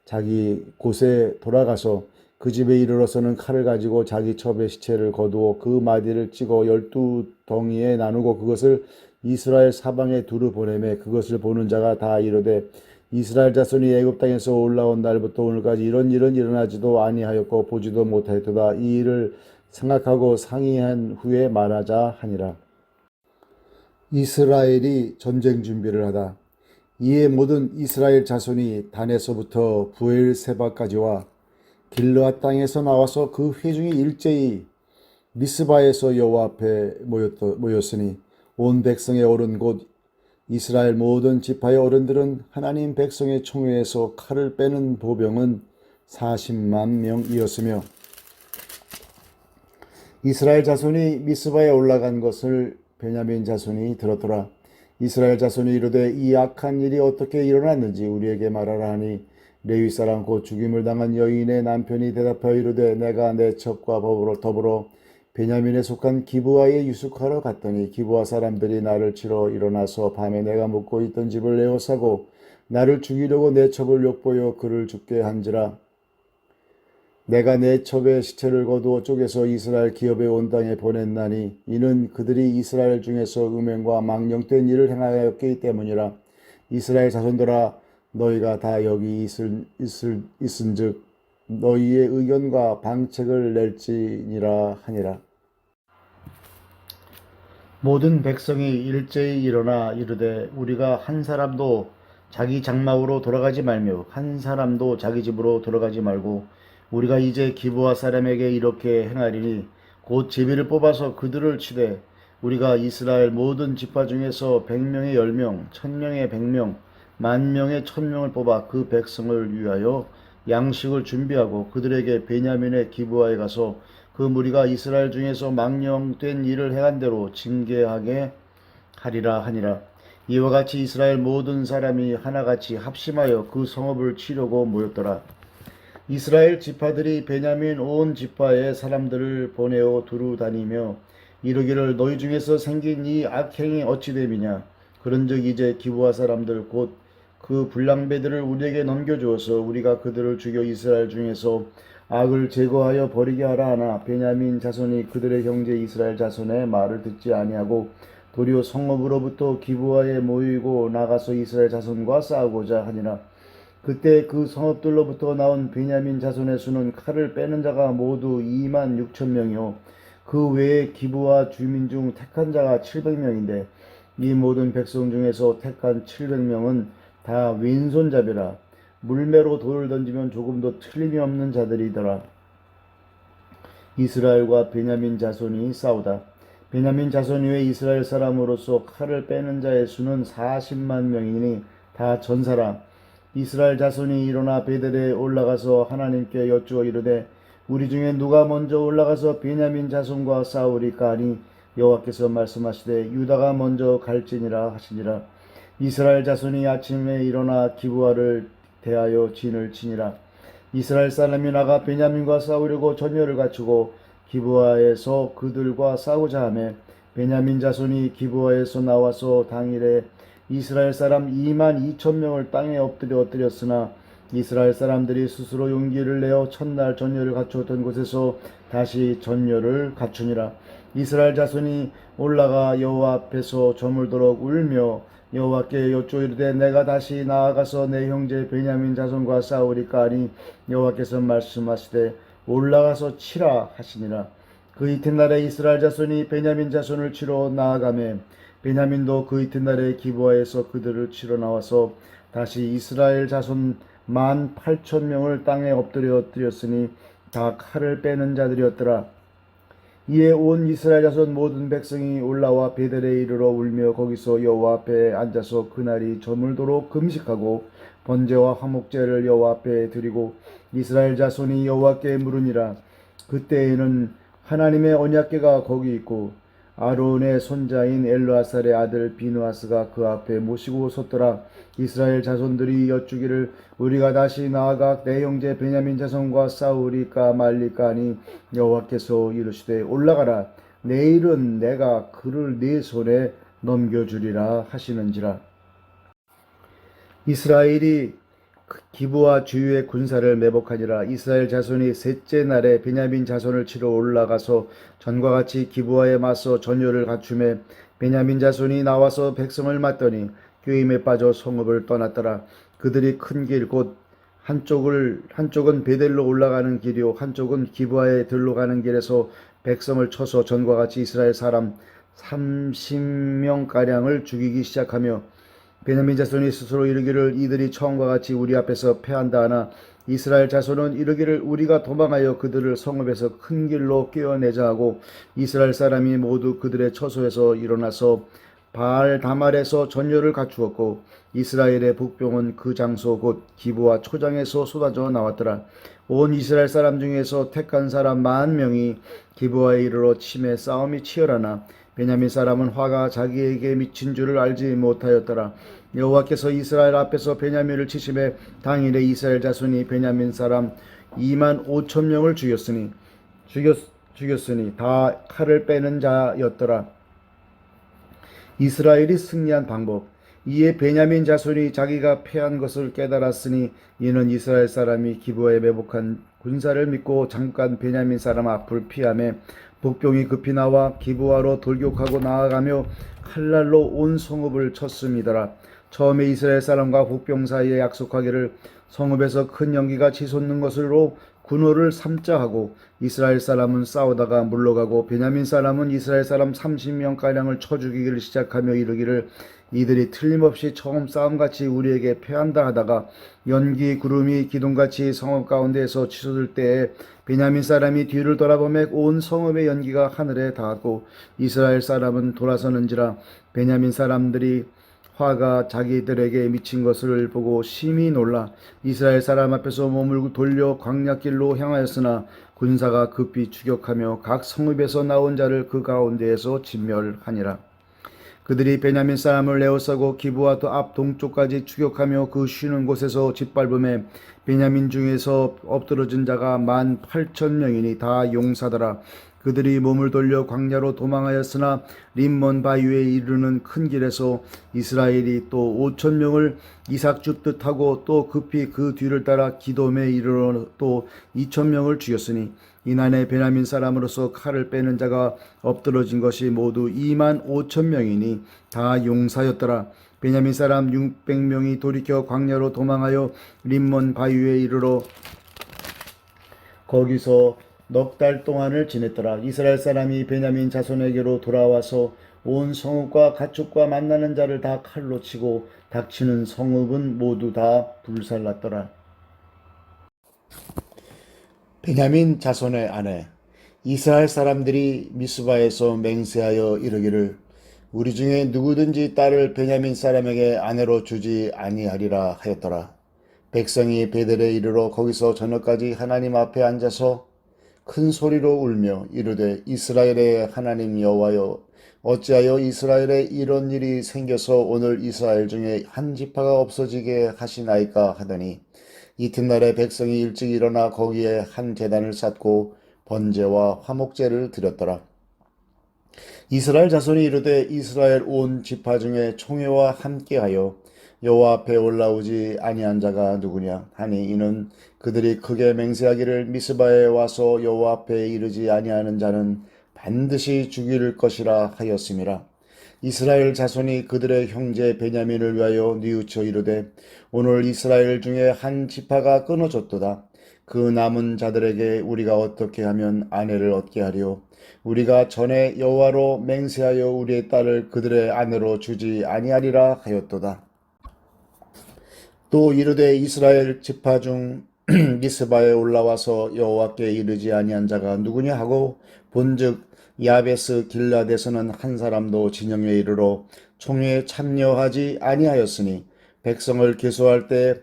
자기 곳에 돌아가서 그 집에 이르러서는 칼을 가지고 자기 첩의 시체를 거두어 그 마디를 찍어 12덩이에 나누고 그것을 이스라엘 사방에 두루 보내매 그것을 보는 자가 다 이르되 이스라엘 자손이 애굽 땅에서 올라온 날부터 오늘까지 이런 일은 일어나지도 아니하였고 보지도 못하였도다. 이 일을 생각하고 상의한 후에 말하자 하니라. 이스라엘이 전쟁 준비를 하다. 이에 모든 이스라엘 자손이 단에서부터 부엘세바까지와 길르앗 땅에서 나와서 그 회중이 일제히 미스바에서 여호와 앞에 모였으니 온 백성의 어른 곧 이스라엘 모든 지파의 어른들은 하나님 백성의 총회에서 칼을 빼는 보병은 40만 명이었으며 이스라엘 자손이 미스바에 올라간 것을 베냐민 자손이 들었더라. 이스라엘 자손이 이르되 이 악한 일이 어떻게 일어났는지 우리에게 말하라 하니 레위 사람 곧 죽임을 당한 여인의 남편이 대답하여 이르되 내가 내 첩과 더불어 베냐민에 속한 기브아에 유숙하러 갔더니 기브아 사람들이 나를 치러 일어나서 밤에 내가 묵고 있던 집을 에워싸고 나를 죽이려고 내 첩을 욕보여 그를 죽게 한지라. 내가 내 첩의 시체를 거두어 쪼개서 이스라엘 기업에 온 땅에 보냈나니 이는 그들이 이스라엘 중에서 음행과 망령된 일을 행하였기 때문이라. 이스라엘 자손들아 너희가 다 여기 있은즉 너희의 의견과 방책을 낼지니라 하니라. 모든 백성이 일제히 일어나 이르되 우리가 한 사람도 자기 장막으로 돌아가지 말며 한 사람도 자기 집으로 돌아가지 말고 우리가 이제 기브아 사람에게 이렇게 행하리니 곧 제비를 뽑아서 그들을 치되 우리가 이스라엘 모든 지파 중에서 100명의 10명, 1000명의 100명, 10,000명의 1000명을 뽑아 그 백성을 위하여 양식을 준비하고 그들에게 베냐민의 기브아에 가서 그 무리가 이스라엘 중에서 망령된 일을 행한 대로 징계하게 하리라 하니라. 이와 같이 이스라엘 모든 사람이 하나같이 합심하여 그 성읍을 치려고 모였더라. 이스라엘 지파들이 베냐민 온 지파의 사람들을 보내어 두루 다니며 이르기를 너희 중에서 생긴 이 악행이 어찌 됨이냐. 그런즉 이제 기브아 사람들 곧 그 불량배들을 우리에게 넘겨주어서 우리가 그들을 죽여 이스라엘 중에서 악을 제거하여 버리게 하라 하나 베냐민 자손이 그들의 형제 이스라엘 자손의 말을 듣지 아니하고 도리어 성읍으로부터 기브아에 모이고 나가서 이스라엘 자손과 싸우고자 하니라. 그때 그 성읍들로부터 나온 베냐민 자손의 수는 칼을 빼는 자가 모두 2만 6천 명이요 그 외에 기브아 주민 중 택한 자가 700명인데 이 모든 백성 중에서 택한 700명은 다 왼손잡이라 물매로 돌을 던지면 조금도 틀림이 없는 자들이더라. 이스라엘과 베냐민 자손이 싸우다. 베냐민 자손 외에 이스라엘 사람으로서 칼을 빼는 자의 수는 40만 명이니 다 전사라. 이스라엘 자손이 일어나 베델에 올라가서 하나님께 여쭈어 이르되 우리 중에 누가 먼저 올라가서 베냐민 자손과 싸우리까 하니 여호와께서 말씀하시되 유다가 먼저 갈지니라 하시니라. 이스라엘 자손이 아침에 일어나 기브아를 대하여 진을 치니라. 이스라엘 사람이 나가 베냐민과 싸우려고 전열을 갖추고 기브아에서 그들과 싸우자 하매 베냐민 자손이 기브아에서 나와서 당일에 이스라엘 사람 2만 2천 명을 땅에 엎드렸으나 이스라엘 사람들이 스스로 용기를 내어 첫날 전열을 갖추었던 곳에서 다시 전열을 갖추니라. 이스라엘 자손이 올라가 여호와 앞에서 저물도록 울며 여호와께 여쭈어 이르되 내가 다시 나아가서 내 형제 베냐민 자손과 싸우리까 하니 여호와께서 말씀하시되 올라가서 치라 하시니라. 그 이튿날에 이스라엘 자손이 베냐민 자손을 치러 나아가매 베냐민도 그 이튿날에 기브아에서 그들을 치러 나와서 다시 이스라엘 자손 18,000명을 땅에 엎드렸으니 다 칼을 빼는 자들이었더라. 이에 온 이스라엘 자손 모든 백성이 올라와 베델에 이르러 울며 거기서 여호와 앞에 앉아서 그날이 저물도록 금식하고 번제와 화목제를 여호와 앞에 드리고 이스라엘 자손이 여호와께 물으니라. 그때에는 하나님의 언약궤가 거기 있고 아론의 손자인 엘르아살의 아들 비느하스가 그 앞에 모시고 섰더라. 이스라엘 자손들이 여쭈기를 우리가 다시 나아가 내 형제 베냐민 자손과 싸우리까 말리까 하니 여호와께서 이르시되 올라가라. 내일은 내가 그를 네 손에 넘겨주리라 하시는지라. 이스라엘이 기브아 주위의 군사를 매복하니라. 이스라엘 자손이 셋째 날에 베냐민 자손을 치러 올라가서 전과 같이 기브아에 맞서 전열을 갖추매 베냐민 자손이 나와서 백성을 맞더니 꾀임에 빠져 성읍을 떠났더라. 그들이 큰 길 곧 한쪽은 베델로 올라가는 길이요 한쪽은 기브아에 들러가는 길에서 백성을 쳐서 전과 같이 이스라엘 사람 30명가량을 죽이기 시작하며 베냐민 자손이 스스로 이르기를 이들이 처음과 같이 우리 앞에서 패한다 하나 이스라엘 자손은 이르기를 우리가 도망하여 그들을 성읍에서 큰 길로 꿰어내자 하고 이스라엘 사람이 모두 그들의 처소에서 일어나서 바알 다말에서 전열을 갖추었고 이스라엘의 복병은 그 장소 곧 기브아 초장에서 쏟아져 나왔더라. 온 이스라엘 사람 중에서 택한 사람 10,000명이 기브아에 이르러 침에 싸움이 치열하나 베냐민 사람은 화가 자기에게 미친 줄을 알지 못하였더라. 여호와께서 이스라엘 앞에서 베냐민을 치심에 당일에 이스라엘 자손이 베냐민 사람 2만 5천 명을 죽였으니 다 칼을 빼는 자였더라. 이스라엘이 승리한 방법. 이에 베냐민 자손이 자기가 패한 것을 깨달았으니 이는 이스라엘 사람이 기브아에 매복한 군사를 믿고 잠깐 베냐민 사람 앞을 피하며 복병이 급히 나와 기브아로 돌격하고 나아가며 칼날로 온 성읍을 쳤음이더라. 처음에 이스라엘 사람과 복병 사이에 약속하기를 성읍에서 큰 연기가 치솟는 것으로 군호를 삼자 하고 이스라엘 사람은 싸우다가 물러가고 베냐민 사람은 이스라엘 사람 30명가량을 쳐 죽이기를 시작하며 이르기를 이들이 틀림없이 처음 싸움같이 우리에게 패한다 하다가 연기 구름이 기둥같이 성읍 가운데에서 치솟을 때에 베냐민 사람이 뒤를 돌아보매 온 성읍의 연기가 하늘에 닿았고 이스라엘 사람은 돌아서는지라. 베냐민 사람들이 화가 자기들에게 미친 것을 보고 심히 놀라 이스라엘 사람 앞에서 몸을 돌려 광야길로 향하였으나 군사가 급히 추격하며 각 성읍에서 나온 자를 그 가운데에서 진멸하니라. 그들이 베냐민 사람을 에워싸고 기브와 앞 동쪽까지 추격하며 그 쉬는 곳에서 짓밟음에 베냐민 중에서 엎드러진 자가 18,000명이니 다 용사더라. 그들이 몸을 돌려 광야로 도망하였으나 림몬 바위에 이르는 큰 길에서 이스라엘이 또 5,000명을 이삭 줍듯 하고 또 급히 그 뒤를 따라 기돔에 이르러 또 2,000명을 죽였으니 이난에 베냐민 사람으로서 칼을 빼는 자가 엎드러진 것이 모두 25,000명이니 다 용사였더라. 베냐민 사람 600명이 돌이켜 광야로 도망하여 림몬 바위에 이르러 거기서 넉 달 동안을 지냈더라. 이스라엘 사람이 베냐민 자손에게로 돌아와서 온 성읍과 가축과 만나는 자를 다 칼로 치고 닥치는 성읍은 모두 다 불살랐더라. 베냐민 자손의 아내 이스라엘 사람들이 미스바에서 맹세하여 이르기를 우리 중에 누구든지 딸을 베냐민 사람에게 아내로 주지 아니하리라 하였더라. 백성이 베델에 이르러 거기서 저녁까지 하나님 앞에 앉아서 큰 소리로 울며 이르되 이스라엘의 하나님 여호와여 어찌하여 이스라엘에 이런 일이 생겨서 오늘 이스라엘 중에 한 지파가 없어지게 하시나이까 하더니 이튿날에 백성이 일찍 일어나 거기에 한 제단을 쌓고 번제와 화목제를 드렸더라. 이스라엘 자손이 이르되 이스라엘 온 지파 중에 총회와 함께하여 여호와 앞에 올라오지 아니한 자가 누구냐 하니 이는 그들이 크게 맹세하기를 미스바에 와서 여호와 앞에 이르지 아니하는 자는 반드시 죽일 것이라 하였음이라. 이스라엘 자손이 그들의 형제 베냐민을 위하여 뉘우쳐 이르되 오늘 이스라엘 중에 한 지파가 끊어졌도다. 그 남은 자들에게 우리가 어떻게 하면 아내를 얻게 하리요? 우리가 전에 여호와로 맹세하여 우리의 딸을 그들의 아내로 주지 아니하리라 하였도다. 또 이르되 이스라엘 지파 중 미스바에 올라와서 여호와께 이르지 아니한 자가 누구냐 하고 본즉 야베스 길라데서는 한 사람도 진영에 이르러 총회에 참여하지 아니하였으니 백성을 계수할 때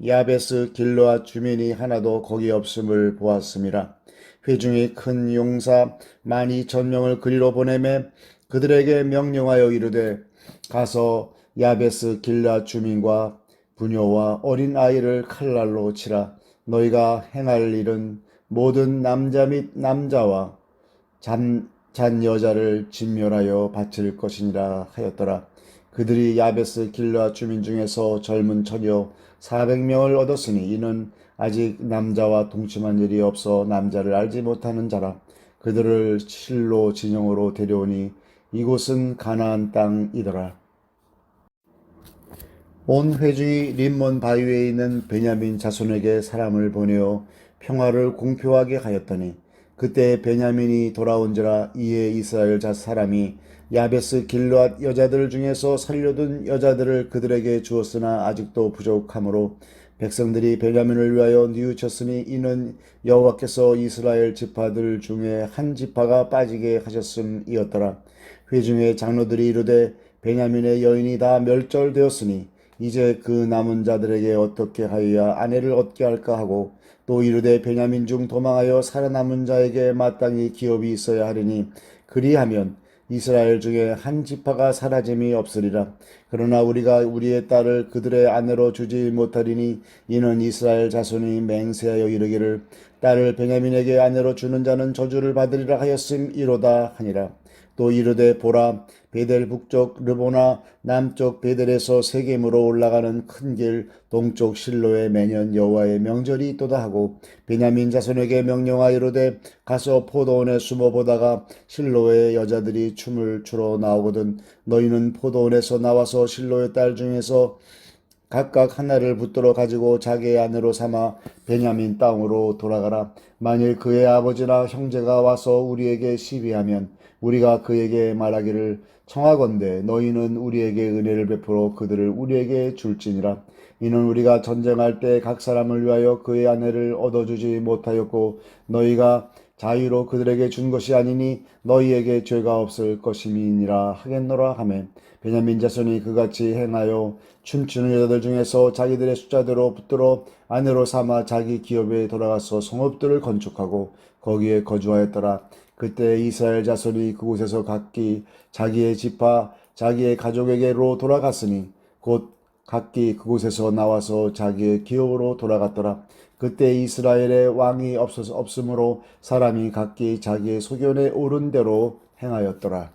야베스 길르앗 주민이 하나도 거기 없음을 보았음이라. 회중이 큰 용사 12,000명을 그리로 보내매 그들에게 명령하여 이르되 가서 야베스 길르앗 주민과 부녀와 어린 아이를 칼날로 치라. 너희가 행할 일은 모든 남자 및 남자와 잔 여자를 진멸하여 바칠 것이니라 하였더라. 그들이 야베스 길르앗 주민 중에서 젊은 처녀 400명을 얻었으니 이는 아직 남자와 동침한 일이 없어 남자를 알지 못하는 자라. 그들을 실로 진영으로 데려오니 이곳은 가나안 땅이더라. 온 회중이 림몬 바위에 있는 베냐민 자손에게 사람을 보내어 평화를 공표하게 하였더니 그때 베냐민이 돌아온지라. 이에 이스라엘 사람이 야베스 길르앗 여자들 중에서 살려둔 여자들을 그들에게 주었으나 아직도 부족하므로 백성들이 베냐민을 위하여 뉘우쳤으니 이는 여호와께서 이스라엘 지파들 중에 한 지파가 빠지게 하셨음이었더라. 회중의 장로들이 이르되 베냐민의 여인이 다 멸절되었으니 이제 그 남은 자들에게 어떻게 하여야 아내를 얻게 할까 하고 또 이르되 베냐민 중 도망하여 살아남은 자에게 마땅히 기업이 있어야 하리니 그리하면 이스라엘 중에 한 지파가 사라짐이 없으리라. 그러나 우리가 우리의 딸을 그들의 아내로 주지 못하리니 이는 이스라엘 자손이 맹세하여 이르기를 딸을 베냐민에게 아내로 주는 자는 저주를 받으리라 하였음이로다 하니라. 또 이르되 보라 베델 북쪽 르보나 남쪽 베델에서 세겜으로 올라가는 큰 길 동쪽 실로에 매년 여호와의 명절이 있도다 하고 베냐민 자손에게 명령하여 이르되 가서 포도원에 숨어 보다가 실로의 여자들이 춤을 추러 나오거든 너희는 포도원에서 나와서 실로의 딸 중에서 각각 하나를 붙들어 가지고 자기의 아내로 삼아 베냐민 땅으로 돌아가라. 만일 그의 아버지나 형제가 와서 우리에게 시비하면 우리가 그에게 말하기를 청하건대 너희는 우리에게 은혜를 베풀어 그들을 우리에게 줄지니라. 이는 우리가 전쟁할 때 각 사람을 위하여 그의 아내를 얻어주지 못하였고 너희가 자유로 그들에게 준 것이 아니니 너희에게 죄가 없을 것임이니라 하겠노라 하매 베냐민 자손이 그같이 행하여 춤추는 여자들 중에서 자기들의 숫자대로 붙들어 아내로 삼아 자기 기업에 돌아가서 성읍들을 건축하고 거기에 거주하였더라. 그때 이스라엘 자손이 그곳에서 각기 자기의 지파 자기의 가족에게로 돌아갔으니 곧 각기 그곳에서 나와서 자기의 기업으로 돌아갔더라. 그때 이스라엘에 왕이 없으므로 사람이 각기 자기의 소견에 오른 대로 행하였더라.